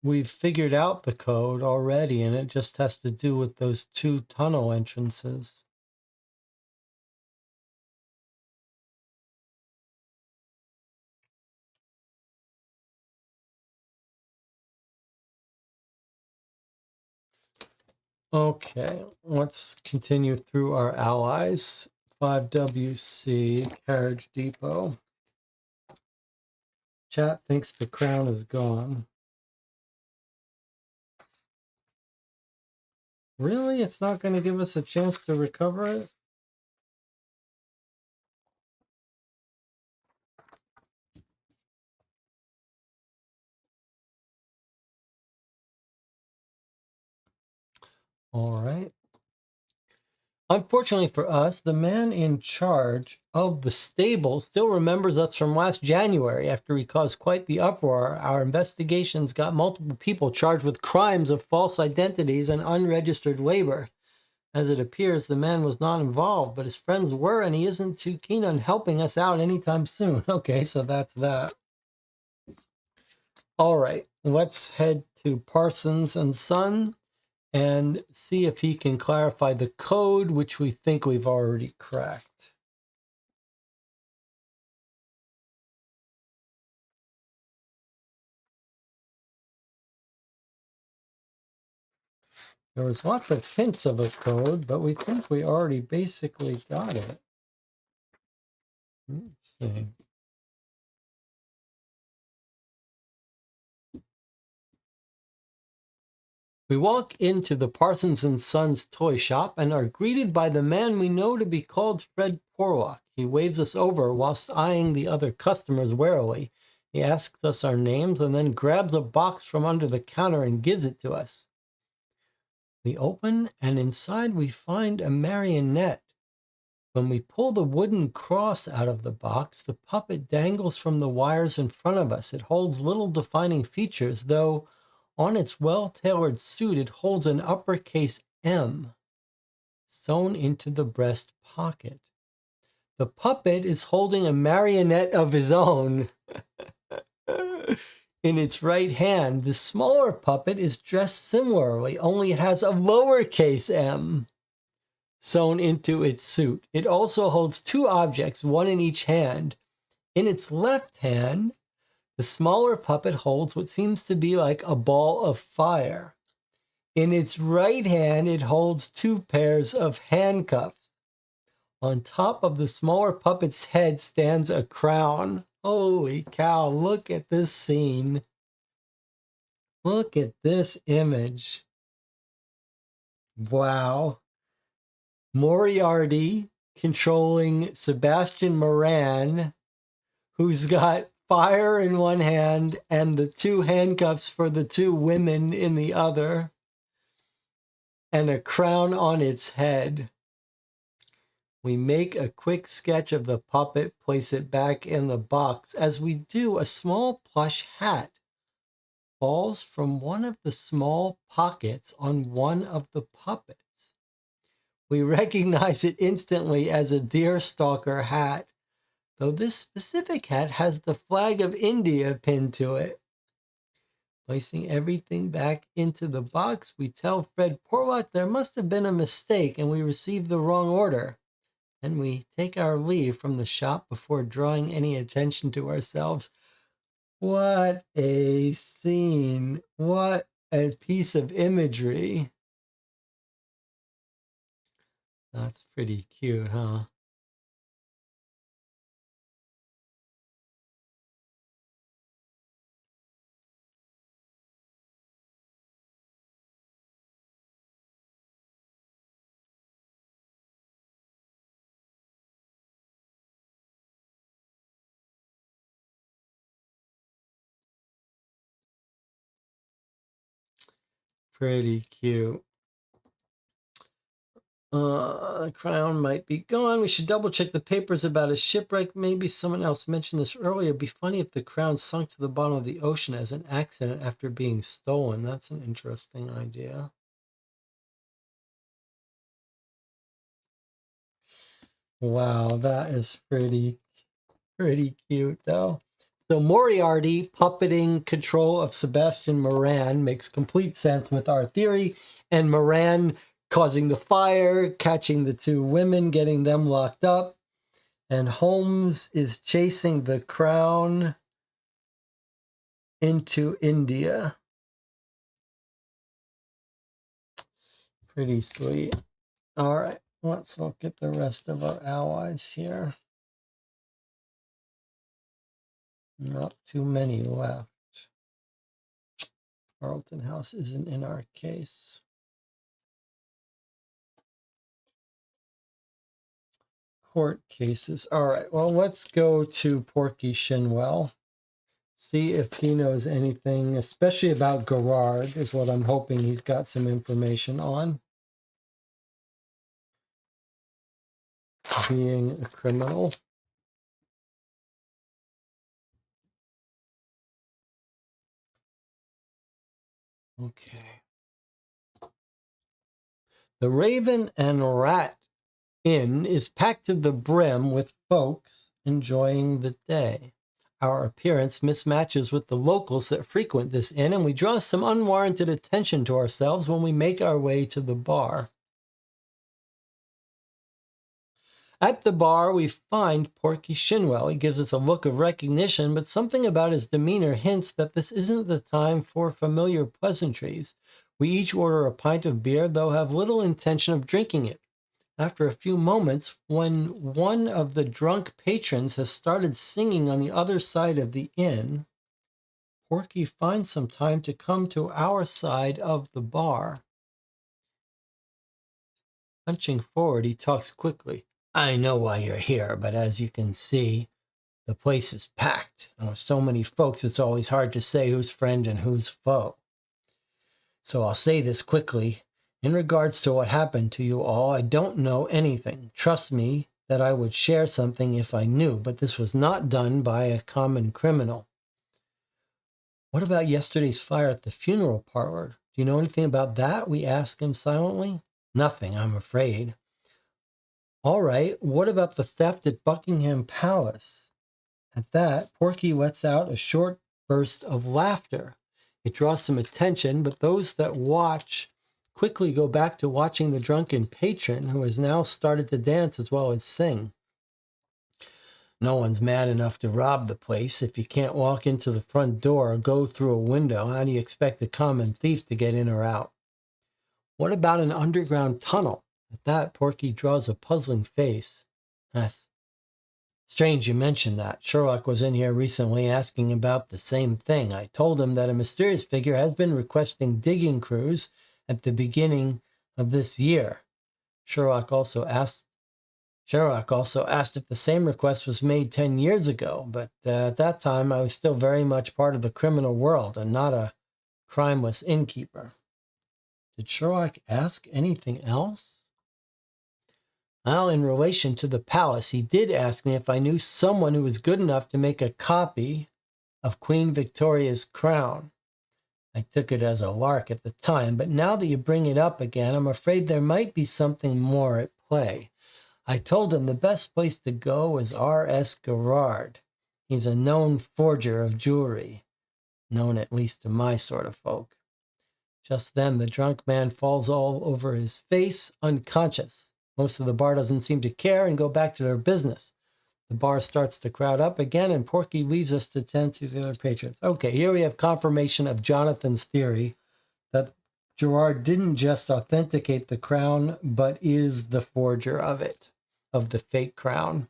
we've figured out the code already, and it just has to do with those two tunnel entrances. Okay, let's continue through our allies. 5WC, Carriage Depot. Chat thinks the crown is gone. Really? It's not going to give us a chance to recover it? All right. Unfortunately for us, the man in charge of the stable still remembers us from last January after he caused quite the uproar. Our investigations got multiple people charged with crimes of false identities and unregistered labor. As it appears, the man was not involved, but his friends were, and he isn't too keen on helping us out anytime soon. Okay, so that's that. All right, let's head to Parsons and Son and see if he can clarify the code, which we think we've already cracked. There was lots of hints of a code, but we think we already basically got it. Let's see. We walk into the Parsons and Sons toy shop and are greeted by the man we know to be called Fred Porlock. He waves us over whilst eyeing the other customers warily. He asks us our names and then grabs a box from under the counter and gives it to us. We open, and inside we find a marionette. When we pull the wooden cross out of the box, the puppet dangles from the wires in front of us. It holds little defining features, though on its well-tailored suit, it holds an uppercase M sewn into the breast pocket. The puppet is holding a marionette of his own in its right hand. The smaller puppet is dressed similarly, only it has a lowercase m sewn into its suit. It also holds two objects, one in each hand. In its left hand, the smaller puppet holds what seems to be like a ball of fire. In its right hand, it holds two pairs of handcuffs. On top of the smaller puppet's head stands a crown. Holy cow, look at this scene. Look at this image. Wow. Moriarty controlling Sebastian Moran, who's got fire in one hand and the two handcuffs for the two women in the other, and a crown on its head. We make a quick sketch of the puppet, place it back in the box. As we do, a small plush hat falls from one of the small pockets on one of the puppets. We recognize it instantly as a deerstalker hat, though this specific hat has the flag of India pinned to it. Placing everything back into the box, we tell Fred Porlock there must have been a mistake and we received the wrong order. And we take our leave from the shop before drawing any attention to ourselves. What a scene. What a piece of imagery. That's pretty cute, huh? Pretty cute. Crown might be gone. We should double check the papers about a shipwreck. Maybe someone else mentioned this earlier. It'd be funny if the crown sunk to the bottom of the ocean as an accident after being stolen. That's an interesting idea. Wow, that is pretty cute though. So Moriarty puppeting control of Sebastian Moran makes complete sense with our theory, and Moran causing the fire, catching the two women, getting them locked up, and Holmes is chasing the crown into India. Pretty sweet. All right, let's look at the rest of our allies here. Not too many left. Carlton House isn't in our case. Court cases. All right, well, let's go to Porky Shinwell. See if he knows anything, especially about Gerard, is what I'm hoping he's got some information on. Being a criminal. Okay. The Raven and Rat Inn is packed to the brim with folks enjoying the day. Our appearance mismatches with the locals that frequent this inn, and we draw some unwarranted attention to ourselves when we make our way to the bar. At the bar, we find Porky Shinwell. He gives us a look of recognition, but something about his demeanor hints that this isn't the time for familiar pleasantries. We each order a pint of beer, though have little intention of drinking it. After a few moments, when one of the drunk patrons has started singing on the other side of the inn, Porky finds some time to come to our side of the bar. Punching forward, he talks quickly. I know why you're here, but as you can see, the place is packed. And with so many folks, it's always hard to say who's friend and who's foe. So I'll say this quickly. In regards to what happened to you all, I don't know anything. Trust me that I would share something if I knew, but this was not done by a common criminal. What about yesterday's fire at the funeral parlor? Do you know anything about that? We asked him silently. Nothing, I'm afraid. All right, what about the theft at Buckingham Palace? At that, Porky lets out a short burst of laughter. It draws some attention, but those that watch quickly go back to watching the drunken patron, who has now started to dance as well as sing. No one's mad enough to rob the place. If you can't walk into the front door or go through a window, how do you expect a common thief to get in or out? What about an underground tunnel? At that, Porky draws a puzzling face. That's strange you mentioned that. Sherlock was in here recently asking about the same thing. I told him that a mysterious figure has been requesting digging crews at the beginning of this year. Sherlock also asked if the same request was made 10 years ago, but at that time I was still very much part of the criminal world and not a crimeless innkeeper. Did Sherlock ask anything else? Well, in relation to the palace, he did ask me if I knew someone who was good enough to make a copy of Queen Victoria's crown. I took it as a lark at the time, but now that you bring it up again, I'm afraid there might be something more at play. I told him the best place to go is R.S. Gerard. He's a known forger of jewelry, known at least to my sort of folk. Just then, the drunk man falls all over his face, unconscious. Most of the bar doesn't seem to care and go back to their business. The bar starts to crowd up again, and Porky leaves us to tend to the other patrons. Okay, here we have confirmation of Jonathan's theory that Gerard didn't just authenticate the crown, but is the forger of it, of the fake crown.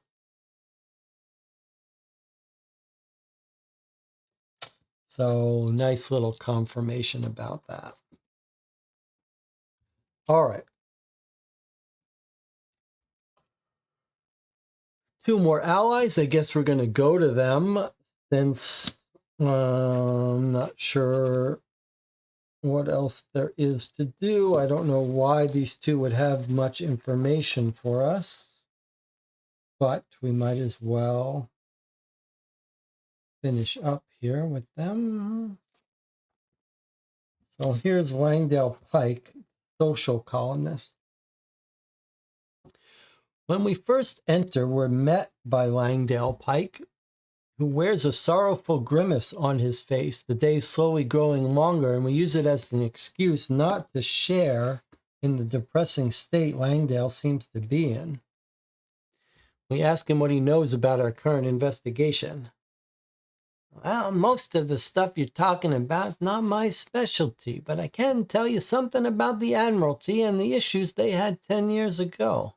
So, nice little confirmation about that. All right. 2 more allies. I guess we're going to go to them since I'm not sure what else there is to do. I don't know why these 2 would have much information for us, but we might as well finish up here with them. So here's Langdale Pike, social columnist. When we first enter, we're met by Langdale Pike, who wears a sorrowful grimace on his face. The day's slowly growing longer, and we use it as an excuse not to share in the depressing state Langdale seems to be in. We ask him what he knows about our current investigation. Well, most of the stuff you're talking about is not my specialty, but I can tell you something about the Admiralty and the issues they had 10 years ago.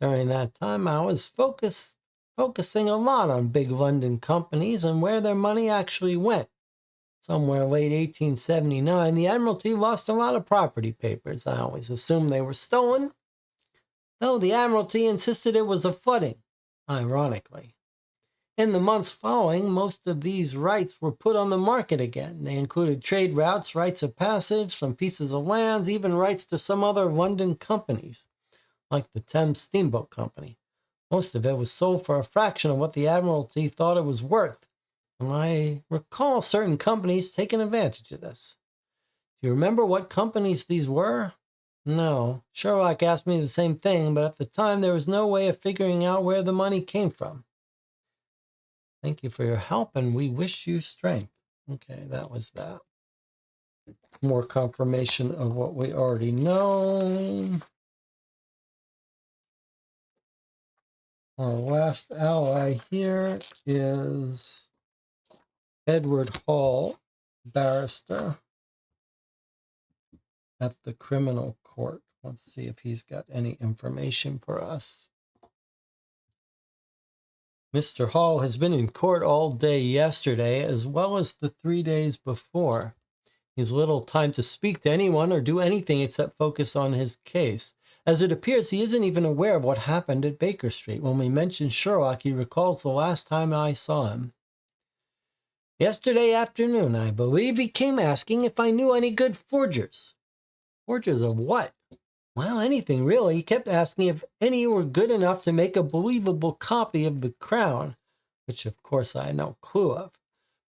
During that time, I was focusing a lot on big London companies and where their money actually went. Somewhere late 1879, the Admiralty lost a lot of property papers. I always assumed they were stolen, though the Admiralty insisted it was a flooding, ironically. In the months following, most of these rights were put on the market again. They included trade routes, rights of passage, some pieces of lands, even rights to some other London companies, like the Thames Steamboat Company. Most of it was sold for a fraction of what the Admiralty thought it was worth, and I recall certain companies taking advantage of this. Do you remember what companies these were? No. Sherlock asked me the same thing, but at the time there was no way of figuring out where the money came from. Thank you for your help, and we wish you strength. Okay, that was that. More confirmation of what we already know. Our last ally here is Edward Hall, barrister at the criminal court. Let's see if he's got any information for us. Mr. Hall has been in court all day yesterday, as well as the 3 days before. He has little time to speak to anyone or do anything except focus on his case. As it appears, he isn't even aware of what happened at Baker Street. When we mention Sherlock, he recalls the last time I saw him. Yesterday afternoon, I believe he came asking if I knew any good forgers. Forgers of what? Well, anything really. He kept asking if any were good enough to make a believable copy of the crown, which of course I had no clue of.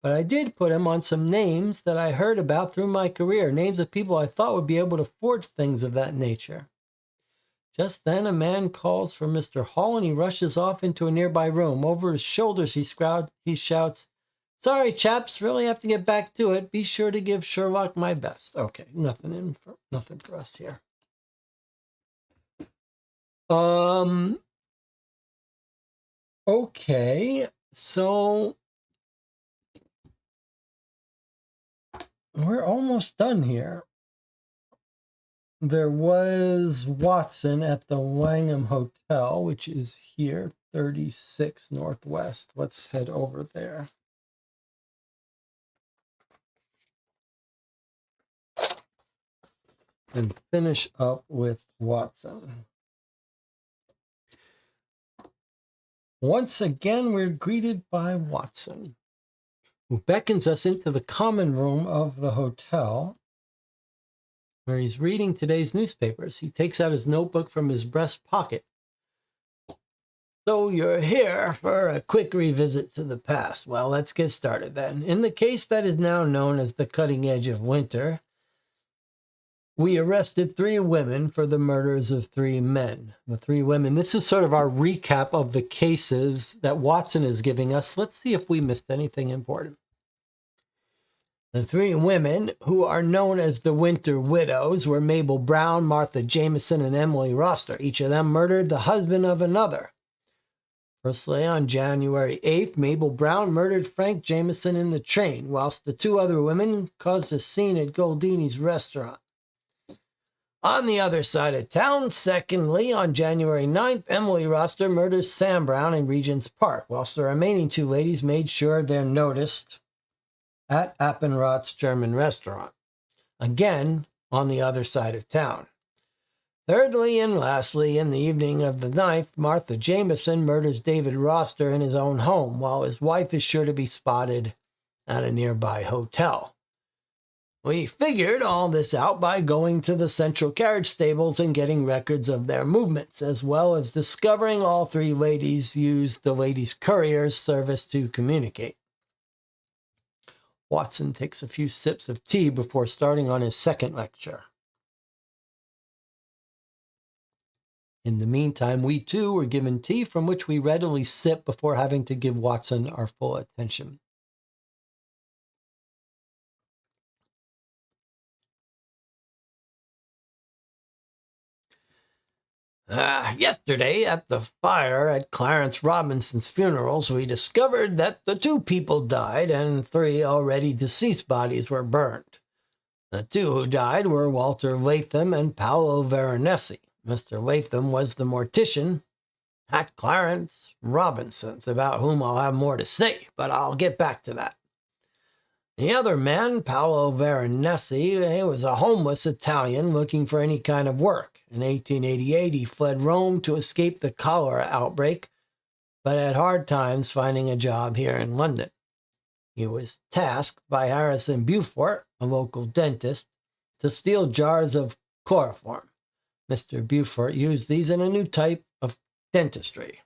But I did put him on some names that I heard about through my career, names of people I thought would be able to forge things of that nature. Just then a man calls for Mr. Hall, and he rushes off into a nearby room. Over his shoulders he shouts, "Sorry, chaps, really have to get back to it. Be sure to give Sherlock my best." Okay, nothing for us here. Okay, so we're almost done here. There was Watson at the Langham Hotel, which is here, 36 Northwest. Let's head over there. And finish up with Watson. Once again, we're greeted by Watson, who beckons us into the common room of the hotel, where he's reading today's newspapers. He takes out his notebook from his breast pocket. "So you're here for a quick revisit to the past. Well, let's get started then. In the case that is now known as the Cutting Edge of Winter, we arrested 3 women for the murders of 3 men. The 3 women, this is sort of our recap of the cases that Watson is giving us. Let's see if we missed anything important. The 3 women, who are known as the Winter Widows, were Mabel Brown, Martha Jameson, and Emily Roster. Each of them murdered the husband of another. Firstly, on January 8th, Mabel Brown murdered Frank Jameson in the train, whilst the 2 other women caused a scene at Goldini's restaurant. On the other side of town, secondly, on January 9th, Emily Roster murders Sam Brown in Regent's Park, whilst the remaining 2 ladies made sure they're noticed at Appenroth's German restaurant, again on the other side of town. Thirdly and lastly, in the evening of the 9th, Martha Jameson murders David Roster in his own home, while his wife is sure to be spotted at a nearby hotel. We figured all this out by going to the central carriage stables and getting records of their movements, as well as discovering all 3 ladies used the ladies' courier's service to communicate. Watson takes a few sips of tea before starting on his second lecture. In the meantime, we too were given tea, from which we readily sip before having to give Watson our full attention. Yesterday, at the fire at Clarence Robinson's funerals, we discovered that the 2 people died and 3 already deceased bodies were burned. The 2 who died were Walter Latham and Paolo Veronesi. Mr. Latham was the mortician at Clarence Robinson's, about whom I'll have more to say, but I'll get back to that. The other man, Paolo Veronesi, he was a homeless Italian looking for any kind of work. In 1888, he fled Rome to escape the cholera outbreak, but had hard times finding a job here in London. He was tasked by Harrison Beaufort, a local dentist, to steal jars of chloroform. Mr. Beaufort used these in a new type of dentistry.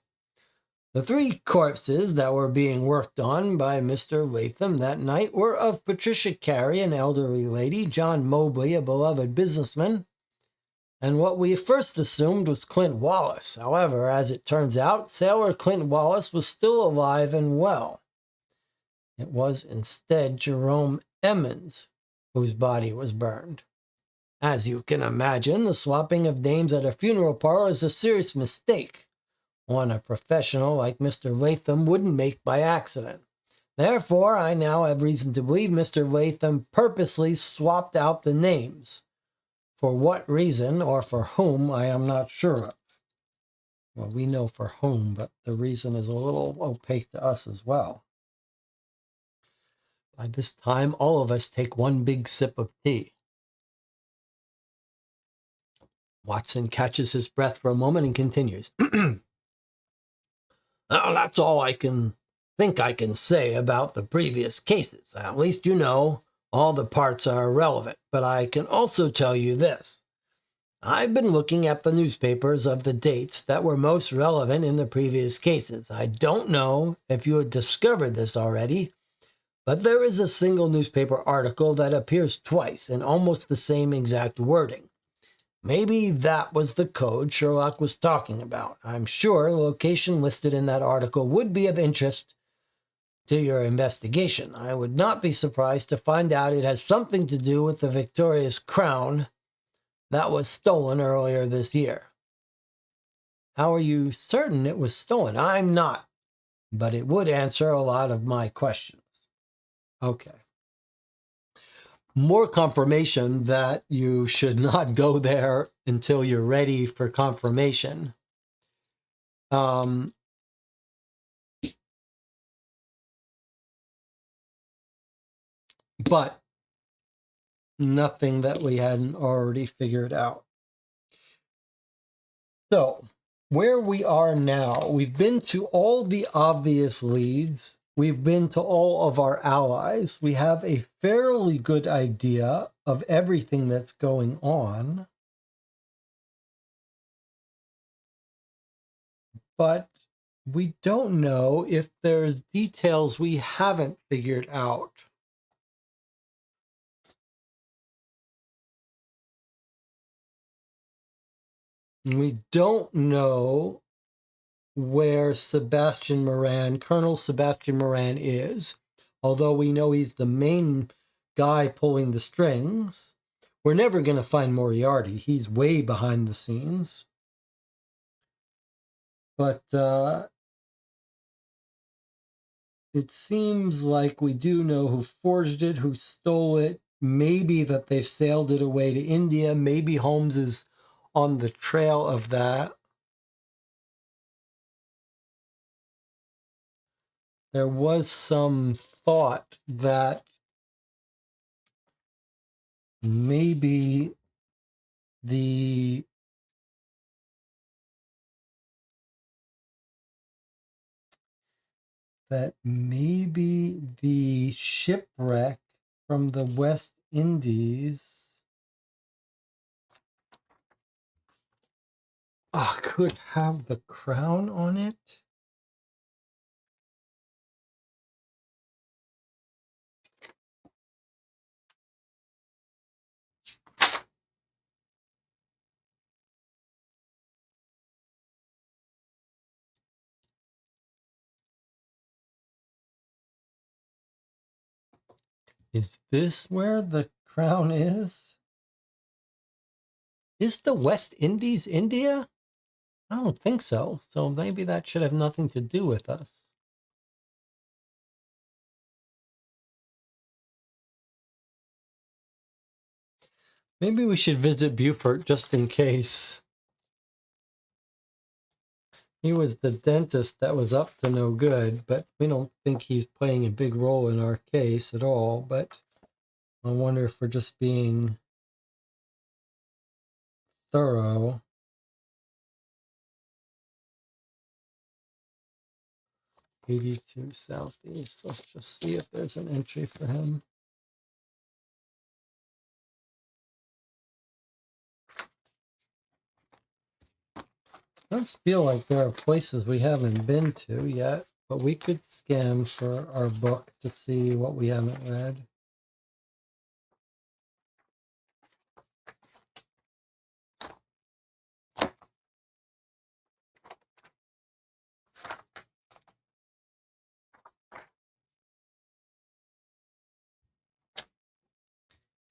The 3 corpses that were being worked on by Mr. Latham that night were of Patricia Carey, an elderly lady, John Mobley, a beloved businessman, and what we first assumed was Clint Wallace. However, as it turns out, Sailor Clint Wallace was still alive and well. It was instead Jerome Emmons whose body was burned. As you can imagine, the swapping of names at a funeral parlor is a serious mistake, one a professional like Mr. Latham wouldn't make by accident. Therefore, I now have reason to believe Mr. Latham purposely swapped out the names. For what reason, or for whom, I am not sure of. Well, we know for whom, but the reason is a little opaque to us as well. By this time, all of us take one big sip of tea. Watson catches his breath for a moment and continues. Well, that's all I can say about the previous cases. At least you know all the parts are relevant. But I can also tell you this. I've been looking at the newspapers of the dates that were most relevant in the previous cases. I don't know if you had discovered this already, but there is a single newspaper article that appears twice in almost the same exact wording. Maybe that was the code Sherlock was talking about. I'm sure the location listed in that article would be of interest to your investigation. I would not be surprised to find out it has something to do with the Victoria's crown that was stolen earlier this year. How are you certain it was stolen? I'm not, but it would answer a lot of my questions. Okay. More confirmation that you should not go there until you're ready for confirmation. But nothing that we hadn't already figured out. So, where we are now, we've been to all the obvious leads. We've been to all of our allies. We have a fairly good idea of everything that's going on. But we don't know if there's details we haven't figured out. We don't know where Colonel Sebastian Moran is, although we know he's the main guy pulling the strings. We're never going to find Moriarty. He's way behind the scenes. But it seems like we do know who forged it, who stole it. Maybe that they've sailed it away to India. Maybe Holmes is on the trail of that. There was some thought that maybe the shipwreck from the West Indies could have the crown on it. Is this where the crown is? Is the West Indies India? I don't think so. So maybe that should have nothing to do with us. Maybe we should visit Beaufort just in case. He was the dentist that was up to no good, but we don't think he's playing a big role in our case at all. But I wonder if we're just being thorough. 82 Southeast. Let's just see if there's an entry for him. Does feel like there are places we haven't been to yet, but we could scan for our book to see what we haven't read.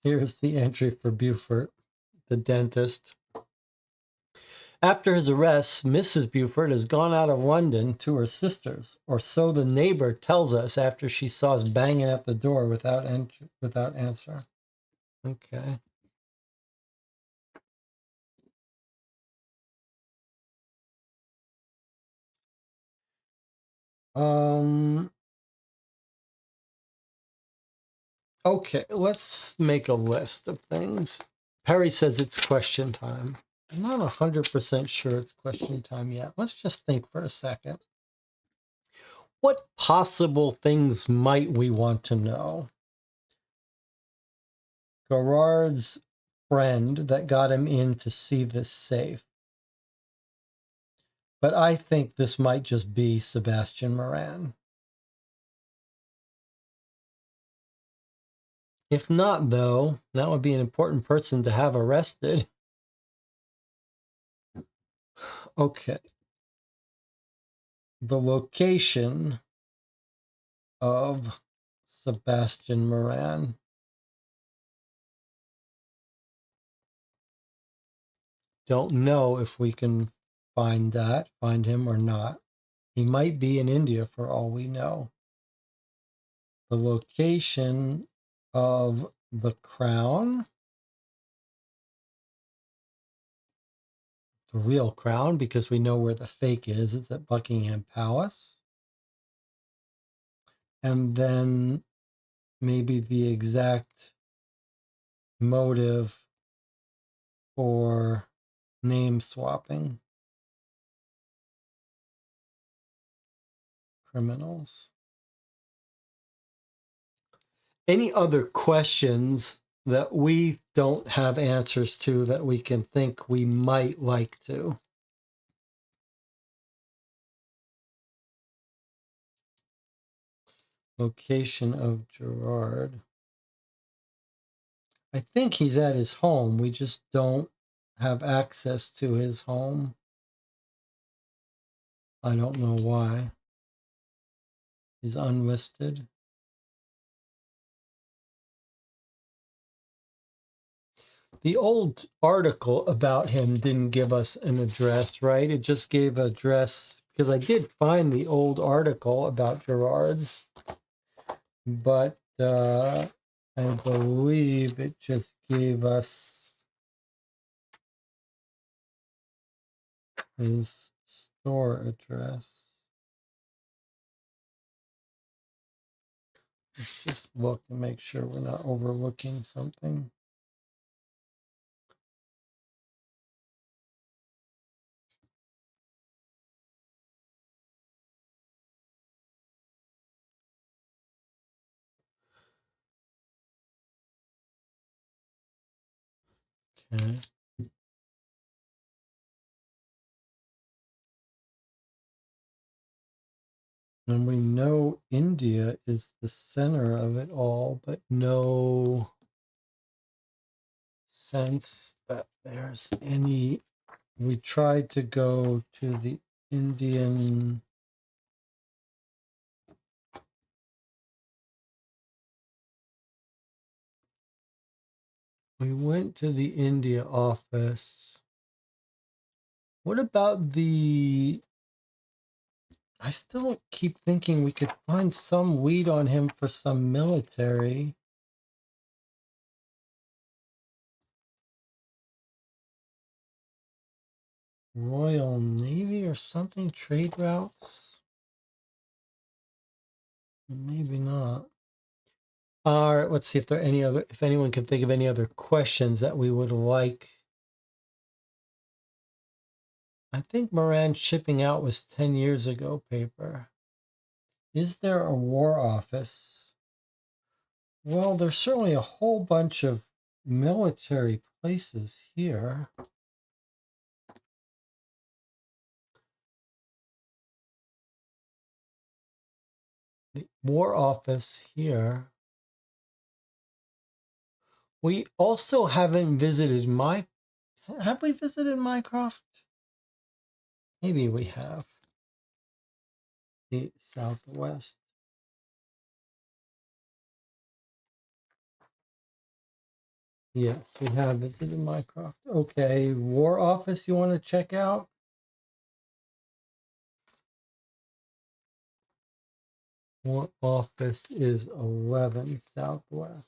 Here's the entry for Beaufort, the dentist. After his arrest, Mrs. Beaufort has gone out of London to her sister's, or so the neighbor tells us after she saw us banging at the door without answer. Okay. Okay, let's make a list of things. Perry says it's question time. I'm not 100% sure it's question time yet. Let's just think for a second. What possible things might we want to know? Garrard's friend that got him in to see this safe. But I think this might just be Sebastian Moran. If not, though, that would be an important person to have arrested. Okay. The location of Sebastian Moran. Don't know if we can find him or not. He might be in India for all we know. The location of the crown, the real crown, because we know where the fake is. It's at Buckingham Palace. And then maybe the exact motive for name swapping criminals. Any other questions that we don't have answers to that we can think we might like to? Location of Gerard. I think he's at his home. We just don't have access to his home. I don't know why. He's unlisted. The old article about him didn't give us an address, right? It just gave address, because I did find the old article about Gerard's, but I believe it just gave us his store address. Let's just look and make sure we're not overlooking something. Okay. And we know India is the center of it all, but no sense that there's any. We tried to go to the Indian. We went to the India office. What about the... I still keep thinking we could find some weed on him for some military. Royal Navy or something? Trade routes? Maybe not. All right, let's see if there are any other, if anyone can think of any other questions that we would like. I think Moran shipping out was 10 years ago paper. Is there a war office? Well, there's certainly a whole bunch of military places here. The war office here. We also haven't visited have we visited Mycroft? Maybe we have. The Southwest. Yes, we have visited Mycroft. Okay, War Office you want to check out? War Office is 11 Southwest.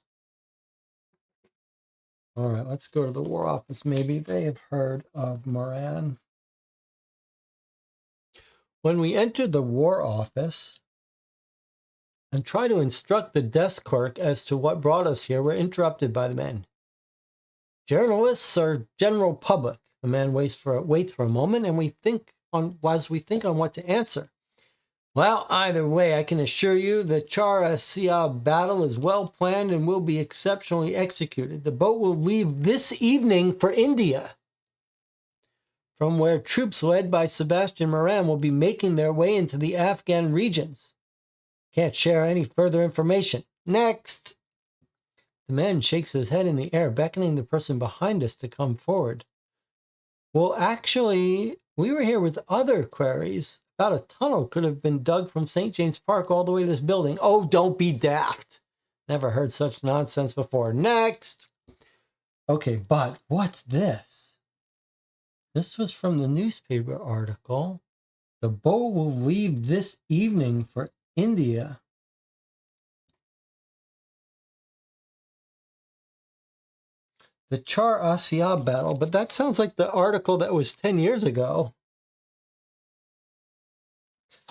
All right, let's go to the War Office. Maybe they have heard of Moran. When we enter the War Office and try to instruct the desk clerk as to what brought us here, we're interrupted by the men. Journalists or general public? The man waits for a moment, and we think on what to answer. Well, either way, I can assure you the Char-Sia battle is well planned and will be exceptionally executed. The boat will leave this evening for India, from where troops led by Sebastian Moran will be making their way into the Afghan regions. Can't share any further information. Next! The man shakes his head in the air, beckoning the person behind us to come forward. Well, actually, we were here with other queries. About a tunnel could have been dug from St. James Park all the way to this building. Oh, don't be daft. Never heard such nonsense before. Next. Okay, but what's this? This was from the newspaper article. The boat will leave this evening for India. The Char Asya battle, but that sounds like the article that was 10 years ago.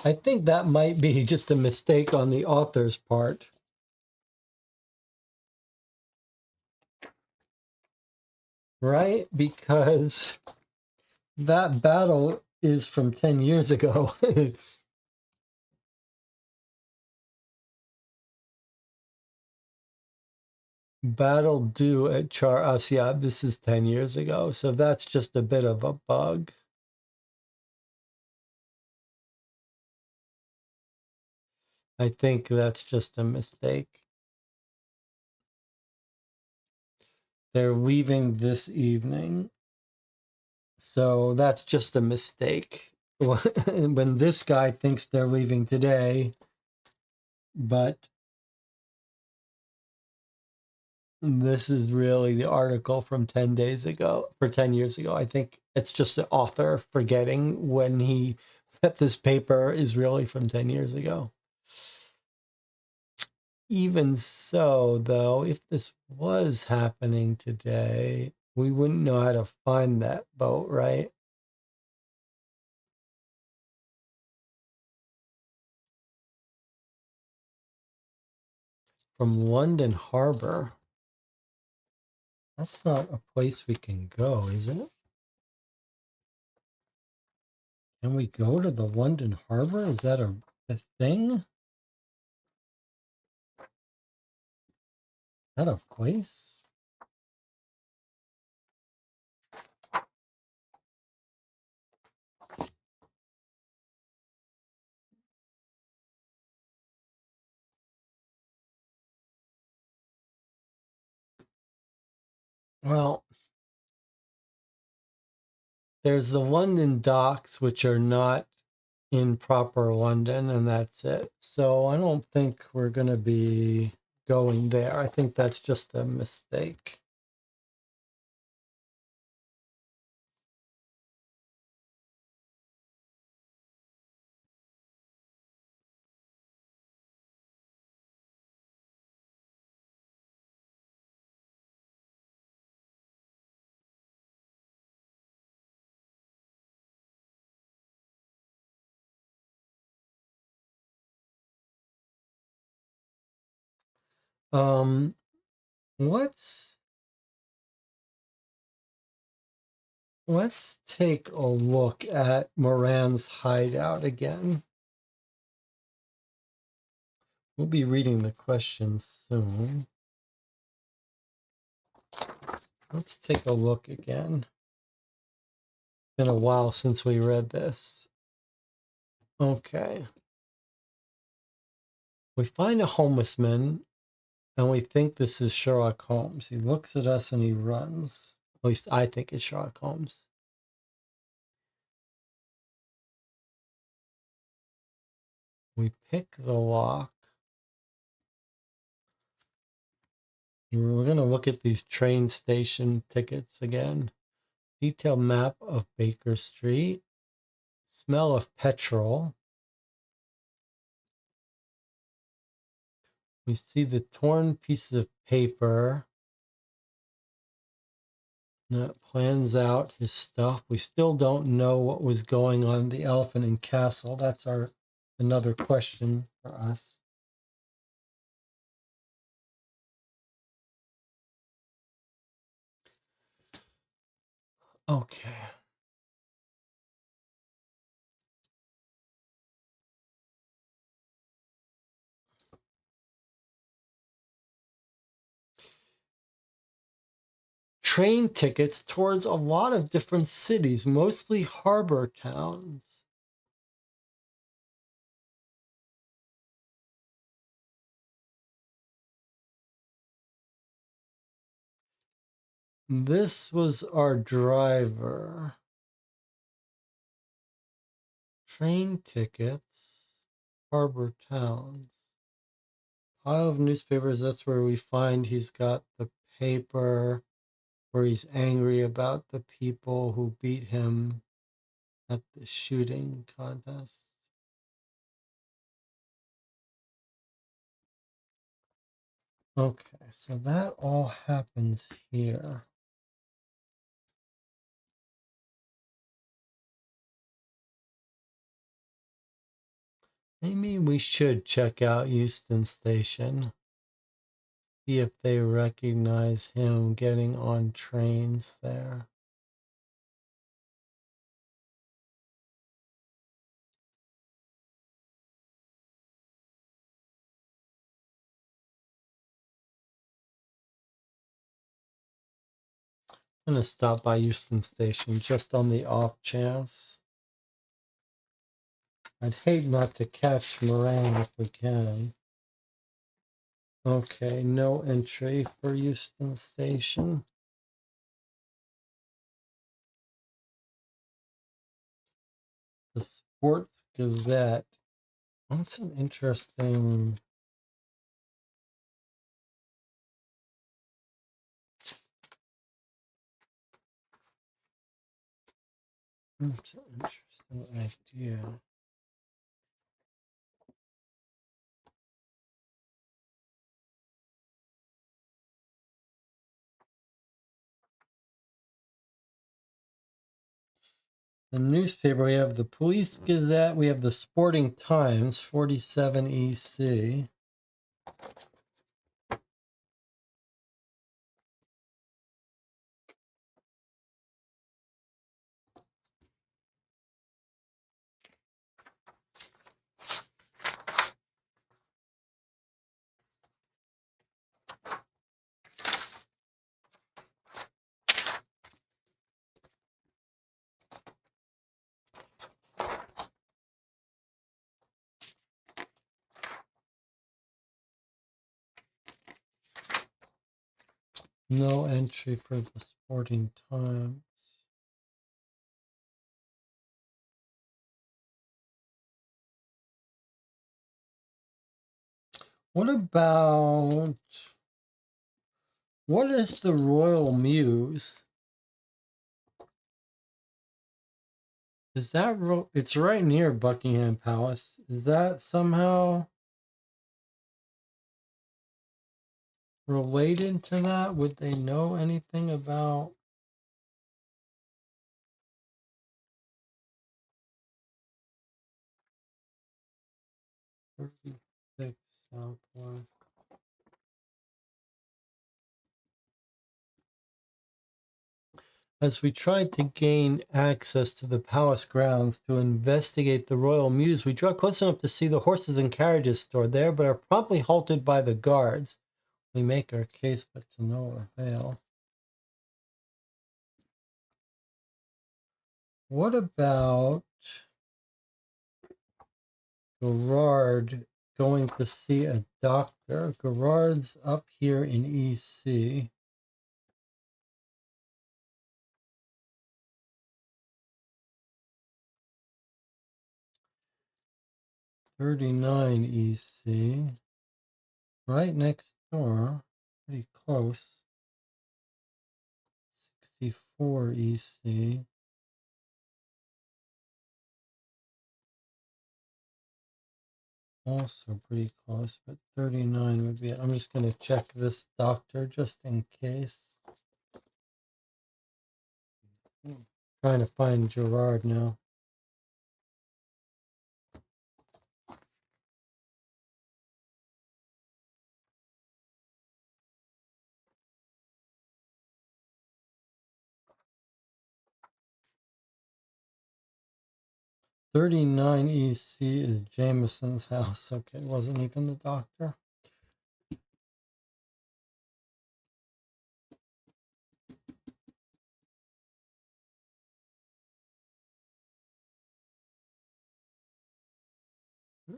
I think that might be just a mistake on the author's part. Right? Because that battle is from 10 years ago. Battle due at Char Asya. This is 10 years ago. So that's just a bit of a bug. I think that's just a mistake. They're leaving this evening. So that's just a mistake. When this guy thinks they're leaving today, but this is really the article from 10 days ago, for 10 years ago. I think it's just the author forgetting that this paper is really from 10 years ago. Even so, though, if this was happening today, we wouldn't know how to find that boat, right? From London Harbor. That's not a place we can go, is it? Can we go to the London Harbor? Is that a thing? Is that a place? Well, there's the London docks, which are not in proper London, and that's it. So I don't think we're going to be going there. I think that's just a mistake. Um, let's take a look at Moran's hideout again. We'll be reading the questions soon. Let's take a look again. Been a while since we read this. Okay. We find a homeless man and we think this is Sherlock Holmes. He looks at us and he runs. At least I think it's Sherlock Holmes. We pick the lock. We're going to look at these train station tickets again. Detailed map of Baker Street. Smell of petrol. We see the torn pieces of paper. That plans out his stuff. We still don't know what was going on in the Elephant and Castle. That's another question for us. Okay. train tickets towards a lot of different cities, mostly harbor towns. This was our driver. Train tickets, harbor towns. Pile of newspapers, that's where we find he's got the paper where he's angry about the people who beat him at the shooting contest. Okay, so that all happens here. Maybe we should check out Euston Station. See if they recognize him getting on trains there. I'm going to stop by Euston Station just on the off chance. I'd hate not to catch Moraine if we can. Okay, no entry for Euston Station. The Sports Gazette. That's an interesting. That's an interesting idea. The newspaper, we have the Police Gazette, we have the Sporting Times, 47 EC. No entry for the Sporting Times. What about, what is the Royal Mews? Is that, it's right near Buckingham Palace. Is that somehow related to that? Would they know anything about? Six Southwest. As we tried to gain access to the palace grounds to investigate the Royal Mews, we draw close enough to see the horses and carriages stored there, but are promptly halted by the guards. We make our case, but to no avail. What about Gerard going to see a doctor? Gerard's up here in EC. $39 EC. Right next door. Pretty close. 64 EC. Also pretty close, but 39 would be it. I'm just going to check this doctor just in case. Trying to find Gerard now. $39 EC is Jameson's house. Okay, wasn't even the doctor.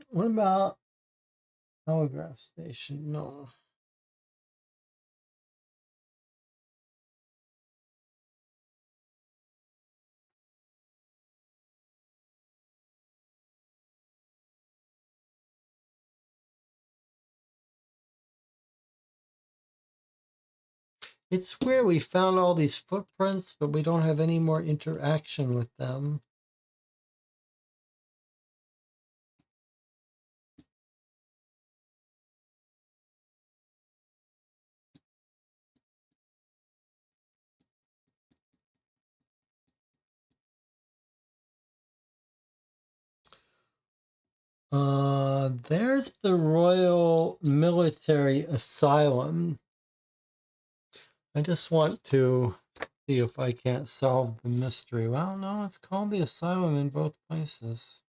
What about telegraph station? No. It's where we found all these footprints, but we don't have any more interaction with them. There's the Royal Military Asylum. I just want to see if I can't solve the mystery. Well, no, it's called the asylum in both places.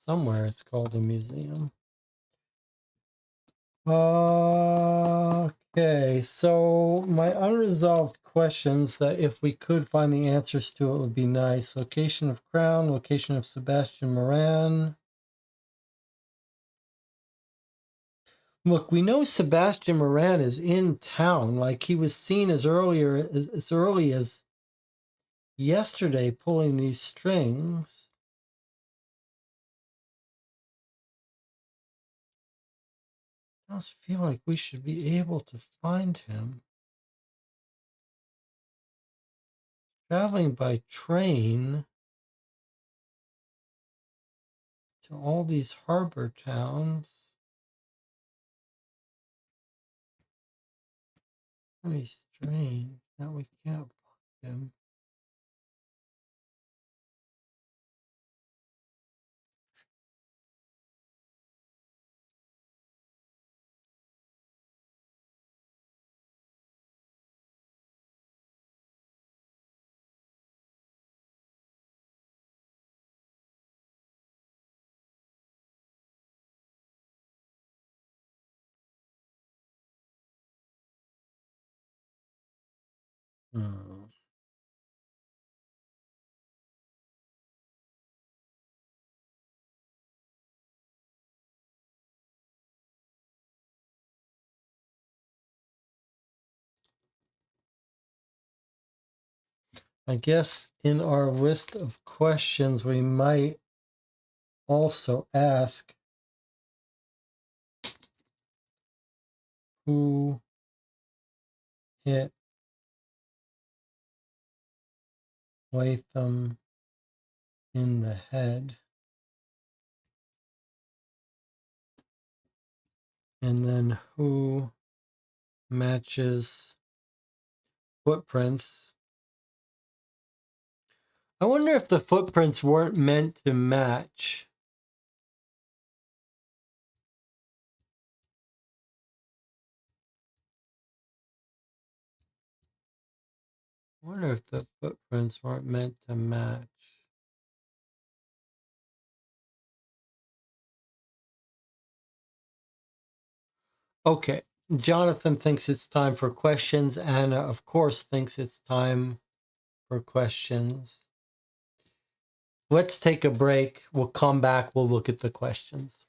Somewhere it's called a museum. Okay, so my unresolved questions that if we could find the answers to it would be nice. Location of Crown, location of Sebastian Moran. Look, we know Sebastian Moran is in town. Like he was seen as early as yesterday pulling these strings. It does feel like we should be able to find him. Traveling by train to all these harbor towns. Very strange that we can't find him. I guess in our list of questions, we might also ask who hit Latham in the head, and then who matches footprints. I wonder if the footprints weren't meant to match. I wonder if the footprints weren't meant to match. Okay, Jonathan thinks it's time for questions. Anna, of course, thinks it's time for questions. Let's take a break. We'll come back. We'll look at the questions.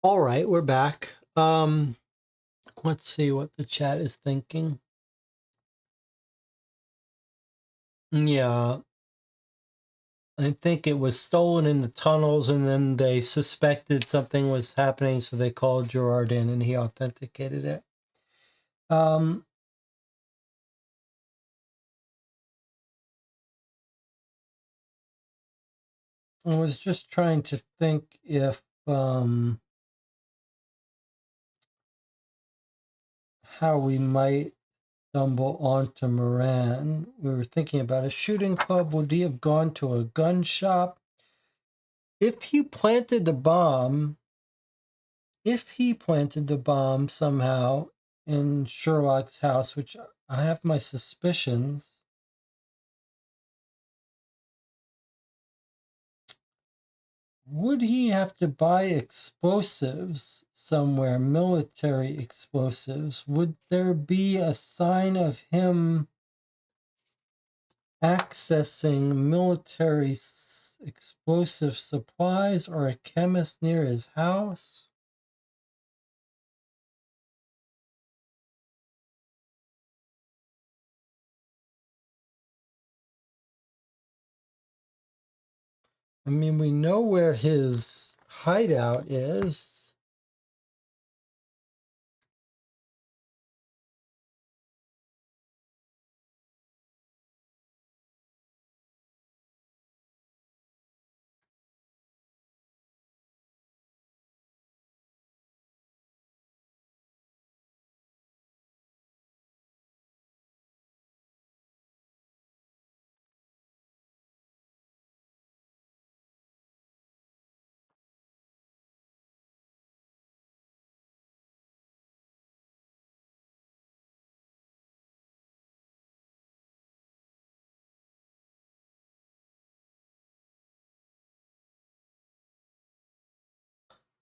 All right, we're back. Let's see what the chat is thinking. Yeah, I think it was stolen in the tunnels, and then they suspected something was happening, so they called Gerard in, and he authenticated it. I was just trying to think if how we might stumble onto Moran. We were thinking about a shooting club. Would he have gone to a gun shop? If he planted the bomb, somehow in Sherlock's house, which I have my suspicions, would he have to buy explosives somewhere, military explosives? Would there be a sign of him accessing military explosive supplies or a chemist near his house? I mean, we know where his hideout is.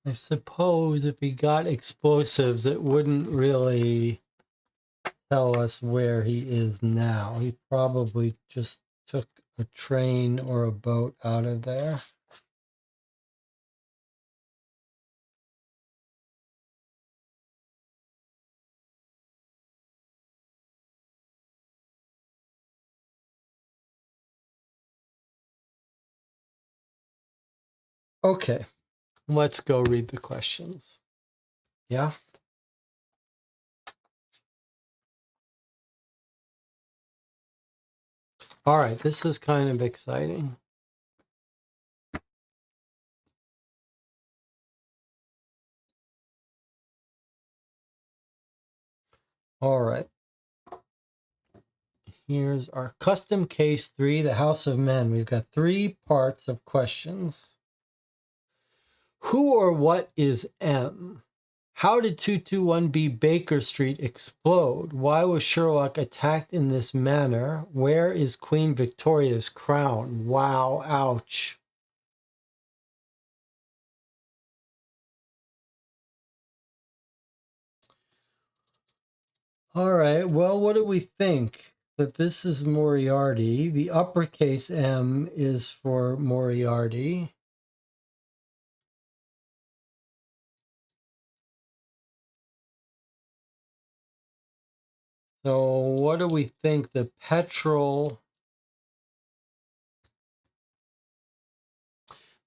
I suppose if he got explosives, it wouldn't really tell us where he is now. He probably just took a train or a boat out of there. Okay, let's go read the questions. Yeah? All right, this is kind of exciting. All right. Here's our custom case 3, the House of Men. We've got 3 parts of questions. Who or what is M? How did 221B Baker Street explode? Why was Sherlock attacked in this manner? Where is Queen Victoria's crown? Wow, ouch. All right, well, what do we think? That this is Moriarty. The uppercase M is for Moriarty. So what do we think? The petrol...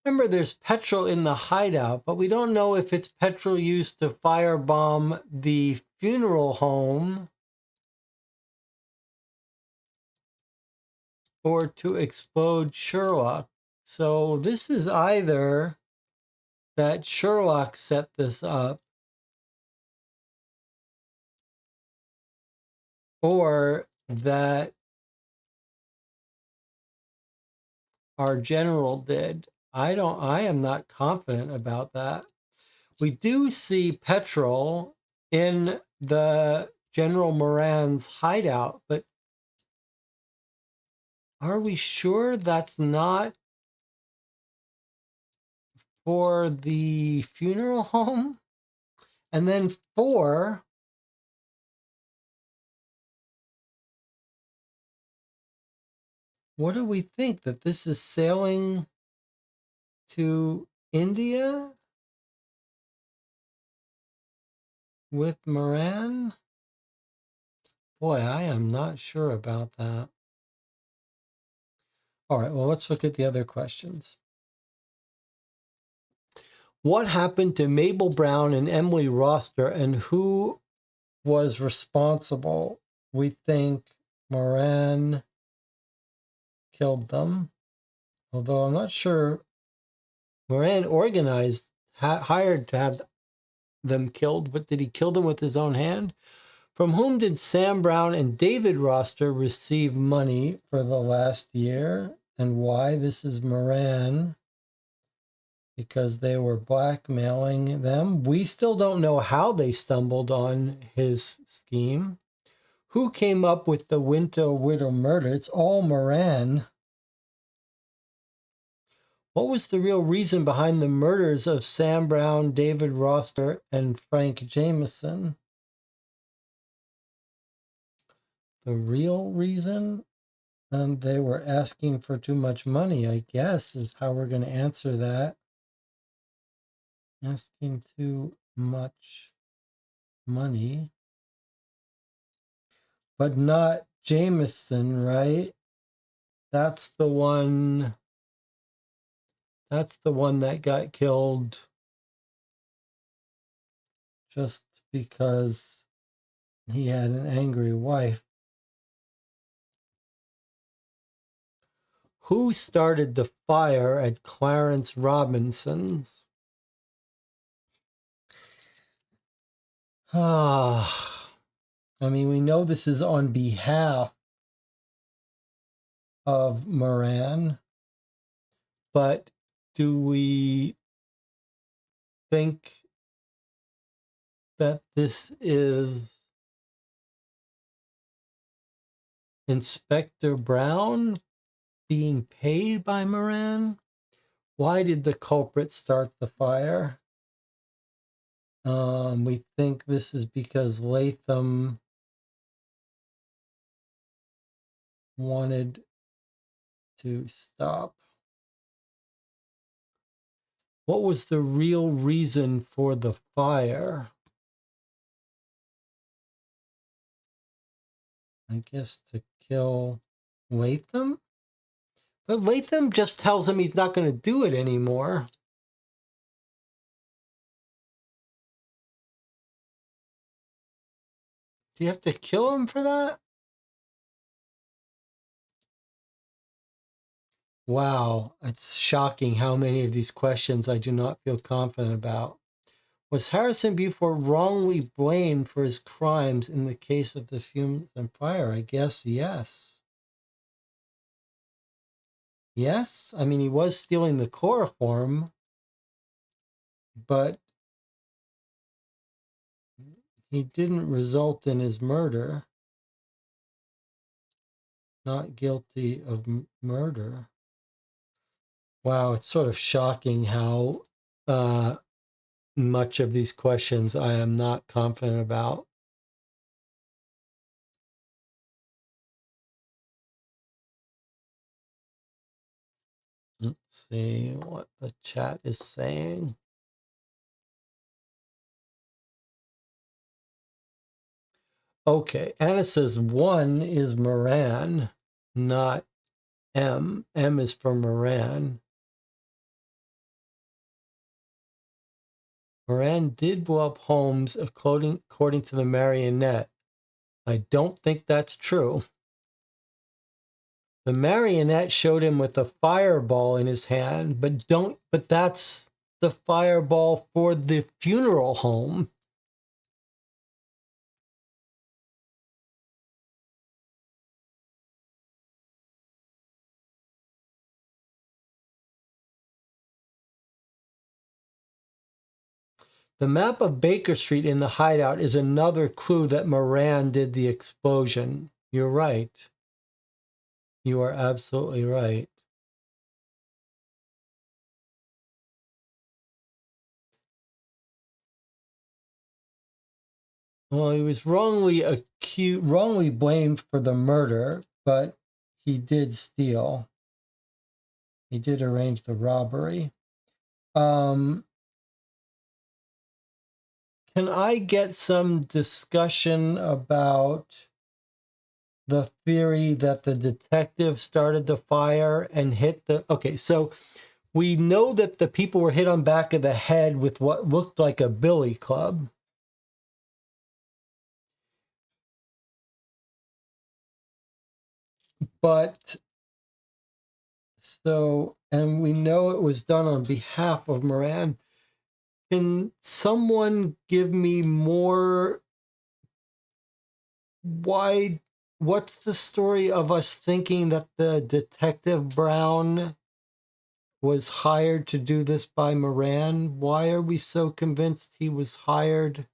Remember, there's petrol in the hideout, but we don't know if it's petrol used to firebomb the funeral home or to explode Sherlock. So this is either that Sherlock set this up or that our general did. I am not confident about that. We do see petrol in the General Moran's hideout, but are we sure that's not for the funeral home? And then 4, what do we think? That this is sailing to India? with Moran? Boy, I am not sure about that. All right, well, let's look at the other questions. What happened to Mabel Brown and Emily Roster, and who was responsible? We think Moran killed them, although I'm not sure. Moran organized, hired to have them killed, but did he kill them with his own hand? From whom did Sam Brown and David Roster receive money for the last year, and why? This is Moran, because they were blackmailing them. We still don't know how they stumbled on his scheme. Who came up with the Winter Widow murder? It's all Moran. What was the real reason behind the murders of Sam Brown, David Roster, and Frank Jameson? The real reason? They were asking for too much money, I guess, is how we're going to answer that. Asking too much money. But not Jameson, right? That's the one that got killed just because he had an angry wife. Who started the fire at Clarence Robinson's? I mean, we know this is on behalf of Moran, but do we think that this is Inspector Brown being paid by Moran? Why did the culprit start the fire? We think this is because Latham wanted to stop. What was the real reason for the fire? I guess to kill Latham? But Latham just tells him he's not going to do it anymore. Do you have to kill him for that? Wow, it's shocking how many of these questions I do not feel confident about. Was Harrison Buford wrongly blamed for his crimes in the case of the fumes and fire? I guess yes. Yes? I mean, he was stealing the chloroform, but he didn't result in his murder. Not guilty of murder. Wow, it's sort of shocking how much of these questions I am not confident about. Let's see what the chat is saying. Okay, Anna says 1 is Moran, not M. M is for Moran. Moran did blow up homes according to the marionette. I don't think that's true. The marionette showed him with a fireball in his hand, but that's the fireball for the funeral home. The map of Baker Street in the hideout is another clue that Moran did the explosion. You're right. You are absolutely right. Well, he was wrongly blamed for the murder, but he did steal. He did arrange the robbery. Ken Can I get some discussion about the theory that the detective started the fire and hit the... Okay, so we know that the people were hit on back of the head with what looked like a billy club. But so, and we know it was done on behalf of Moran. Can someone give me more? Why? What's the story of us thinking that the Detective Brown was hired to do this by Moran? Why are we so convinced he was hired?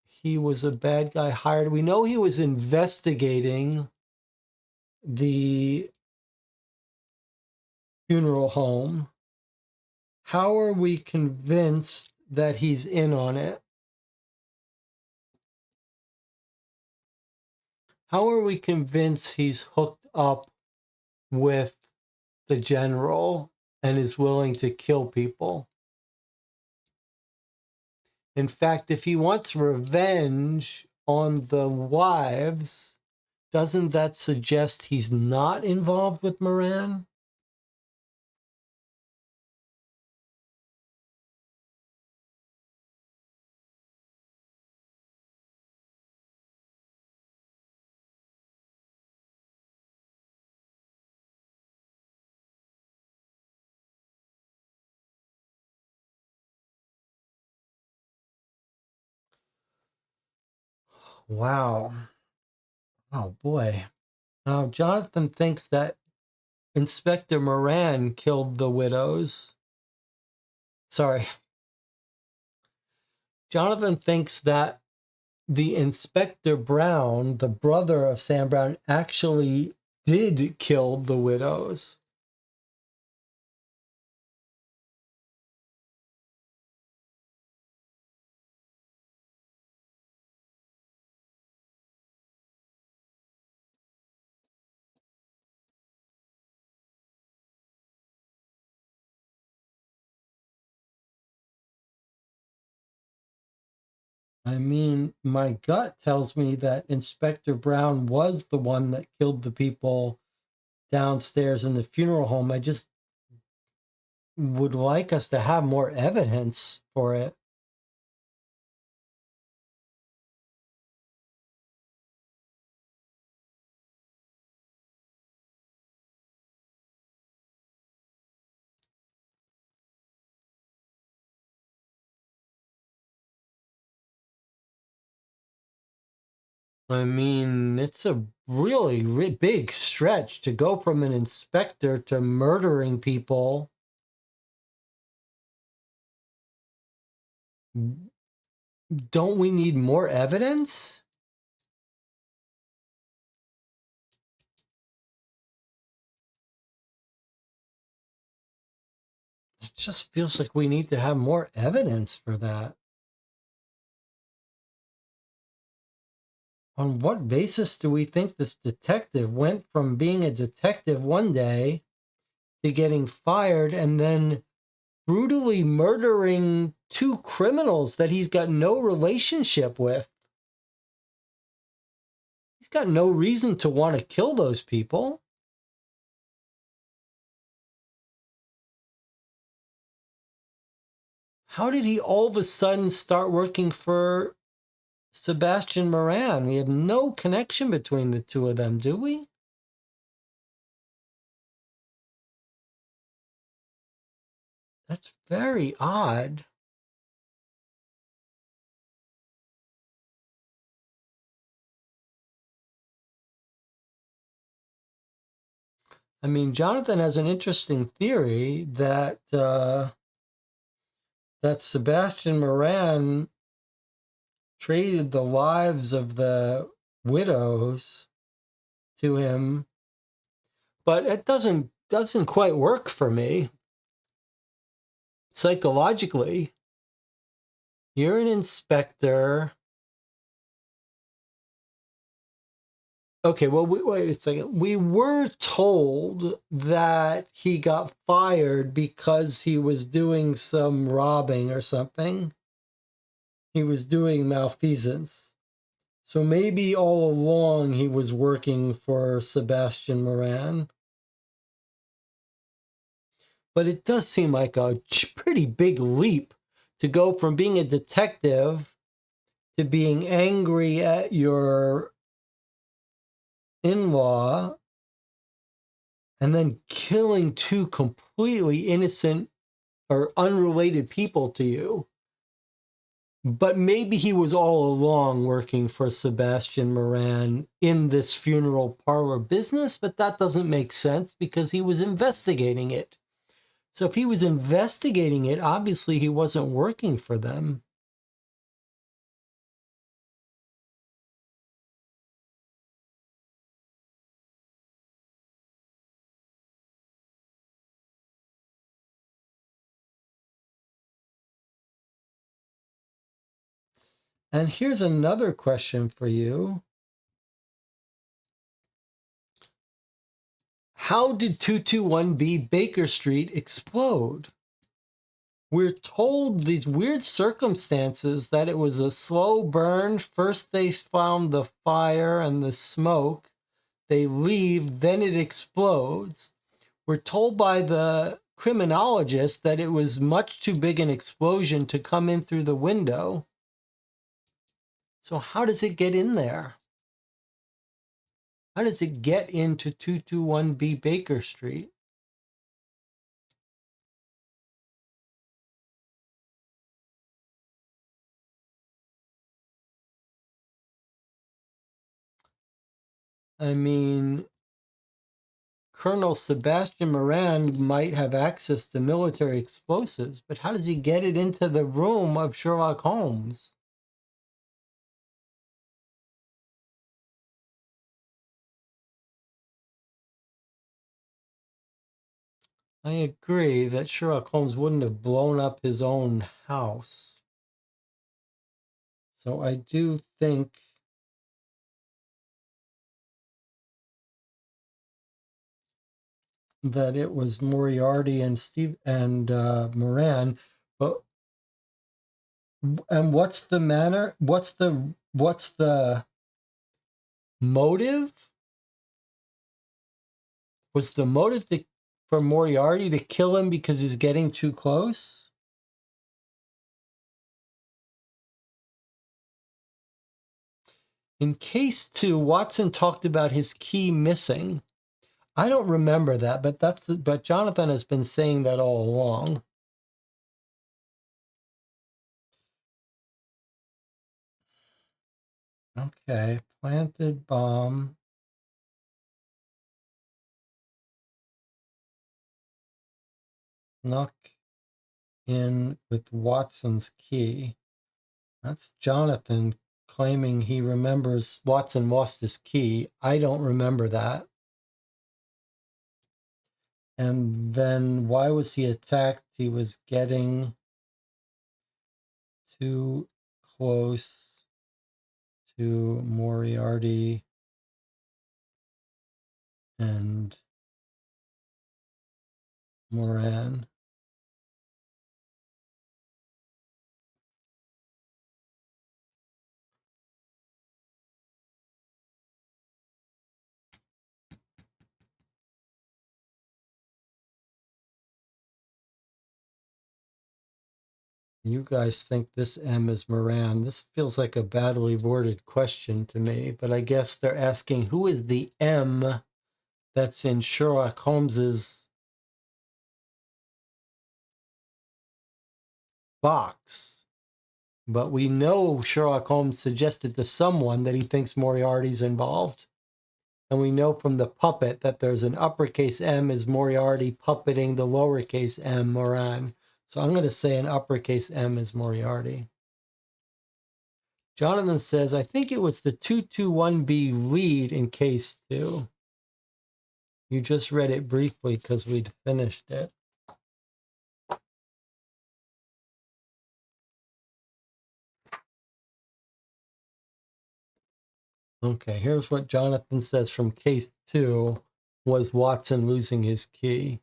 He was a bad guy hired. We know he was investigating the funeral home. How are we convinced that he's in on it? How are we convinced he's hooked up with the general and is willing to kill people? In fact, if he wants revenge on the wives, doesn't that suggest he's not involved with Moran? Wow. Oh boy. Now, Jonathan thinks that Inspector Moran killed the widows. Sorry. Jonathan thinks that the Inspector Brown, the brother of Sam Brown, actually did kill the widows. I mean, my gut tells me that Inspector Brown was the one that killed the people downstairs in the funeral home. I just would like us to have more evidence for it. I mean, it's a really big stretch to go from an inspector to murdering people. Don't we need more evidence? It just feels like we need to have more evidence for that. On what basis do we think this detective went from being a detective one day to getting fired and then brutally murdering two criminals that he's got no relationship with? He's got no reason to want to kill those people. How did he all of a sudden start working for Sebastian Moran? We have no connection between the two of them, do we? That's very odd. I mean, Jonathan has an interesting theory that that Sebastian Moran traded the lives of the widows to him, but it doesn't quite work for me. Psychologically, you're an inspector. Okay, well, wait a second. We were told that he got fired because he was doing some robbing or something. he was doing malfeasance. So maybe all along he was working for Sebastian Moran. But it does seem like a pretty big leap to go from being a detective to being angry at your in-law and then killing two completely innocent or unrelated people to you. But maybe he was all along working for Sebastian Moran in this funeral parlor business, but that doesn't make sense because he was investigating it. So if he was investigating it, obviously he wasn't working for them. And here's another question for you. How did 221B Baker Street explode? We're told these weird circumstances that it was a slow burn. First they found the fire and the smoke. They leave, then it explodes. We're told by the criminologist that it was much too big an explosion to come in through the window. So how does it get in there? How does it get into 221B Baker Street? I mean, Colonel Sebastian Moran might have access to military explosives, but how does he get it into the room of Sherlock Holmes? I agree that Sherlock Holmes wouldn't have blown up his own house. So I do think that it was Moriarty and Moran, but and what's the manner? What's the motive? Was the motive for Moriarty to kill him because he's getting too close? In case 2, Watson talked about his key missing. I don't remember that, but Jonathan has been saying that all along. Okay, planted bomb. Snuck in with Watson's key. That's Jonathan claiming he remembers Watson lost his key. I don't remember that. And then why was he attacked? He was getting too close to Moriarty and Moran. You guys think this M is Moran. This feels like a badly worded question to me, but I guess they're asking who is the M that's in Sherlock Holmes's box. But we know Sherlock Holmes suggested to someone that he thinks Moriarty's involved. And we know from the puppet that there's an uppercase M is Moriarty puppeting the lowercase m, Moran. So I'm going to say an uppercase M is Moriarty. Jonathan says, I think it was the 221B lead in case 2. You just read it briefly because we'd finished it. Okay, here's what Jonathan says from case 2 was Watson losing his key.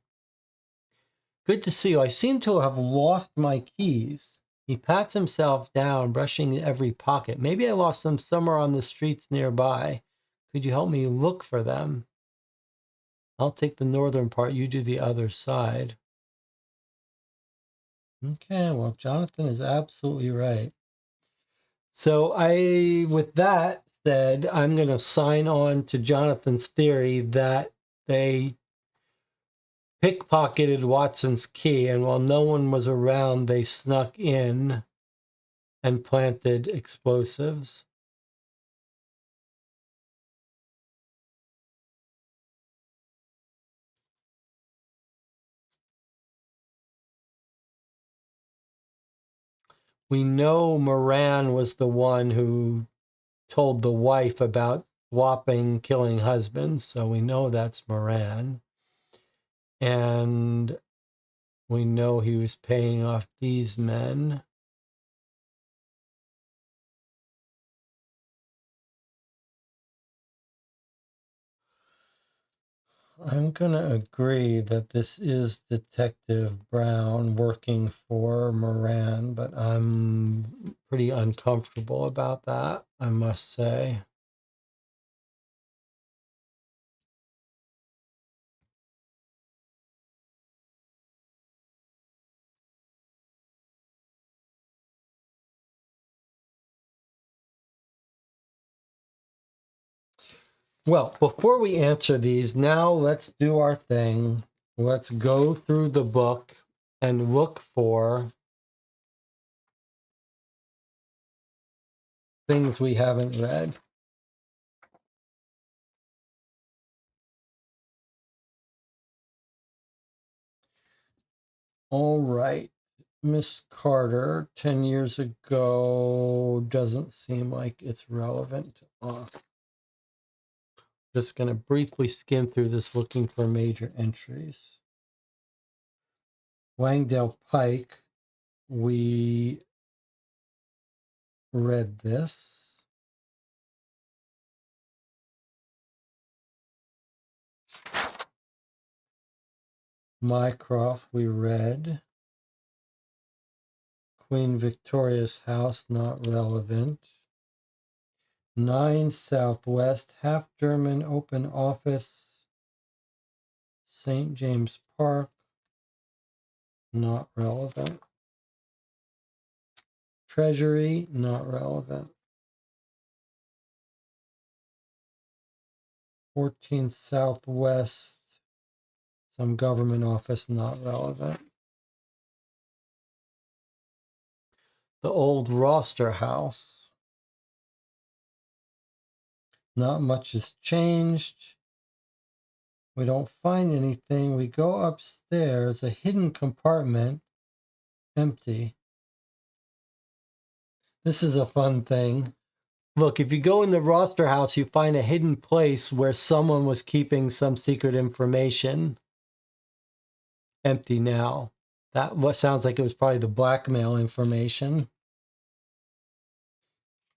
Good to see you. I seem to have lost my keys. He pats himself down, brushing every pocket. Maybe I lost them somewhere on the streets nearby. Could you help me look for them? I'll take the northern part. You do the other side. Okay, well, Jonathan is absolutely right. So with that said, I'm going to sign on to Jonathan's theory that they pickpocketed Watson's key, and while no one was around, they snuck in and planted explosives. We know Moran was the one who told the wife about swapping killing husbands, so we know that's Moran. And we know he was paying off these men. I'm going to agree that this is Detective Brown working for Moran, but I'm pretty uncomfortable about that, I must say. Well, before we answer these, now let's do our thing. Let's go through the book and look for things we haven't read. All right. Miss Carter, 10 years ago, doesn't seem like it's relevant to us. Just going to briefly skim through this looking for major entries. Langdale Pike, we read this. Mycroft, we read. Queen Victoria's house, not relevant. 9 Southwest, half German, open office. St. James Park, not relevant. Treasury, not relevant. 14 Southwest, some government office, not relevant. The old Roster House, not much has changed. We don't find anything. We go upstairs, a hidden compartment, empty. This is a fun thing. Look, if you go in the Roster House, you find a hidden place where someone was keeping some secret information. Empty now. That what sounds like it was probably the blackmail information.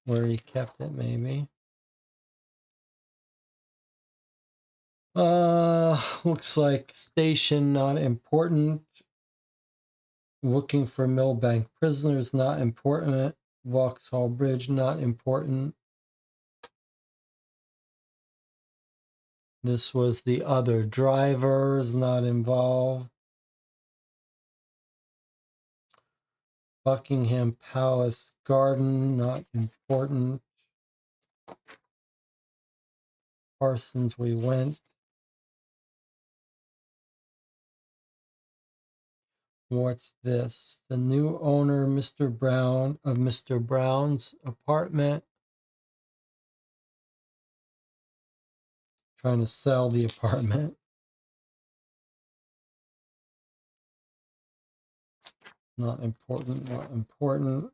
Where he kept it, maybe. Looks like station not important. Looking for Millbank prisoners, not important. Vauxhall Bridge, not important. This was the other drivers, not involved. Buckingham Palace Garden, not important. Parsons, we went. What's this? The new owner, Mr. Brown, of Mr. Brown's apartment. Trying to sell the apartment. Not important, not important.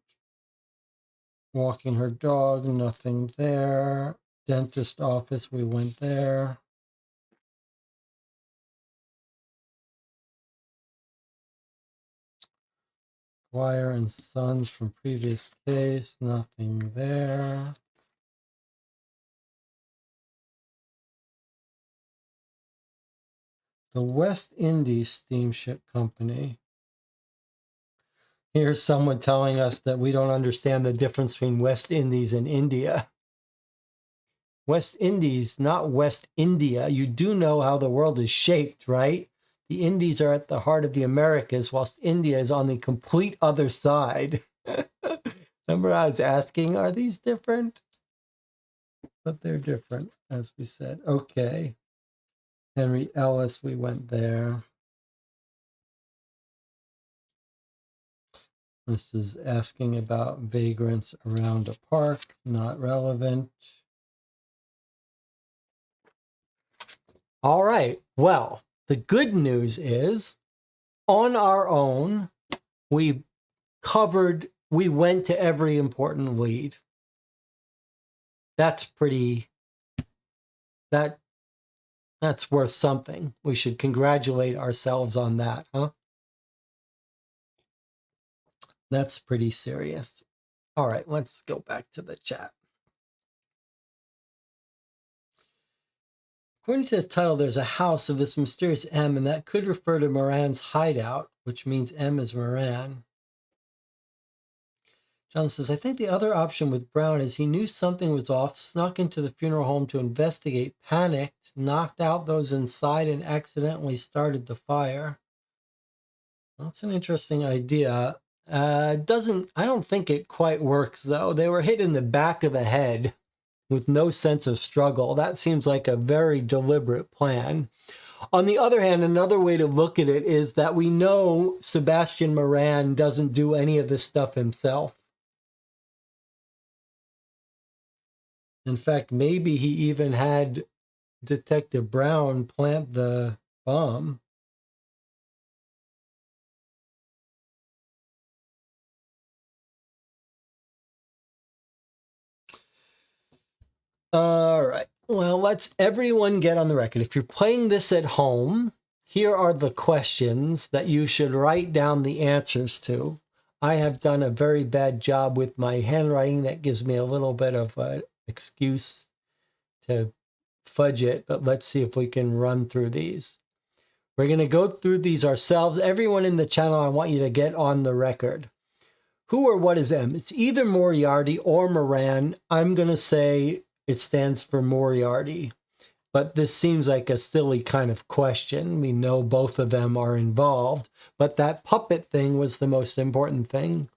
Walking her dog, nothing there. Dentist office, we went there. Wire and Sons from previous case, nothing there. The West Indies Steamship Company. Here's someone telling us that we don't understand the difference between West Indies and India. West Indies, not West India. You do know how the world is shaped, right? The Indies are at the heart of the Americas, whilst India is on the complete other side. Remember I was asking, are these different? But they're different, as we said. Okay. Henry Ellis, we went there. This is asking about vagrants around a park, not relevant. All right. Well, the good news is on our own, we went to every important lead. That's that's worth something. We should congratulate ourselves on that, huh? That's pretty serious. All right, let's go back to the chat. According to the title, there's a house of this mysterious M, and that could refer to Moran's hideout, which means M is Moran. John says, I think the other option with Brown is he knew something was off, snuck into the funeral home to investigate, panicked, knocked out those inside, and accidentally started the fire. That's an interesting idea. I don't think it quite works, though. They were hit in the back of the head with no sense of struggle. That seems like a very deliberate plan. On the other hand, another way to look at it is that we know Sebastian Moran doesn't do any of this stuff himself. In fact, maybe he even had Detective Brown plant the bomb. All right. Well, let's everyone get on the record. If you're playing this at home, here are the questions that you should write down the answers to. I have done a very bad job with my handwriting. That gives me a little bit of an excuse to fudge it, but let's see if we can run through these. We're going to go through these ourselves. Everyone in the channel, I want you to get on the record. Who or what is M? It's either Moriarty or Moran. I'm going to say it stands for Moriarty, but this seems like a silly kind of question. We know both of them are involved, but that puppet thing was the most important thing.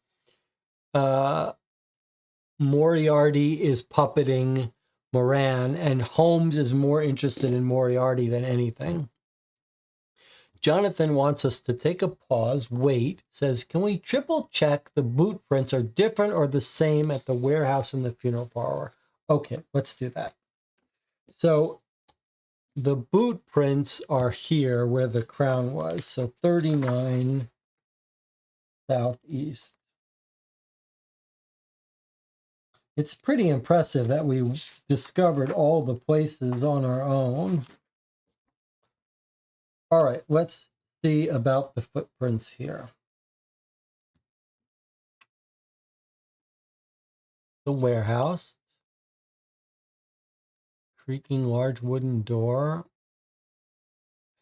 Moriarty is puppeting Moran, and Holmes is more interested in Moriarty than anything. Jonathan wants us to take a pause, wait, says, can we triple check the boot prints are different or the same at the warehouse and the funeral parlor? Okay, let's do that. So the boot prints are here where the crown was. So 39 Southeast. It's pretty impressive that we discovered all the places on our own. All right, let's see about the footprints here. The warehouse. Creaking large wooden door.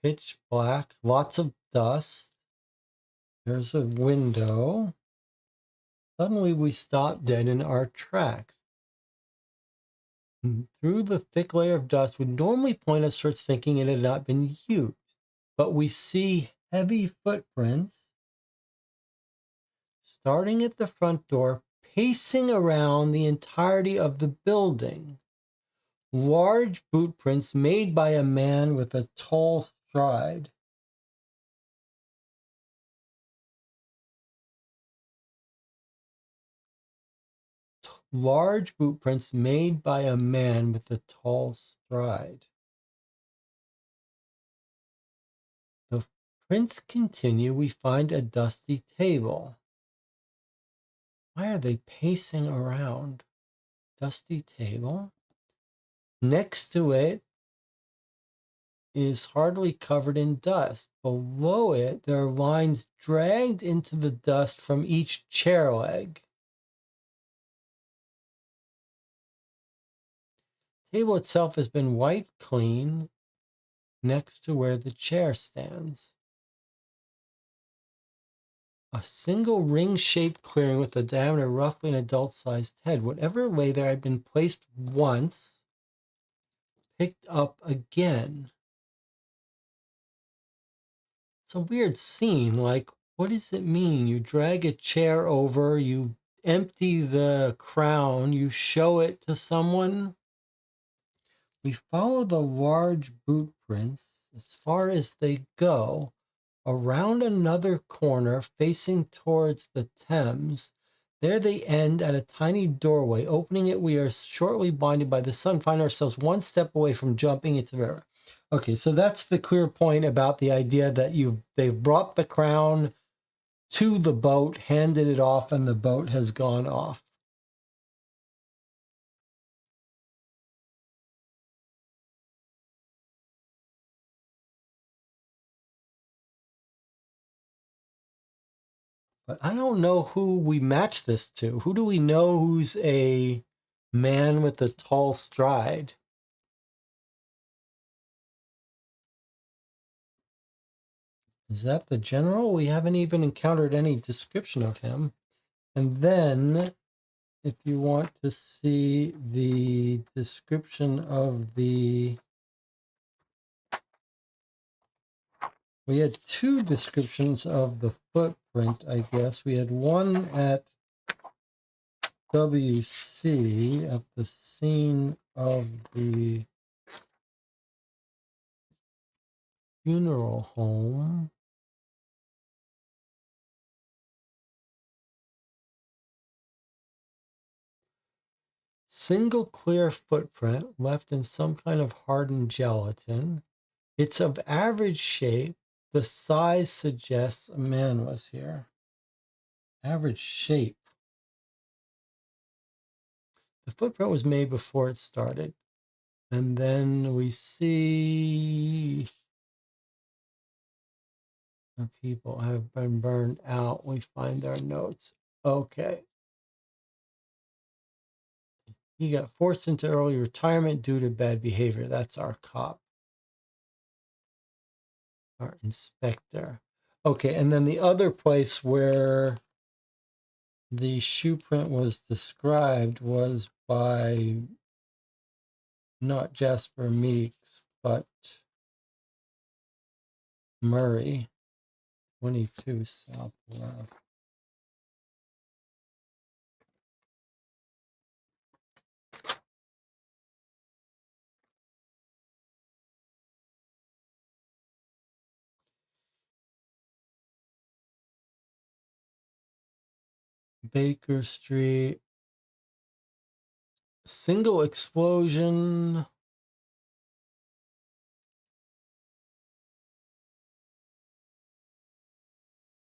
Pitch black. Lots of dust. There's a window. Suddenly we stop dead in our tracks. Through the thick layer of dust would normally point us towards thinking it had not been used. But we see heavy footprints starting at the front door, pacing around the entirety of the building. Large boot prints made by a man with a tall stride. Large boot prints made by a man with a tall stride. The prints continue. We find a dusty table. Why are they pacing around? Dusty table. Next to it is hardly covered in dust. Below it, there are lines dragged into the dust from each chair leg. The table itself has been wiped clean next to where the chair stands. A single ring-shaped clearing with a diameter roughly an adult-sized head. Whatever lay there had been placed once, picked up again. It's a weird scene. Like, what does it mean? You drag a chair over, you empty the crown, you show it to someone. We follow the large boot prints as far as they go, around another corner facing towards the Thames. There they end at a tiny doorway. Opening it, we are shortly blinded by the sun, find ourselves one step away from jumping into the river. Okay, so that's the clear point about the idea that they've brought the crown to the boat, handed it off, and the boat has gone off. But I don't know who we match this to. Who do we know who's a man with a tall stride? Is that the general? We haven't even encountered any description of him. And then, if you want to see the description of the... We had two descriptions of the footprint, I guess. We had one at WC, at the scene of the funeral home. Single clear footprint left in some kind of hardened gelatin. It's of average shape. The size suggests a man was here. Average shape. The footprint was made before it started. And then we see the people have been burned out. We find their notes. Okay. He got forced into early retirement due to bad behavior. That's our cop. Our inspector. Okay, and then the other place where the shoe print was described was by not Jasper Meeks, but Murray, 22 Southwest. Baker Street. Single explosion.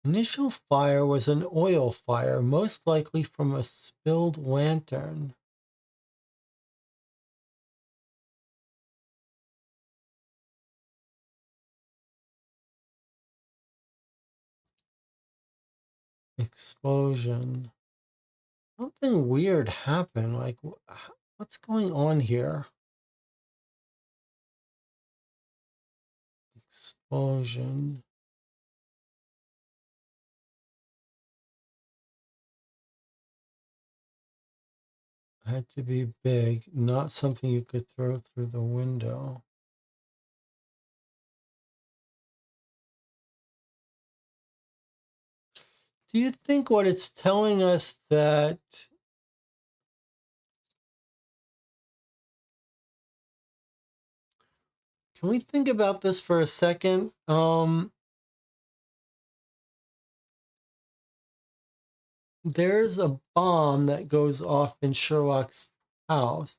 Initial fire was an oil fire, most likely from a spilled lantern. Explosion. Something weird happened. Like, what's going on here? Explosion. Had to be big, not something you could throw through the window. Do you think what it's telling us that can we think about this for a second? There's a bomb that goes off in Sherlock's house,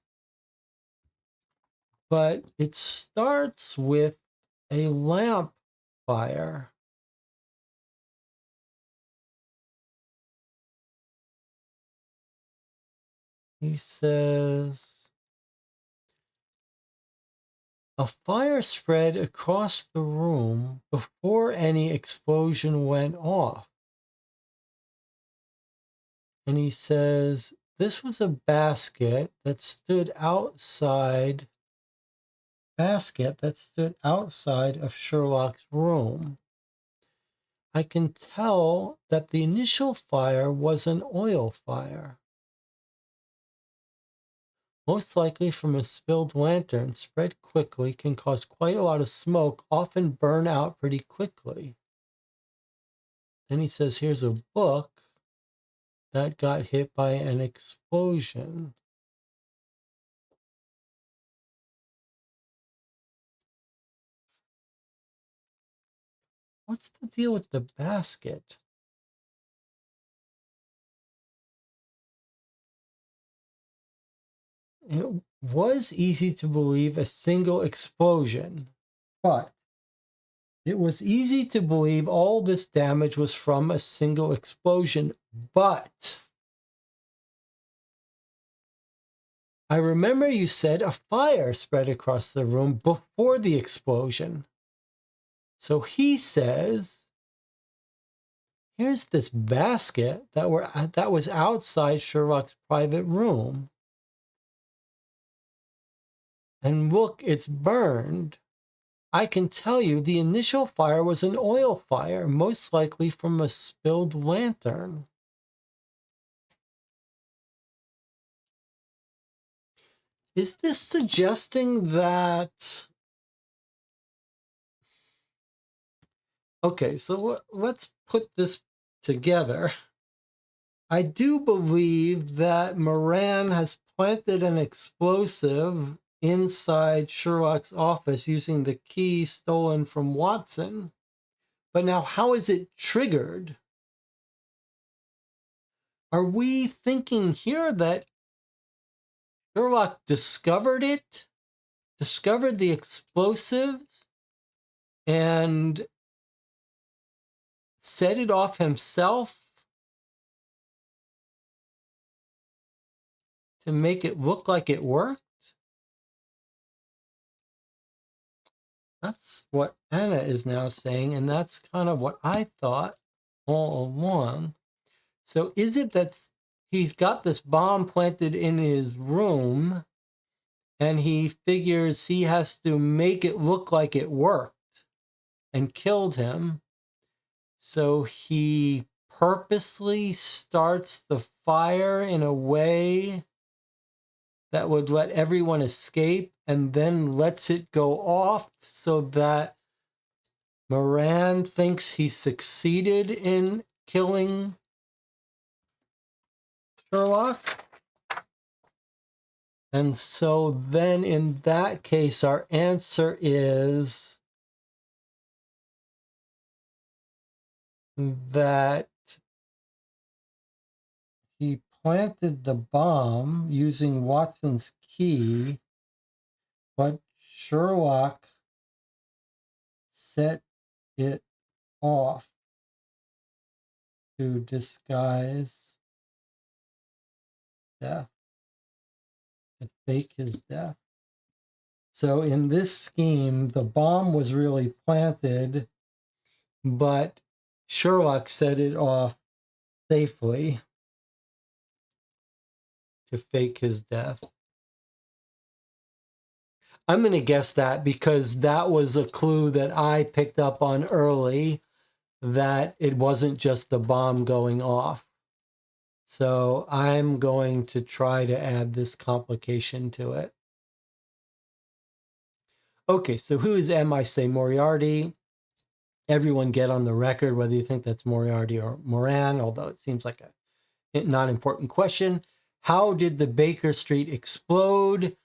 but it starts with a lamp fire. He says, a fire spread across the room before any explosion went off. And he says, this was a basket that stood outside of Sherlock's room. I can tell that the initial fire was an oil fire. Most likely from a spilled lantern, spread quickly, can cause quite a lot of smoke, often burn out pretty quickly. Then he says, here's a book that got hit by an explosion. What's the deal with the basket? It was easy to believe a single explosion, but it was easy to believe all this damage was from a single explosion, but I remember you said a fire spread across the room before the explosion. So he says, here's this basket that was outside Sherlock's private room. And look, it's burned. I can tell you the initial fire was an oil fire, most likely from a spilled lantern. Is this suggesting that... Okay, so let's put this together. I do believe that Moran has planted an explosive inside Sherlock's office using the key stolen from Watson. But now, how is it triggered? Are we thinking here that Sherlock discovered it, discovered the explosives, and set it off himself to make it look like it worked? That's what Anna is now saying, and that's kind of what I thought all along. So is it that he's got this bomb planted in his room, and he figures he has to make it look like it worked and killed him? So he purposely starts the fire in a way that would let everyone escape and then lets it go off so that Moran thinks he succeeded in killing Sherlock. And so then in that case, our answer is that he planted the bomb using Watson's key, but Sherlock set it off to disguise death, to fake his death. So in this scheme, the bomb was really planted, but Sherlock set it off safely to fake his death. I'm going to guess that because that was a clue that I picked up on early, that it wasn't just the bomb going off. So I'm going to try to add this complication to it. Okay, so who is M? I say Moriarty. Everyone get on the record whether you think that's Moriarty or Moran, although it seems like a non-important question. How did the Baker Street explode?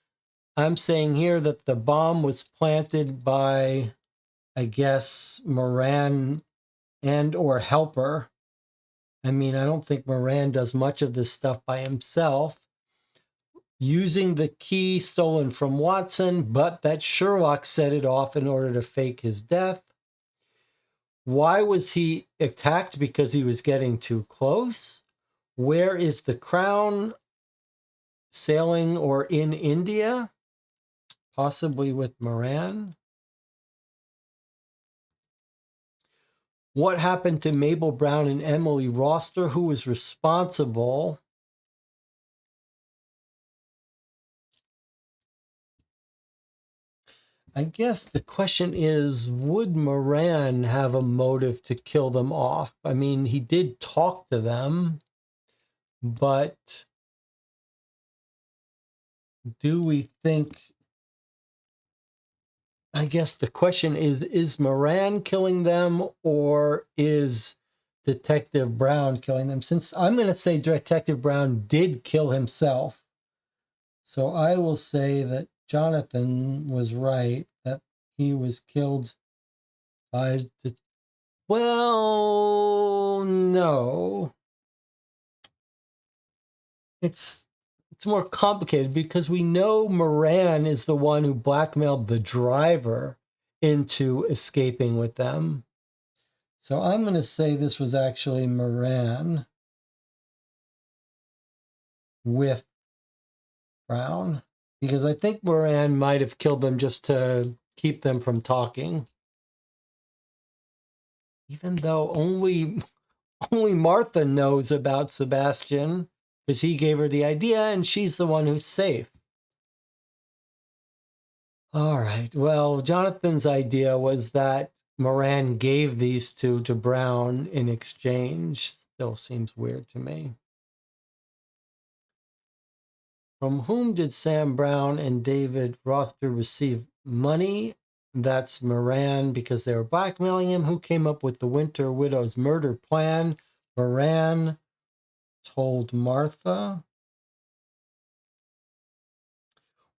I'm saying here that the bomb was planted by, I guess, Moran and or helper. I mean, I don't think Moran does much of this stuff by himself. Using the key stolen from Watson, but that Sherlock set it off in order to fake his death. Why was he attacked? Because he was getting too close. Where is the Crown? Sailing or in India? Possibly with Moran. What happened to Mabel Brown and Emily Roster? Who was responsible? I guess the question is, would Moran have a motive to kill them off? I mean, he did talk to them, but do we think... I guess the question is Moran killing them, or is Detective Brown killing them? Since I'm going to say Detective Brown did kill himself, so I will say that Jonathan was right, that he was killed by the... Well, no. It's more complicated because we know Moran is the one who blackmailed the driver into escaping with them. So I'm going to say this was actually Moran with Brown, because I think Moran might have killed them just to keep them from talking. Even though only Martha knows about Sebastian, because he gave her the idea and she's the one who's safe. All right. Well, Jonathan's idea was that Moran gave these two to Brown in exchange. Still seems weird to me. From whom did Sam Brown and David Rothter receive money? That's Moran, because they were blackmailing him. Who came up with the Winter Widow's murder plan? Moran told Martha.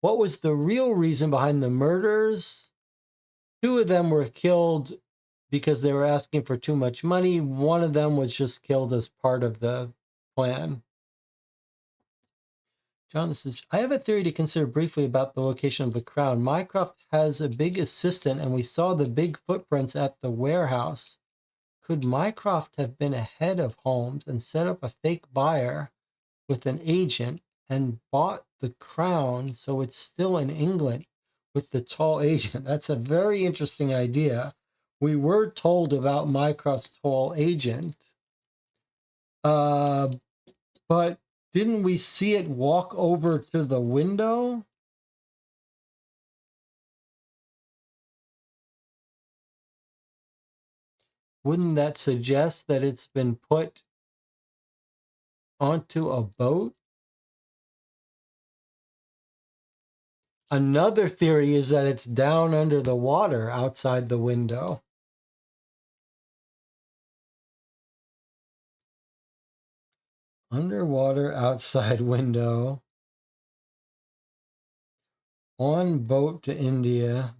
What was the real reason behind the murders? Two of them were killed because they were asking for too much money. One of them was just killed as part of the plan. John, this is... I have a theory to consider briefly about the location of the crown. Mycroft has a big assistant, and we saw the big footprints at the warehouse. Could Mycroft have been ahead of Holmes and set up a fake buyer with an agent and bought the crown so it's still in England with the tall agent? That's a very interesting idea. We were told about Mycroft's tall agent, but didn't we see it walk over to the window? Wouldn't that suggest that it's been put onto a boat? Another theory is that it's down under the water outside the window. Underwater outside window. On boat to India.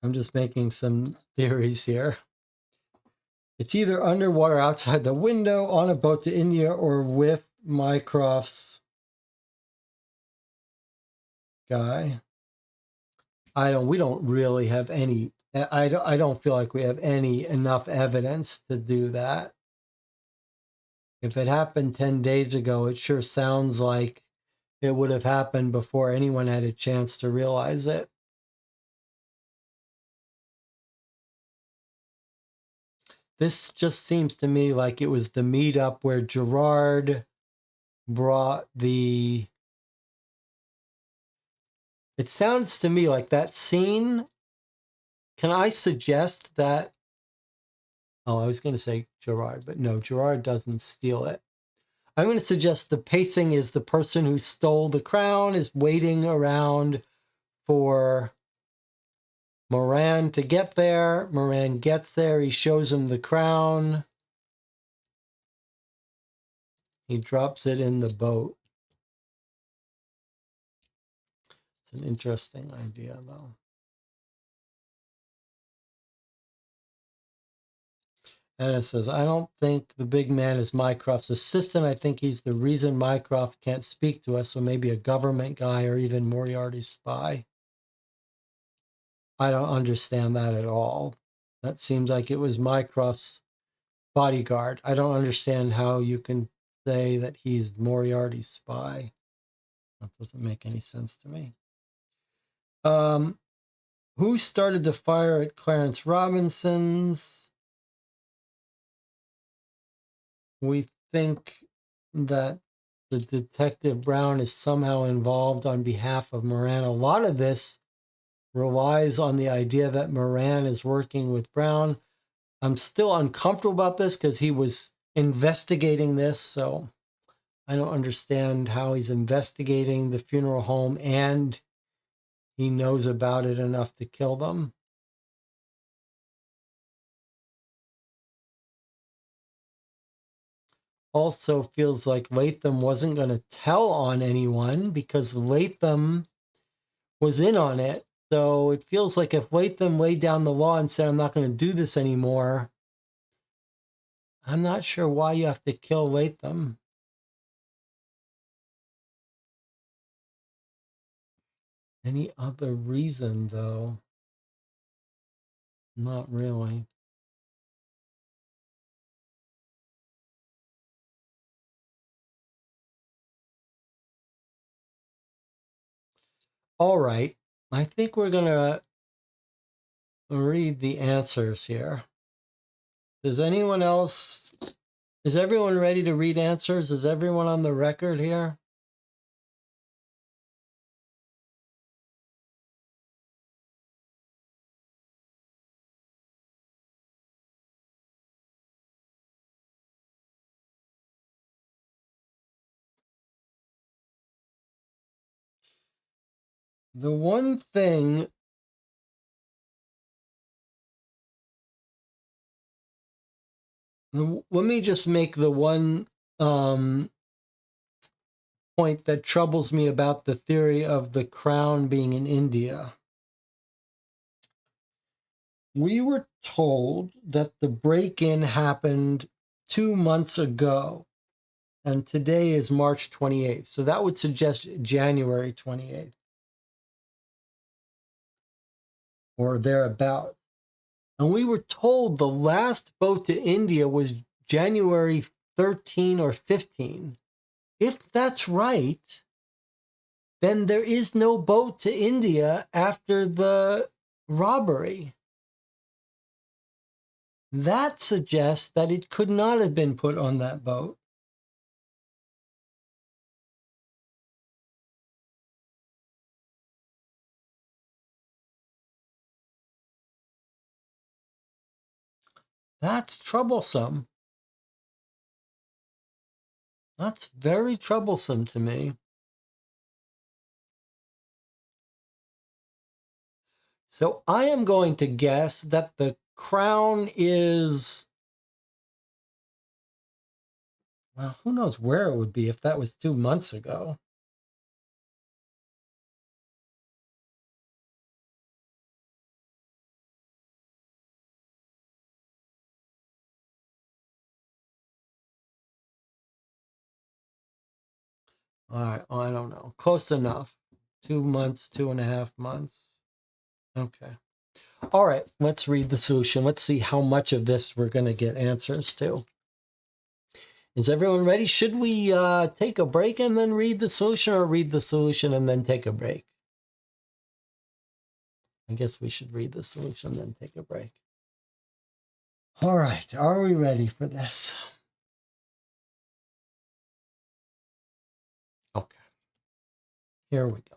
I'm just making some theories here. It's either underwater outside the window, on a boat to India, or with Mycroft's guy. We don't really have any... I don't feel like we have enough evidence to do that. If it happened 10 days ago, it sure sounds like it would have happened before anyone had a chance to realize it. This just seems to me like it was the meetup where Gerard brought the... It sounds to me like that scene... Can I suggest that... Oh, I was going to say Gerard, but no, Gerard doesn't steal it. I'm going to suggest the pacing is the person who stole the crown is waiting around for Moran to get there. Moran gets there. He shows him the crown. He drops it in the boat. It's an interesting idea, though. Anna says, I don't think the big man is Mycroft's assistant. I think he's the reason Mycroft can't speak to us, so maybe a government guy or even Moriarty's spy. I don't understand that at all. That seems like it was Mycroft's bodyguard. I don't understand how you can say that he's Moriarty's spy. That doesn't make any sense to me. Who started the fire at Clarence Robinson's? We think that the Detective Brown is somehow involved on behalf of Moran. A lot of this relies on the idea that Moran is working with Brown. I'm still uncomfortable about this because he was investigating this, so I don't understand how he's investigating the funeral home and he knows about it enough to kill them. Also feels like Latham wasn't going to tell on anyone because Latham was in on it. So it feels like if Latham laid down the law and said, I'm not going to do this anymore, I'm not sure why you have to kill Latham. Any other reason, though? Not really. All right. I think we're going to read the answers here. Does anyone else? Is everyone ready to read answers? Is everyone on the record here? The one thing let me just make the one point that troubles me about the theory of the crown being in India. We were told that the break-in happened 2 months ago, and today is March 28th. So that would suggest January 28th or thereabout. And we were told the last boat to India was January 13 or 15. If that's right, then there is no boat to India after the robbery. That suggests that it could not have been put on that boat. That's troublesome. That's very troublesome to me. So I am going to guess that the crown is, well, who knows where it would be if that was 2 months ago. All right, I don't know. Close enough. 2 months, 2.5 months. Okay. All right, let's read the solution. Let's see how much of this we're going to get answers to. Is everyone ready? Should we take a break and then read the solution, or read the solution and then take a break? I guess we should read the solution and then take a break. All right, are we ready for this? Okay, here we go.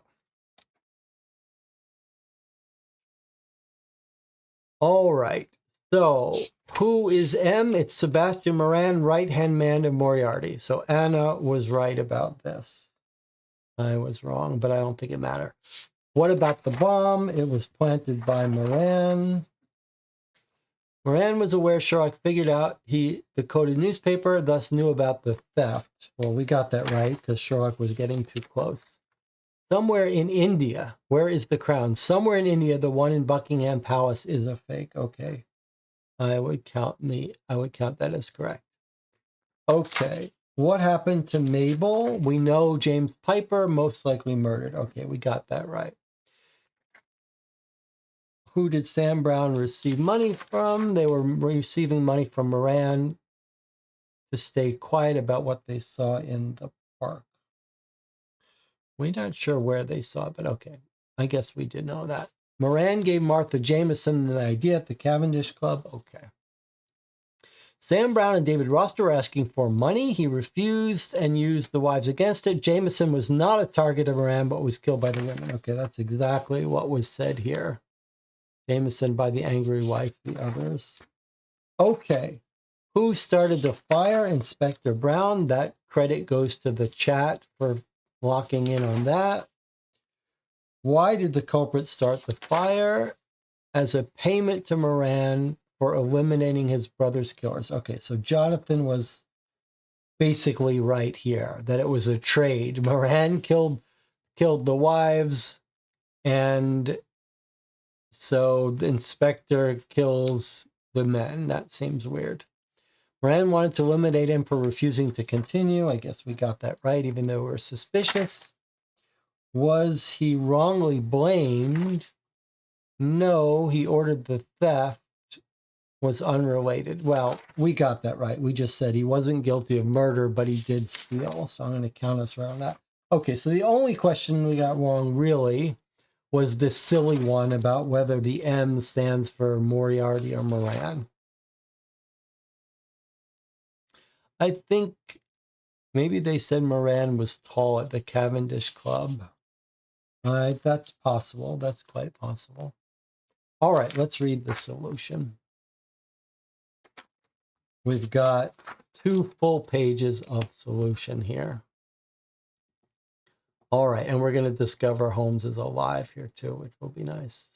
All right, so who is M? It's Sebastian Moran, right-hand man of Moriarty. So Anna was right about this. I was wrong, but I don't think it matters. What about the bomb? It was planted by Moran. Moran was aware Sherlock figured out the coded newspaper, thus knew about the theft. Well, we got that right because Sherlock was getting too close. Somewhere in India, where is the crown? Somewhere in India, the one in Buckingham Palace is a fake. Okay. I would count that as correct. Okay. What happened to Mabel? We know James Piper, most likely murdered. Okay, we got that right. Who did Sam Brown receive money from? They were receiving money from Moran to stay quiet about what they saw in the park. We're not sure where they saw it, but okay. I guess we did know that. Moran gave Martha Jameson an idea at the Cavendish Club. Okay. Sam Brown and David Roster were asking for money. He refused and used the wives against it. Jameson was not a target of Moran, but was killed by the women. Okay, that's exactly what was said here. Jameson by the angry wife, the others. Okay. Who started the fire? Inspector Brown. That credit goes to the chat for locking in on that. Why did the culprit start the fire? As a payment to Moran for eliminating his brother's killers. Okay, so Jonathan was basically right here, that it was a trade. Moran killed the wives, and so the inspector kills the men. That seems weird. Moran wanted to eliminate him for refusing to continue. I guess we got that right, even though we're suspicious. Was he wrongly blamed? No, he ordered the theft. Was unrelated. Well, we got that right. We just said he wasn't guilty of murder, but he did steal. So I'm going to count us around that. Okay, so the only question we got wrong, really, was this silly one about whether the M stands for Moriarty or Moran. I think maybe they said Moran was tall at the Cavendish Club. All right, that's possible. That's quite possible. All right, let's read the solution. We've got 2 full pages of solution here. All right, and we're going to discover Holmes is alive here too, which will be nice.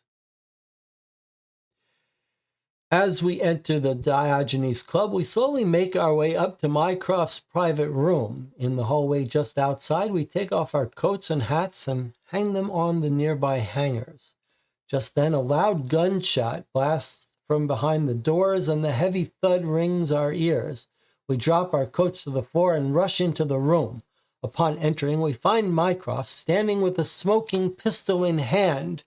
As we enter the Diogenes Club, we slowly make our way up to Mycroft's private room. In the hallway just outside, we take off our coats and hats and hang them on the nearby hangers. Just then, a loud gunshot blasts from behind the doors, and the heavy thud rings our ears. We drop our coats to the floor and rush into the room. Upon entering, we find Mycroft standing with a smoking pistol in hand,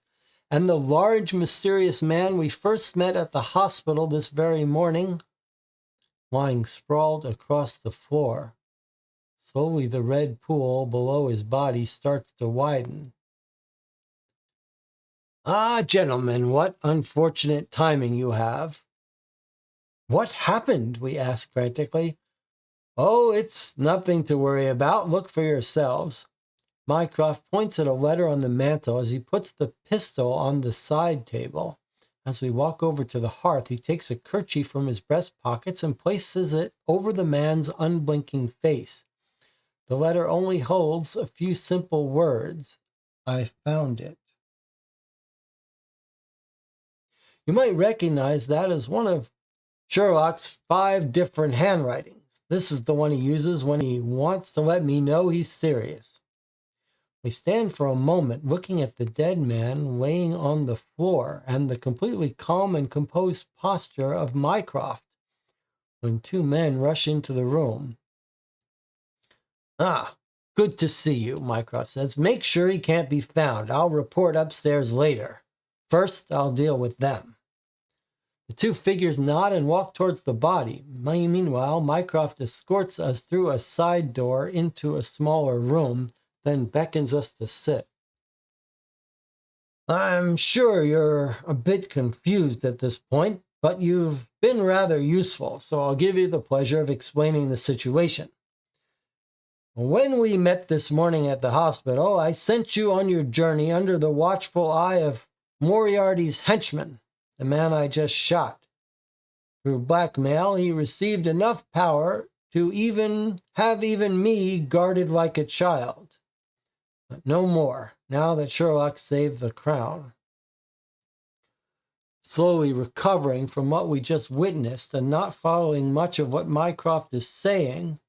and the large, mysterious man we first met at the hospital this very morning, lying sprawled across the floor. Slowly, the red pool below his body starts to widen. Ah, gentlemen, what unfortunate timing you have. What happened? We ask frantically. Oh, it's nothing to worry about. Look for yourselves. Mycroft points at a letter on the mantel as he puts the pistol on the side table. As we walk over to the hearth, he takes a kerchief from his breast pockets and places it over the man's unblinking face. The letter only holds a few simple words. I found it. You might recognize that as one of Sherlock's 5 different handwritings. This is the one he uses when he wants to let me know he's serious. We stand for a moment looking at the dead man laying on the floor and the completely calm and composed posture of Mycroft when 2 men rush into the room. Ah, good to see you, Mycroft says. Make sure he can't be found. I'll report upstairs later. First, I'll deal with them. The 2 figures nod and walk towards the body. Meanwhile, Mycroft escorts us through a side door into a smaller room, then beckons us to sit. I'm sure you're a bit confused at this point, but you've been rather useful, so I'll give you the pleasure of explaining the situation. When we met this morning at the hospital, I sent you on your journey under the watchful eye of Moriarty's henchman, the man I just shot. Through blackmail, he received enough power to have even me guarded like a child. But no more, now that Sherlock saved the crown. Slowly recovering from what we just witnessed and not following much of what Mycroft is saying,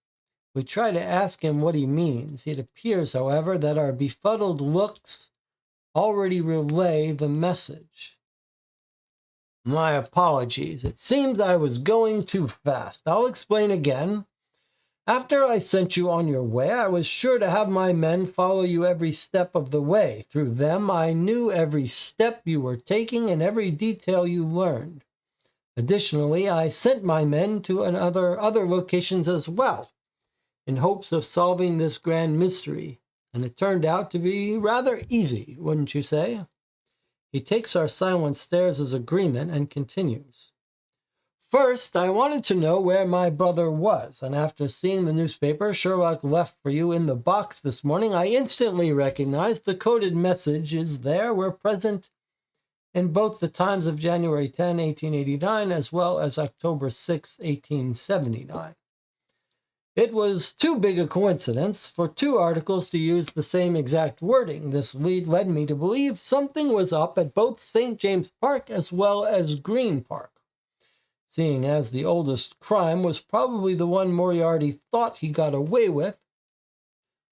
we try to ask him what he means. It appears, however, that our befuddled looks already relay the message. My apologies. It seems I was going too fast. I'll explain again. After I sent you on your way, I was sure to have my men follow you every step of the way. Through them, I knew every step you were taking and every detail you learned. Additionally, I sent my men to other locations as well, in hopes of solving this grand mystery, and it turned out to be rather easy, wouldn't you say? He takes our silent stares as agreement and continues. First, I wanted to know where my brother was, and after seeing the newspaper Sherlock left for you in the box this morning, I instantly recognized the coded messages there were present in both the Times of January 10, 1889, as well as October 6, 1879. It was too big a coincidence for two articles to use the same exact wording. This led me to believe something was up at both St. James Park as well as Green Park. Seeing as the oldest crime was probably the one Moriarty thought he got away with,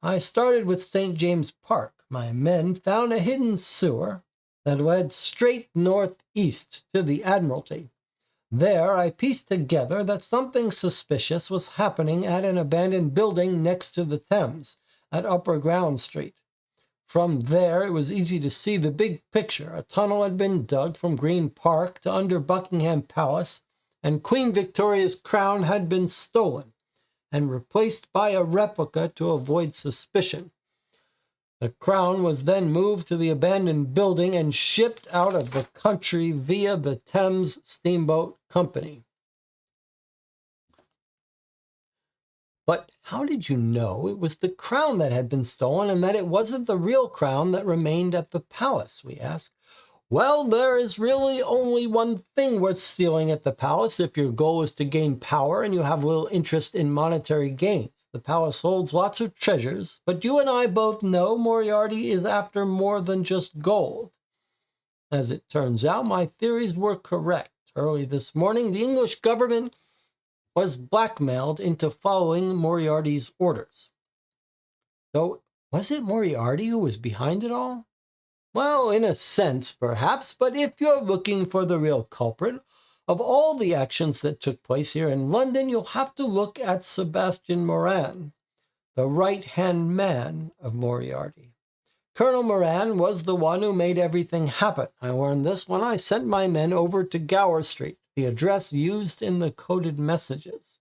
I started with St. James Park. My men found a hidden sewer that led straight northeast to the Admiralty. There I pieced together that something suspicious was happening at an abandoned building next to the Thames at Upper Ground Street. From there, it was easy to see the big picture. A tunnel had been dug from Green Park to under Buckingham Palace, and Queen Victoria's crown had been stolen and replaced by a replica to avoid suspicion. The crown was then moved to the abandoned building and shipped out of the country via the Thames Steamboat Company. But how did you know it was the crown that had been stolen and that it wasn't the real crown that remained at the palace? We asked. Well, there is really only one thing worth stealing at the palace if your goal is to gain power and you have little interest in monetary gains. The palace holds lots of treasures, but you and I both know Moriarty is after more than just gold. As it turns out, my theories were correct. Early this morning, the English government was blackmailed into following Moriarty's orders. So, was it Moriarty who was behind it all? Well, in a sense, perhaps, but if you're looking for the real culprit of all the actions that took place here in London, you'll have to look at Sebastian Moran, the right-hand man of Moriarty. Colonel Moran was the one who made everything happen. I learned this when I sent my men over to Gower Street, the address used in the coded messages.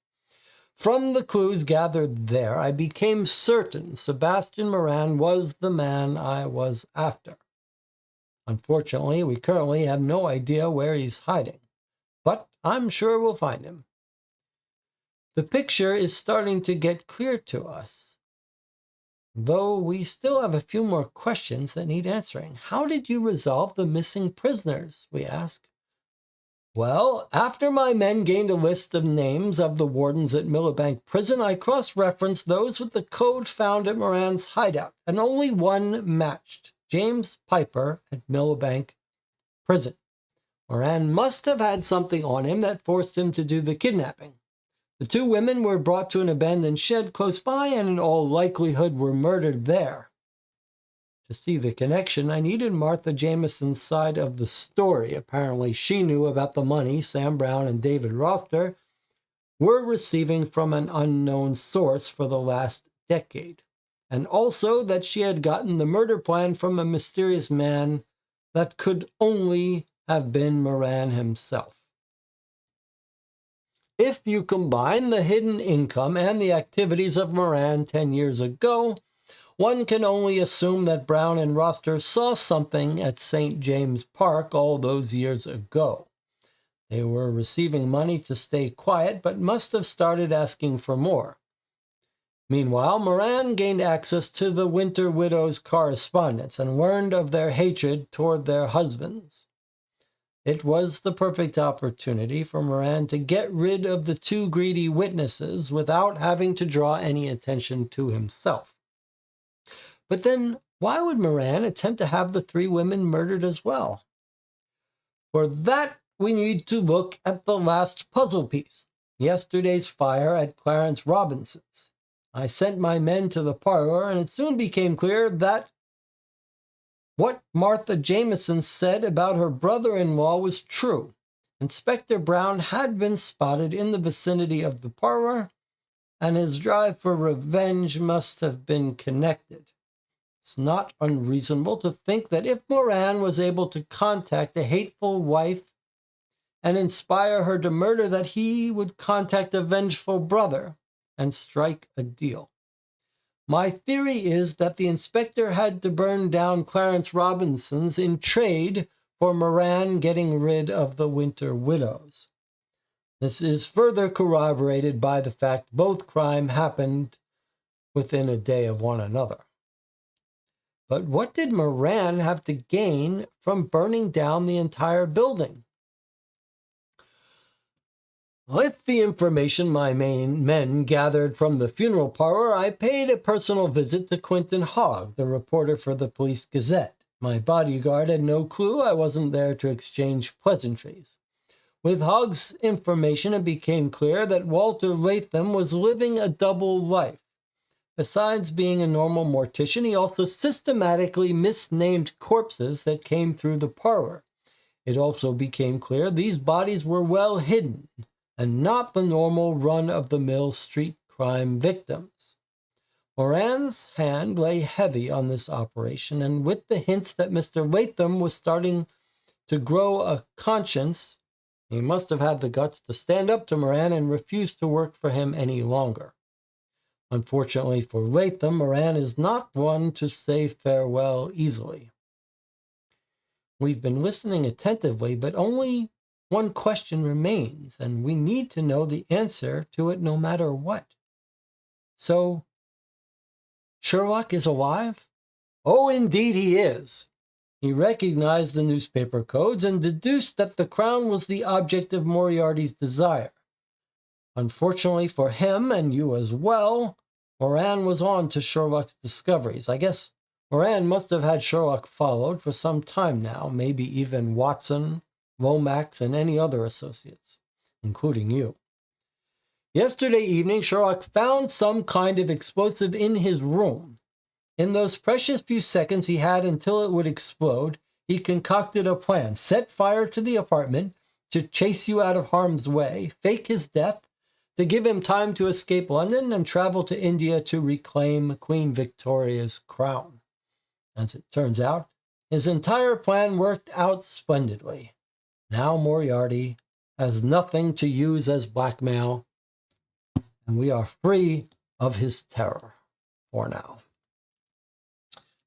From the clues gathered there, I became certain Sebastian Moran was the man I was after. Unfortunately, we currently have no idea where he's hiding, but I'm sure we'll find him. The picture is starting to get clear to us, though we still have a few more questions that need answering. How did you resolve the missing prisoners, we ask? Well, after my men gained a list of names of the wardens at Millbank Prison, I cross-referenced those with the code found at Moran's hideout, and only one matched. James Piper at Millbank Prison. Moran must have had something on him that forced him to do the kidnapping. The two women were brought to an abandoned shed close by and in all likelihood were murdered there. To see the connection, I needed Martha Jameson's side of the story. Apparently, she knew about the money Sam Brown and David Roster were receiving from an unknown source for the last decade, and also that she had gotten the murder plan from a mysterious man that could only have been Moran himself. If you combine the hidden income and the activities of Moran 10 years ago, one can only assume that Brown and Roster saw something at St. James Park all those years ago. They were receiving money to stay quiet, but must have started asking for more. Meanwhile, Moran gained access to the Winter Widows' correspondence and learned of their hatred toward their husbands. It was the perfect opportunity for Moran to get rid of the two greedy witnesses without having to draw any attention to himself. But then, why would Moran attempt to have the three women murdered as well? For that, we need to look at the last puzzle piece, yesterday's fire at Clarence Robinson's. I sent my men to the parlor, and it soon became clear that what Martha Jameson said about her brother-in-law was true. Inspector Brown had been spotted in the vicinity of the parlor, and his drive for revenge must have been connected. It's not unreasonable to think that if Moran was able to contact a hateful wife and inspire her to murder, that he would contact a vengeful brother and strike a deal. My theory is that the inspector had to burn down Clarence Robinson's in trade for Moran getting rid of the Winter Widows. This is further corroborated by the fact both crimes happened within a day of one another. But what did Moran have to gain from burning down the entire building? With the information my main men gathered from the funeral parlor, I paid a personal visit to Quentin Hogg, the reporter for the Police Gazette. My bodyguard had no clue I wasn't there to exchange pleasantries. With Hogg's information, it became clear that Walter Latham was living a double life. Besides being a normal mortician, he also systematically misnamed corpses that came through the parlor. It also became clear these bodies were well hidden and not the normal run-of-the-mill street crime victims. Moran's hand lay heavy on this operation, and with the hints that Mr. Latham was starting to grow a conscience, he must have had the guts to stand up to Moran and refuse to work for him any longer. Unfortunately for Latham, Moran is not one to say farewell easily. We've been listening attentively, but only one question remains, and we need to know the answer to it no matter what. So, Sherlock is alive? Oh, indeed he is. He recognized the newspaper codes and deduced that the crown was the object of Moriarty's desire. Unfortunately for him, and you as well, Moran was on to Sherlock's discoveries. I guess Moran must have had Sherlock followed for some time now, maybe even Watson, Lomax, and any other associates, including you. Yesterday evening, Sherlock found some kind of explosive in his room. In those precious few seconds he had until it would explode, he concocted a plan, set fire to the apartment, to chase you out of harm's way, fake his death, to give him time to escape London and travel to India to reclaim Queen Victoria's crown. As it turns out, his entire plan worked out splendidly. Now Moriarty has nothing to use as blackmail, and we are free of his terror for now.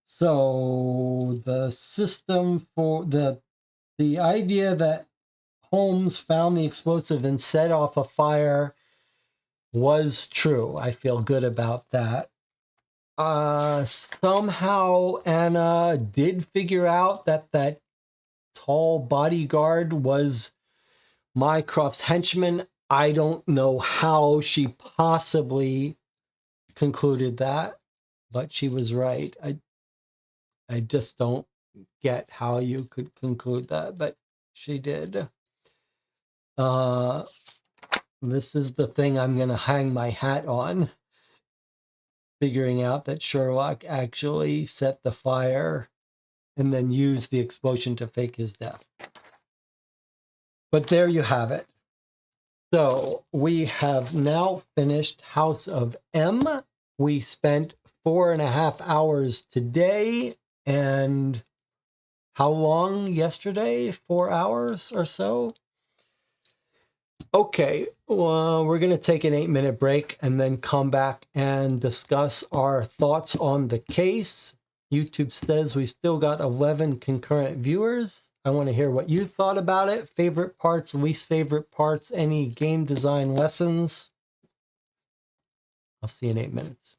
So the system for the idea that Holmes found the explosive and set off a fire was true. I feel good about that. Somehow Anna did figure out that that tall bodyguard was Mycroft's henchman. I don't know how she possibly concluded that, but she was right. I just don't get how you could conclude that, but she did. This is the thing I'm going to hang my hat on. Figuring out that Sherlock actually set the fire and then used the explosion to fake his death. But there you have it. So we have now finished House of M. We spent 4.5 hours today, and how long yesterday? 4 hours or so? Okay, well, we're going to take an 8-minute break and then come back and discuss our thoughts on the case. YouTube says we've still got 11 concurrent viewers. I want to hear what you thought about it. Favorite parts, least favorite parts, any game design lessons. I'll see you in 8 minutes.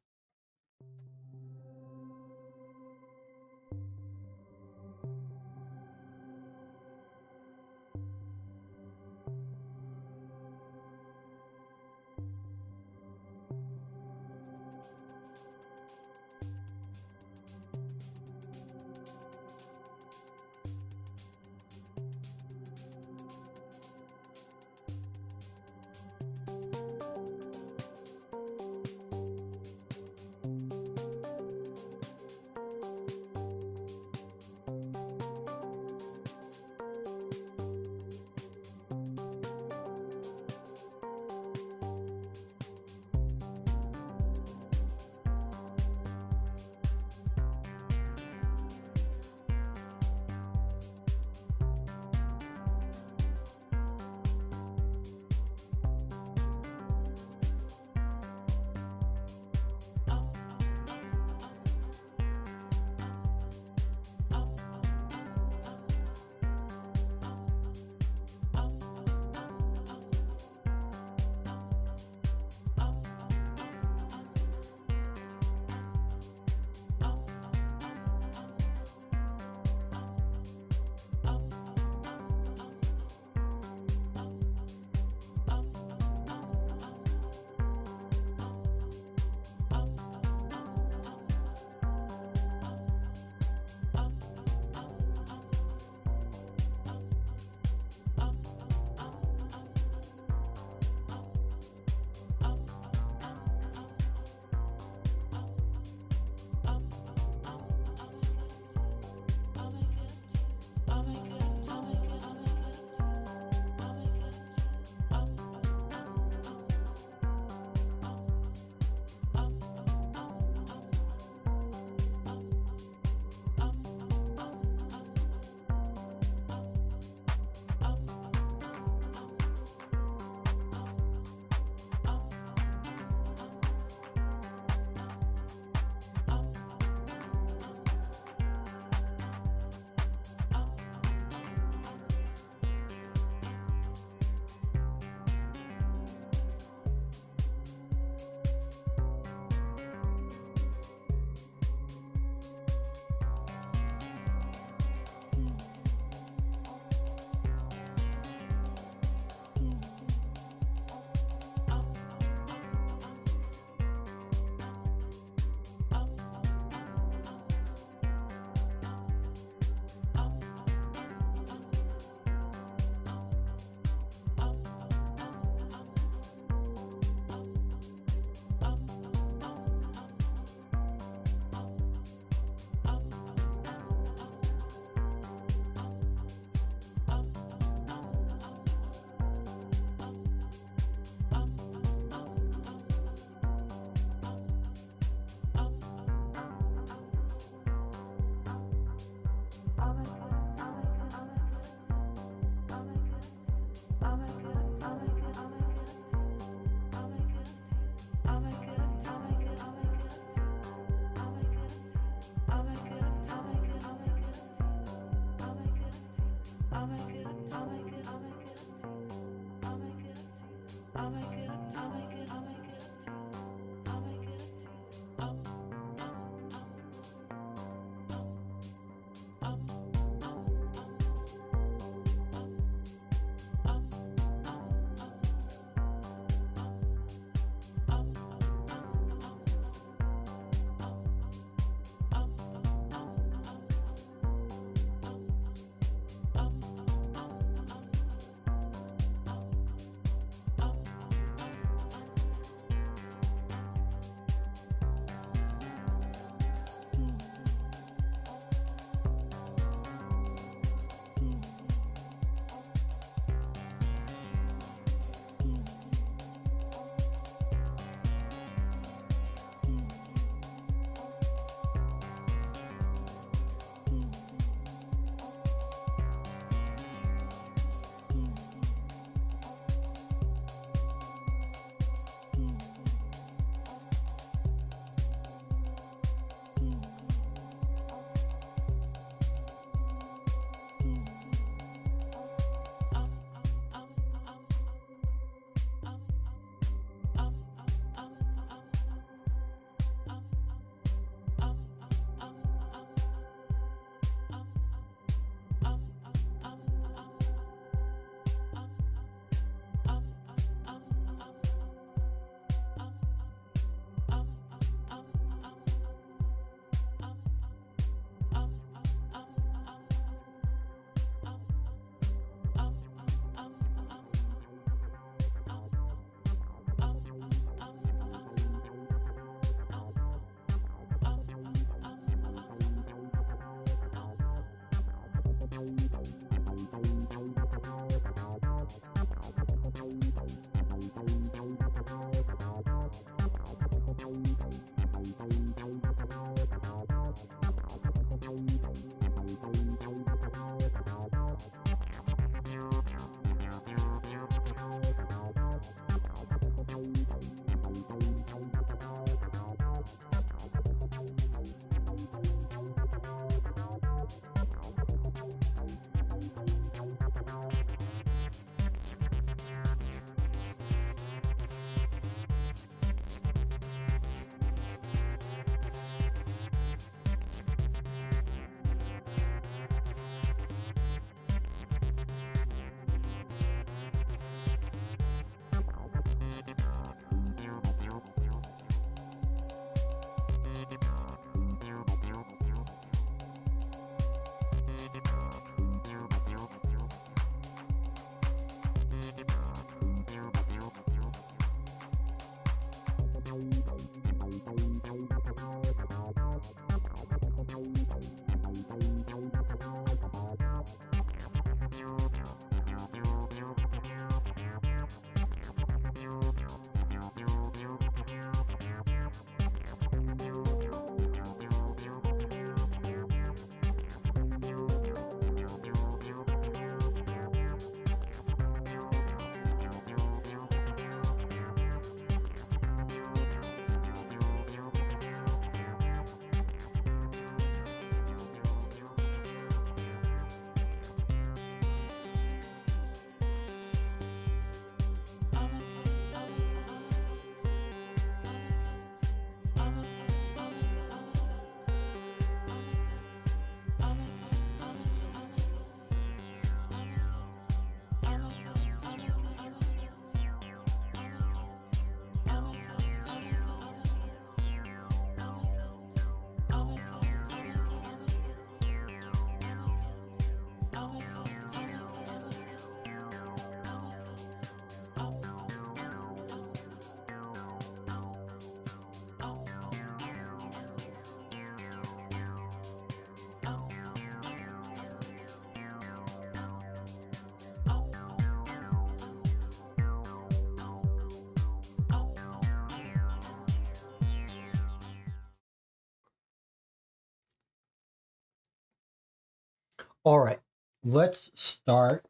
All right, let's start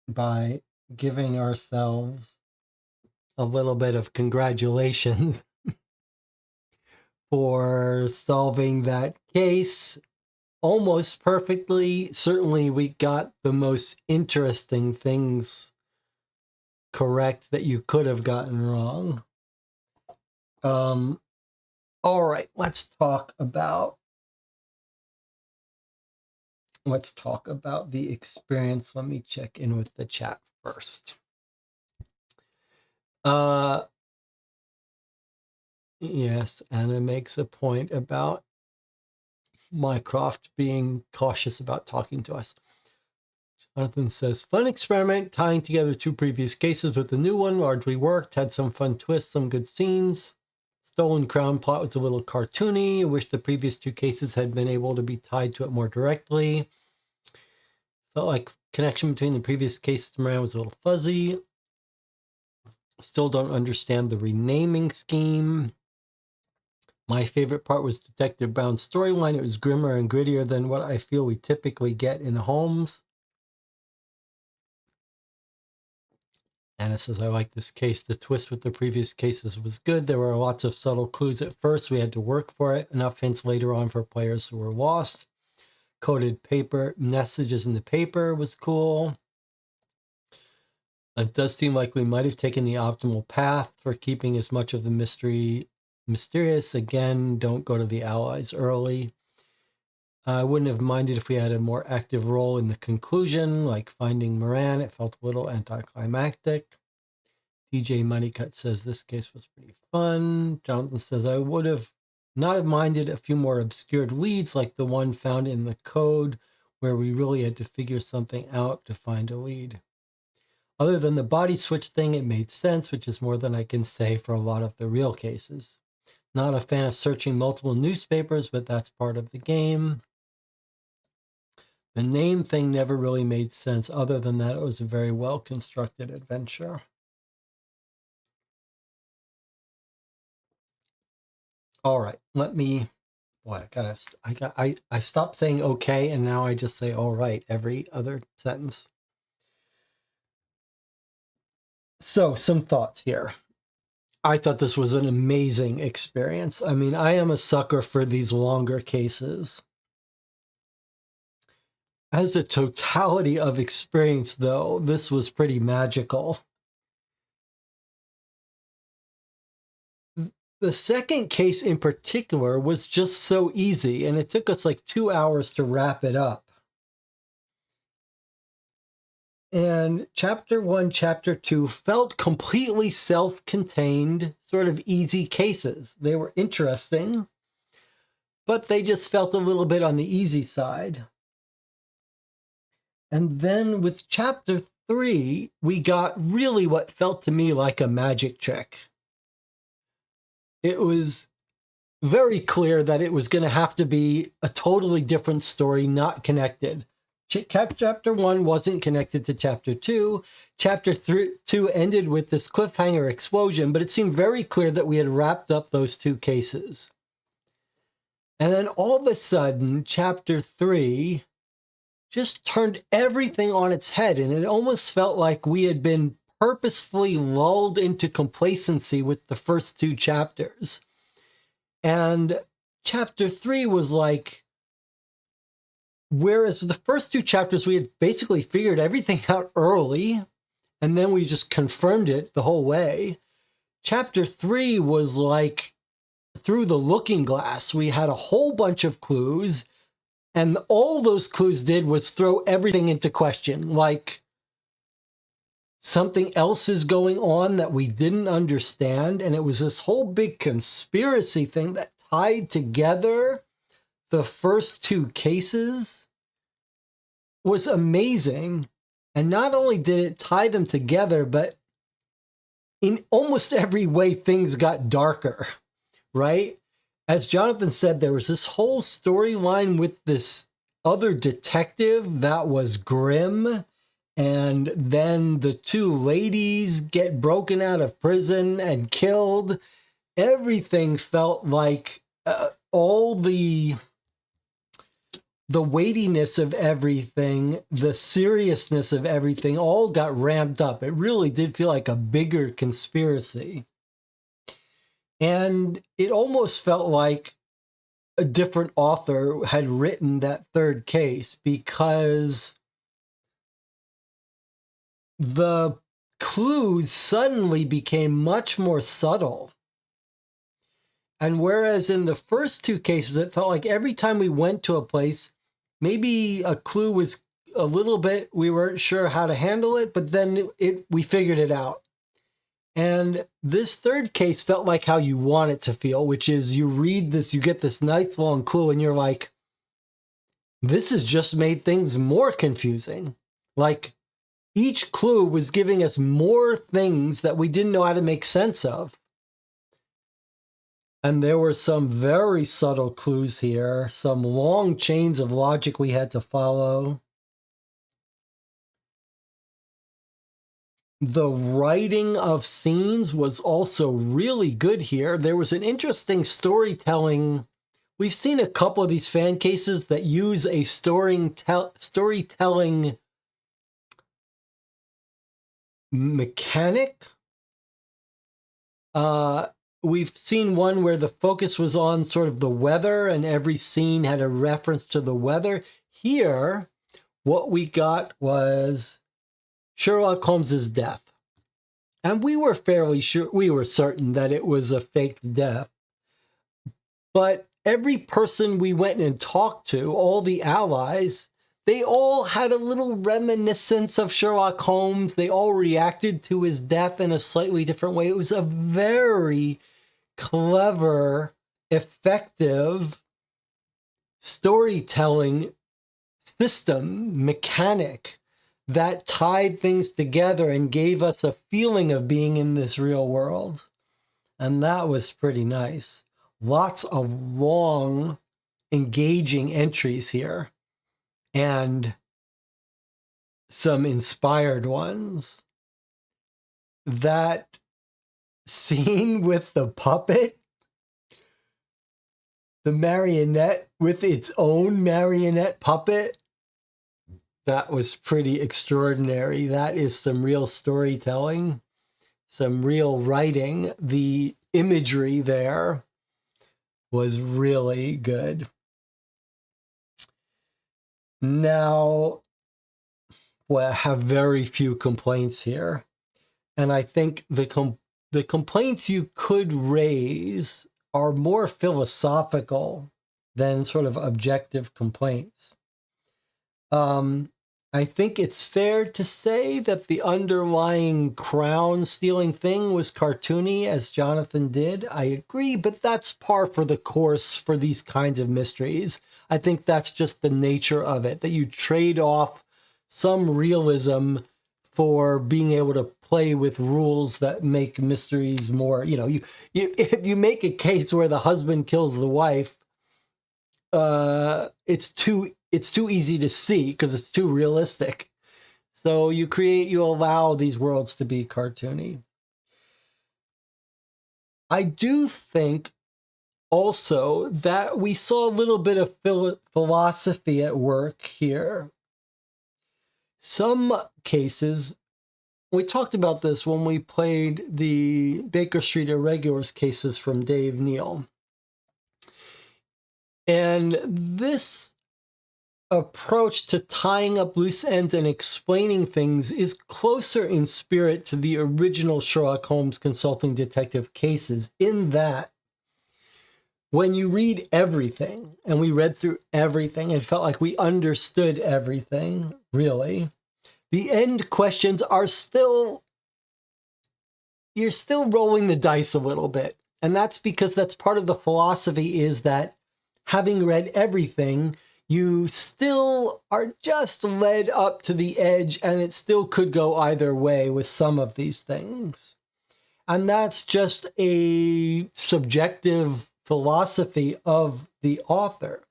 by giving ourselves a little bit of congratulations for solving that case almost perfectly. Certainly, we got the most interesting things correct that you could have gotten wrong. All right, let's talk about the experience. Let me check in with the chat first. Yes, Anna makes a point about Mycroft being cautious about talking to us. Jonathan says, fun experiment, tying together two previous cases with the new one, largely worked, had some fun twists, some good scenes. Stolen Crown plot was a little cartoony. I wish the previous two cases had been able to be tied to it more directly. Felt like connection between the previous cases and Moran was a little fuzzy. Still don't understand the renaming scheme. My favorite part was Detective Brown's storyline. It was grimmer and grittier than what I feel we typically get in Holmes. Anna says, I like this case. The twist with the previous cases was good. There were lots of subtle clues at first. We had to work for it. Enough hints later on for players who were lost. Coded paper messages in the paper was cool. It does seem like we might have taken the optimal path for keeping as much of the mystery mysterious. Again, don't go to the Allies early. I wouldn't have minded if we had a more active role in the conclusion, like finding Moran. It felt a little anticlimactic. DJ Moneycut says this case was pretty fun. Jonathan says, I would have not have minded a few more obscured leads like the one found in the code where we really had to figure something out to find a lead. Other than the body switch thing, it made sense, which is more than I can say for a lot of the real cases. Not a fan of searching multiple newspapers, but that's part of the game. The name thing never really made sense. Other than that, it was a very well-constructed adventure. All right, let me... Boy, I stopped saying okay, and now I just say all right every other sentence. So, some thoughts here. I thought this was an amazing experience. I mean, I am a sucker for these longer cases. As a totality of experience, though, this was pretty magical. The second case in particular was just so easy, and it took us like 2 hours to wrap it up. And chapter 1, chapter 2 felt completely self-contained, sort of easy cases. They were interesting, but they just felt a little bit on the easy side. And then with chapter 3, we got really what felt to me like a magic trick. It was very clear that it was going to have to be a totally different story, not connected. Chapter 1 wasn't connected to chapter 2. Chapter 2 ended with this cliffhanger explosion, but it seemed very clear that we had wrapped up those two cases. And then all of a sudden, chapter 3 just turned everything on its head, and it almost felt like we had been purposefully lulled into complacency with the first two chapters. And chapter 3 was like, whereas the first two chapters, we had basically figured everything out early, and then we just confirmed it the whole way. Chapter 3 was like through the looking glass. We had a whole bunch of clues, and all those clues did was throw everything into question. Like, something else is going on that we didn't understand, and it was this whole big conspiracy thing that tied together the first two cases. Was amazing. And not only did it tie them together, but in almost every way, things got darker, right? As Jonathan said, there was this whole storyline with this other detective that was grim. And then the two ladies get broken out of prison and killed. Everything felt like all the the weightiness of everything, the seriousness of everything all got ramped up. It really did feel like a bigger conspiracy. And it almost felt like a different author had written that third case, because the clues suddenly became much more subtle. And whereas in the first two cases, it felt like every time we went to a place, maybe a clue was a little bit, we weren't sure how to handle it, but then we figured it out. And this third case felt like how you want it to feel, which is you read this, you get this nice long clue, and you're like, this has just made things more confusing. Like, each clue was giving us more things that we didn't know how to make sense of. And there were some very subtle clues here, some long chains of logic we had to follow. The writing of scenes was also really good here. There was an interesting storytelling. We've seen a couple of these fan cases that use a storytelling mechanic. We've seen one where the focus was on sort of the weather and every scene had a reference to the weather. Here, what we got was Sherlock Holmes's death. And we were fairly sure, we were certain that it was a fake death. But every person we went and talked to, all the allies, they all had a little reminiscence of Sherlock Holmes. They all reacted to his death in a slightly different way. It was a very clever, effective storytelling system, mechanic, that tied things together and gave us a feeling of being in this real world. And that was pretty nice. Lots of long, engaging entries here. And some inspired ones. That scene with the puppet, the marionette with its own marionette puppet, that was pretty extraordinary. That is some real storytelling, some real writing. The imagery there was really good. Now, well, I have very few complaints here. And I think the complaints you could raise are more philosophical than sort of objective complaints. I think it's fair to say that the underlying crown stealing thing was cartoony, as Jonathan did. I agree, but that's par for the course for these kinds of mysteries. I think that's just the nature of it, that you trade off some realism for being able to play with rules that make mysteries more, if you make a case where the husband kills the wife, it's too easy to see because it's too realistic. So you allow these worlds to be cartoony. I do think also that we saw a little bit of philosophy at work here. Some cases, we talked about this when we played the Baker Street Irregulars cases from Dave Neal. And this approach to tying up loose ends and explaining things is closer in spirit to the original Sherlock Holmes consulting detective cases, in that when you read everything, and we read through everything and felt like we understood everything, really, the end questions are you're still rolling the dice a little bit. And that's because that's part of the philosophy, is that having read everything, you still are just led up to the edge, and it still could go either way with some of these things. And that's just a subjective philosophy of the author.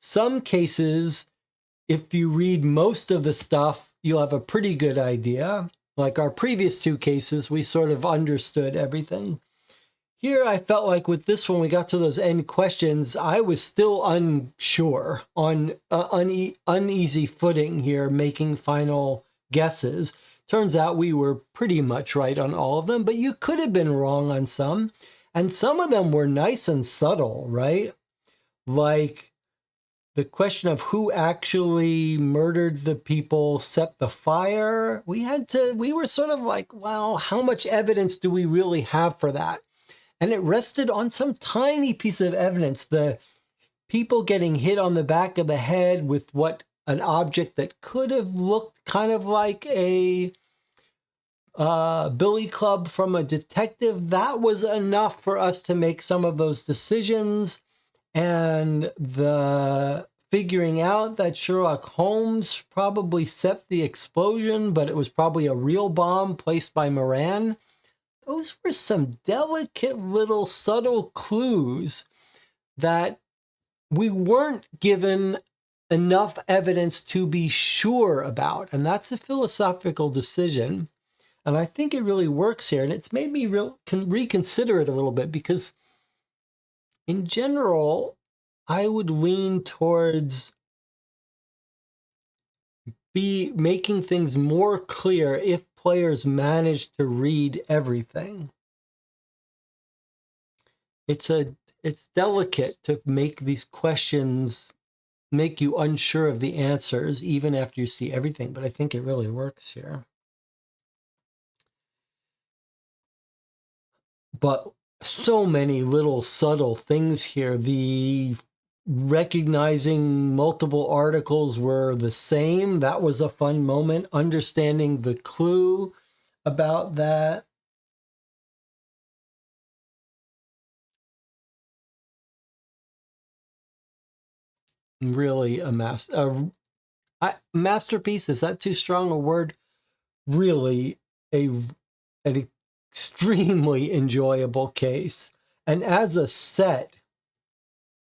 Some cases, if you read most of the stuff, you'll have a pretty good idea. Like our previous two cases, we sort of understood everything. Here, I felt like with this one, we got to those end questions, I was still unsure, on uneasy footing here, making final guesses. Turns out we were pretty much right on all of them, but you could have been wrong on some. And some of them were nice and subtle, right? Like the question of who actually murdered the people, set the fire. We were sort of like, well, how much evidence do we really have for that? And it rested on some tiny piece of evidence. The people getting hit on the back of the head with what an object that could have looked kind of like a billy club from a detective. That was enough for us to make some of those decisions. And the figuring out that Sherlock Holmes probably set the explosion, but it was probably a real bomb placed by Moran. Those were some delicate little subtle clues that we weren't given enough evidence to be sure about. And that's a philosophical decision. And I think it really works here. And it's made me reconsider it a little bit, because in general, I would lean towards making things more clear if players manage to read everything. It's delicate to make these questions make you unsure of the answers even after you see everything, but I think it really works here. But so many little subtle things here. The recognizing multiple articles were the same. That was a fun moment. Understanding the clue about that. Really a masterpiece. Is that too strong a word? Really an extremely enjoyable case. And as a set,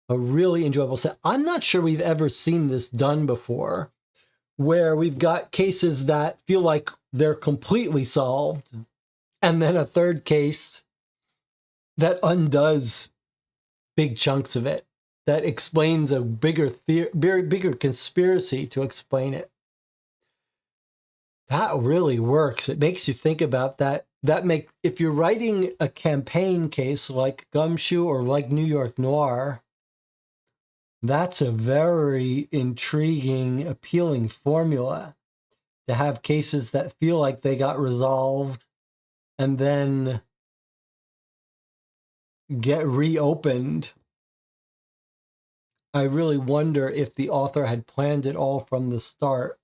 a really enjoyable set. I'm not sure we've ever seen this done before, where we've got cases that feel like they're completely solved, and then a third case that undoes big chunks of it, that explains a bigger conspiracy to explain it. That really works. It makes you think about that. If you're writing a campaign case like Gumshoe or like New York Noir, that's a very intriguing, appealing formula, to have cases that feel like they got resolved and then get reopened. I really wonder if the author had planned it all from the start.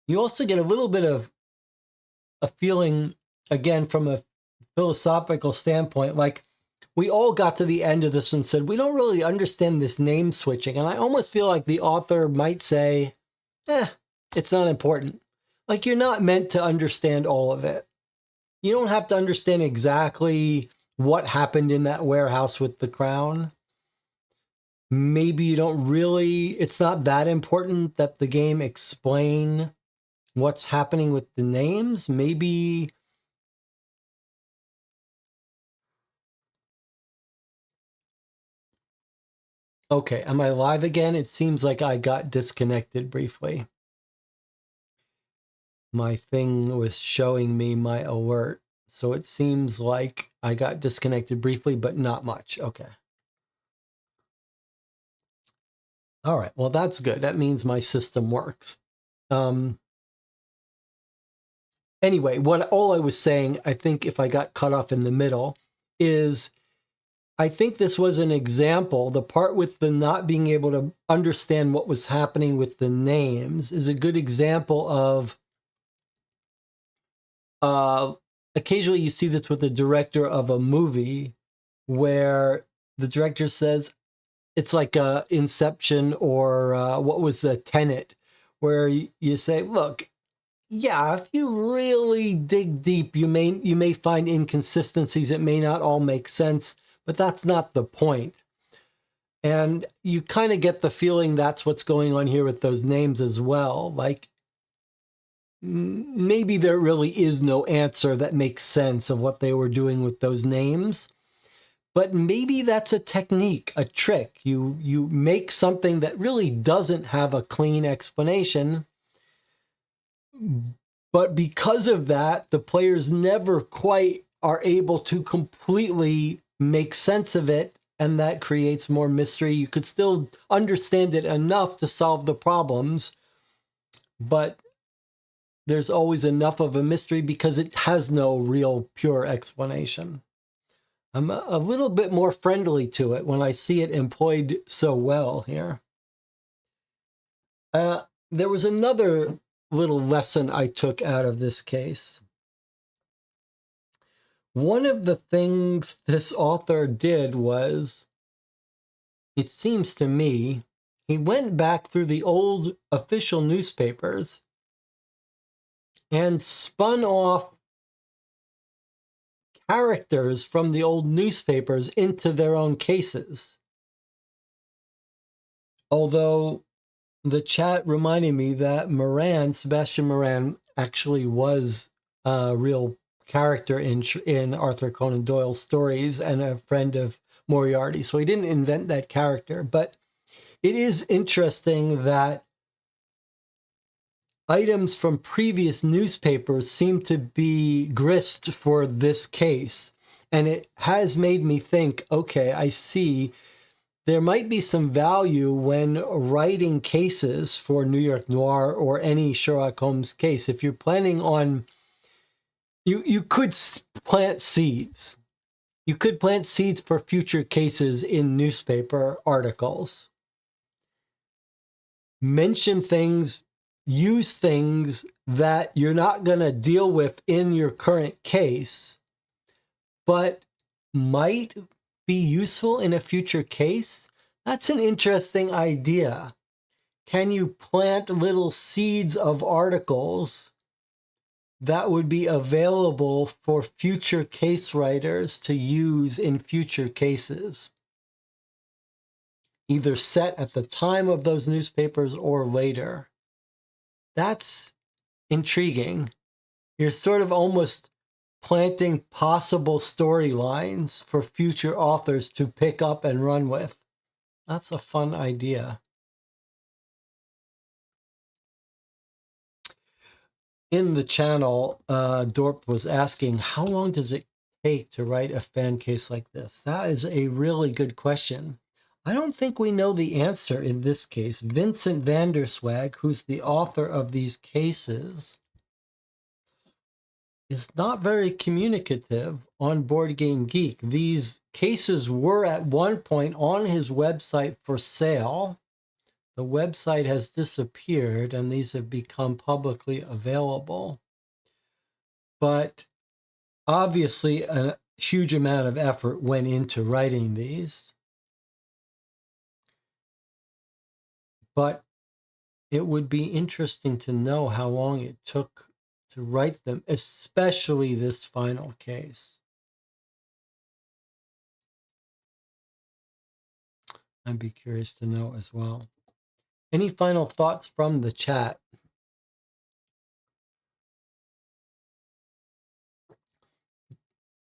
You also get a little bit of a feeling, again, from a philosophical standpoint, like we all got to the end of this and said, we don't really understand this name switching. And I almost feel like the author might say, it's not important. Like, you're not meant to understand all of it. You don't have to understand exactly what happened in that warehouse with the crown. Maybe you don't really, it's not that important that the game explain what's happening with the names. Maybe okay, am I live again? It seems like I got disconnected briefly. My thing was showing me my alert. So it seems like I got disconnected briefly, but not much. Okay. All right. Well, that's good. That means my system works. Anyway, all I was saying, I think if I got cut off in the middle, is I think this was an example. The part with the not being able to understand what was happening with the names is a good example of occasionally you see this with the director of a movie where the director says, it's like Inception or what was the Tenet, where you say, look, yeah, if you really dig deep, you may find inconsistencies. It may not all make sense, but that's not the point. And you kind of get the feeling that's what's going on here with those names as well. Like, maybe there really is no answer that makes sense of what they were doing with those names. But maybe that's a technique, a trick. You make something that really doesn't have a clean explanation, but because of that, the players never quite are able to completely make sense of it, and that creates more mystery. You could still understand it enough to solve the problems, but there's always enough of a mystery because it has no real pure explanation. I'm a little bit more friendly to it when I see it employed so well here. There was another little lesson I took out of this case. One of the things this author did was, it seems to me, he went back through the old official newspapers and spun off characters from the old newspapers into their own cases. Although the chat reminded me that Sebastian Moran, actually was a real character in Arthur Conan Doyle's stories and a friend of Moriarty. So he didn't invent that character. But it is interesting that items from previous newspapers seem to be grist for this case. And it has made me think, okay, I see there might be some value when writing cases for New York Noir or any Sherlock Holmes case. If you're planning on, you could plant seeds. You could plant seeds for future cases in newspaper articles. Mention things, use things that you're not going to deal with in your current case, but might be useful in a future case. That's an interesting idea. Can you plant little seeds of articles that would be available for future case writers to use in future cases, either set at the time of those newspapers or later? That's intriguing. You're sort of almost planting possible storylines for future authors to pick up and run with. That's a fun idea. In the channel, Dorp was asking, how long does it take to write a fan case like this? That is a really good question. I don't think we know the answer in this case. Vincent van der Swag, who's the author of these cases, is not very communicative on Board Game Geek. These cases were at one point on his website for sale. The website has disappeared and these have become publicly available. But obviously a huge amount of effort went into writing these. But it would be interesting to know how long it took to write them, especially this final case. I'd be curious to know as well. Any final thoughts from the chat?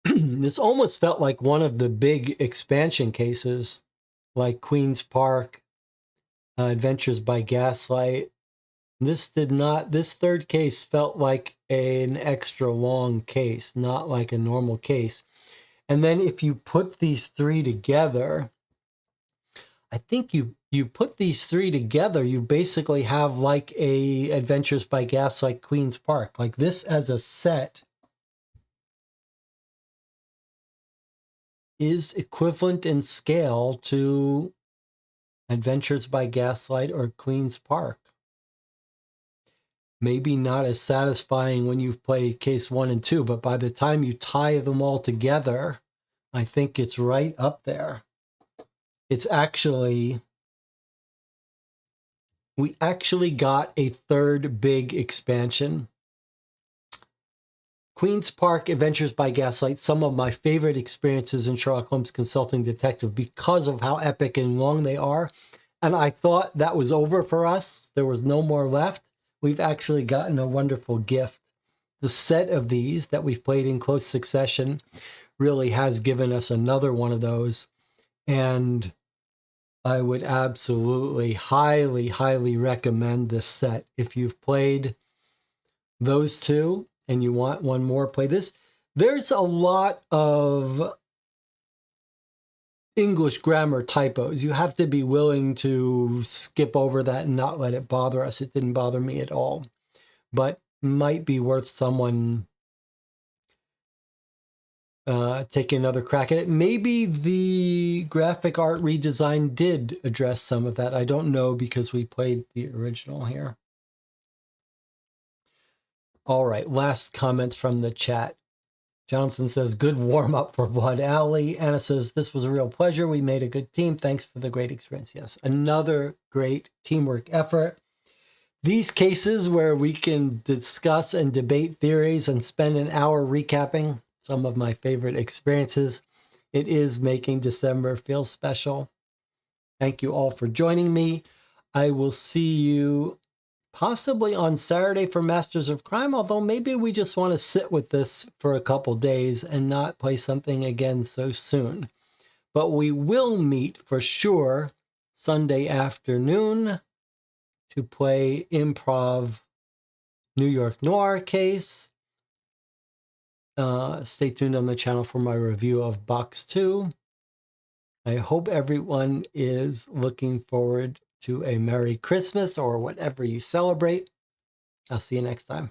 This almost felt like one of the big expansion cases, like Queen's Park, Adventures by Gaslight. This did not, this third case felt like an extra long case, not like a normal case. And then if you put these three together, I think you put these three together, you basically have like a Adventures by Gaslight Queen's Park. Like this as a set is equivalent in scale to Adventures by Gaslight or Queen's Park. Maybe not as satisfying when you play case 1 and 2, but by the time you tie them all together, I think it's right up there. It's actually, we actually got a third big expansion. Queen's Park, Adventures by Gaslight, some of my favorite experiences in Sherlock Holmes Consulting Detective because of how epic and long they are. And I thought that was over for us. There was no more left. we've actually gotten a wonderful gift. The set of these that we've played in close succession really has given us another one of those. And I would absolutely highly, highly recommend this set. If you've played those two and you want one more, play this. There's a lot of English grammar typos. You have to be willing to skip over that and not let it bother us. It didn't bother me at all, but might be worth someone taking another crack at it. Maybe the graphic art redesign did address some of that. I don't know because we played the original here. All right, last comments from the chat. Jonathan says, good warm-up for Blood Alley. Anna says, this was a real pleasure. We made a good team. Thanks for the great experience. Yes, another great teamwork effort. These cases where we can discuss and debate theories and spend an hour recapping some of my favorite experiences. It is making December feel special. Thank you all for joining me. I will see you possibly on Saturday for Masters of Crime, although maybe we just want to sit with this for a couple days and not play something again so soon. But we will meet for sure Sunday afternoon to play Improv New York Noir case. Stay tuned on the channel for my review of Box 2. I hope everyone is looking forward to a Merry Christmas or whatever you celebrate. I'll see you next time.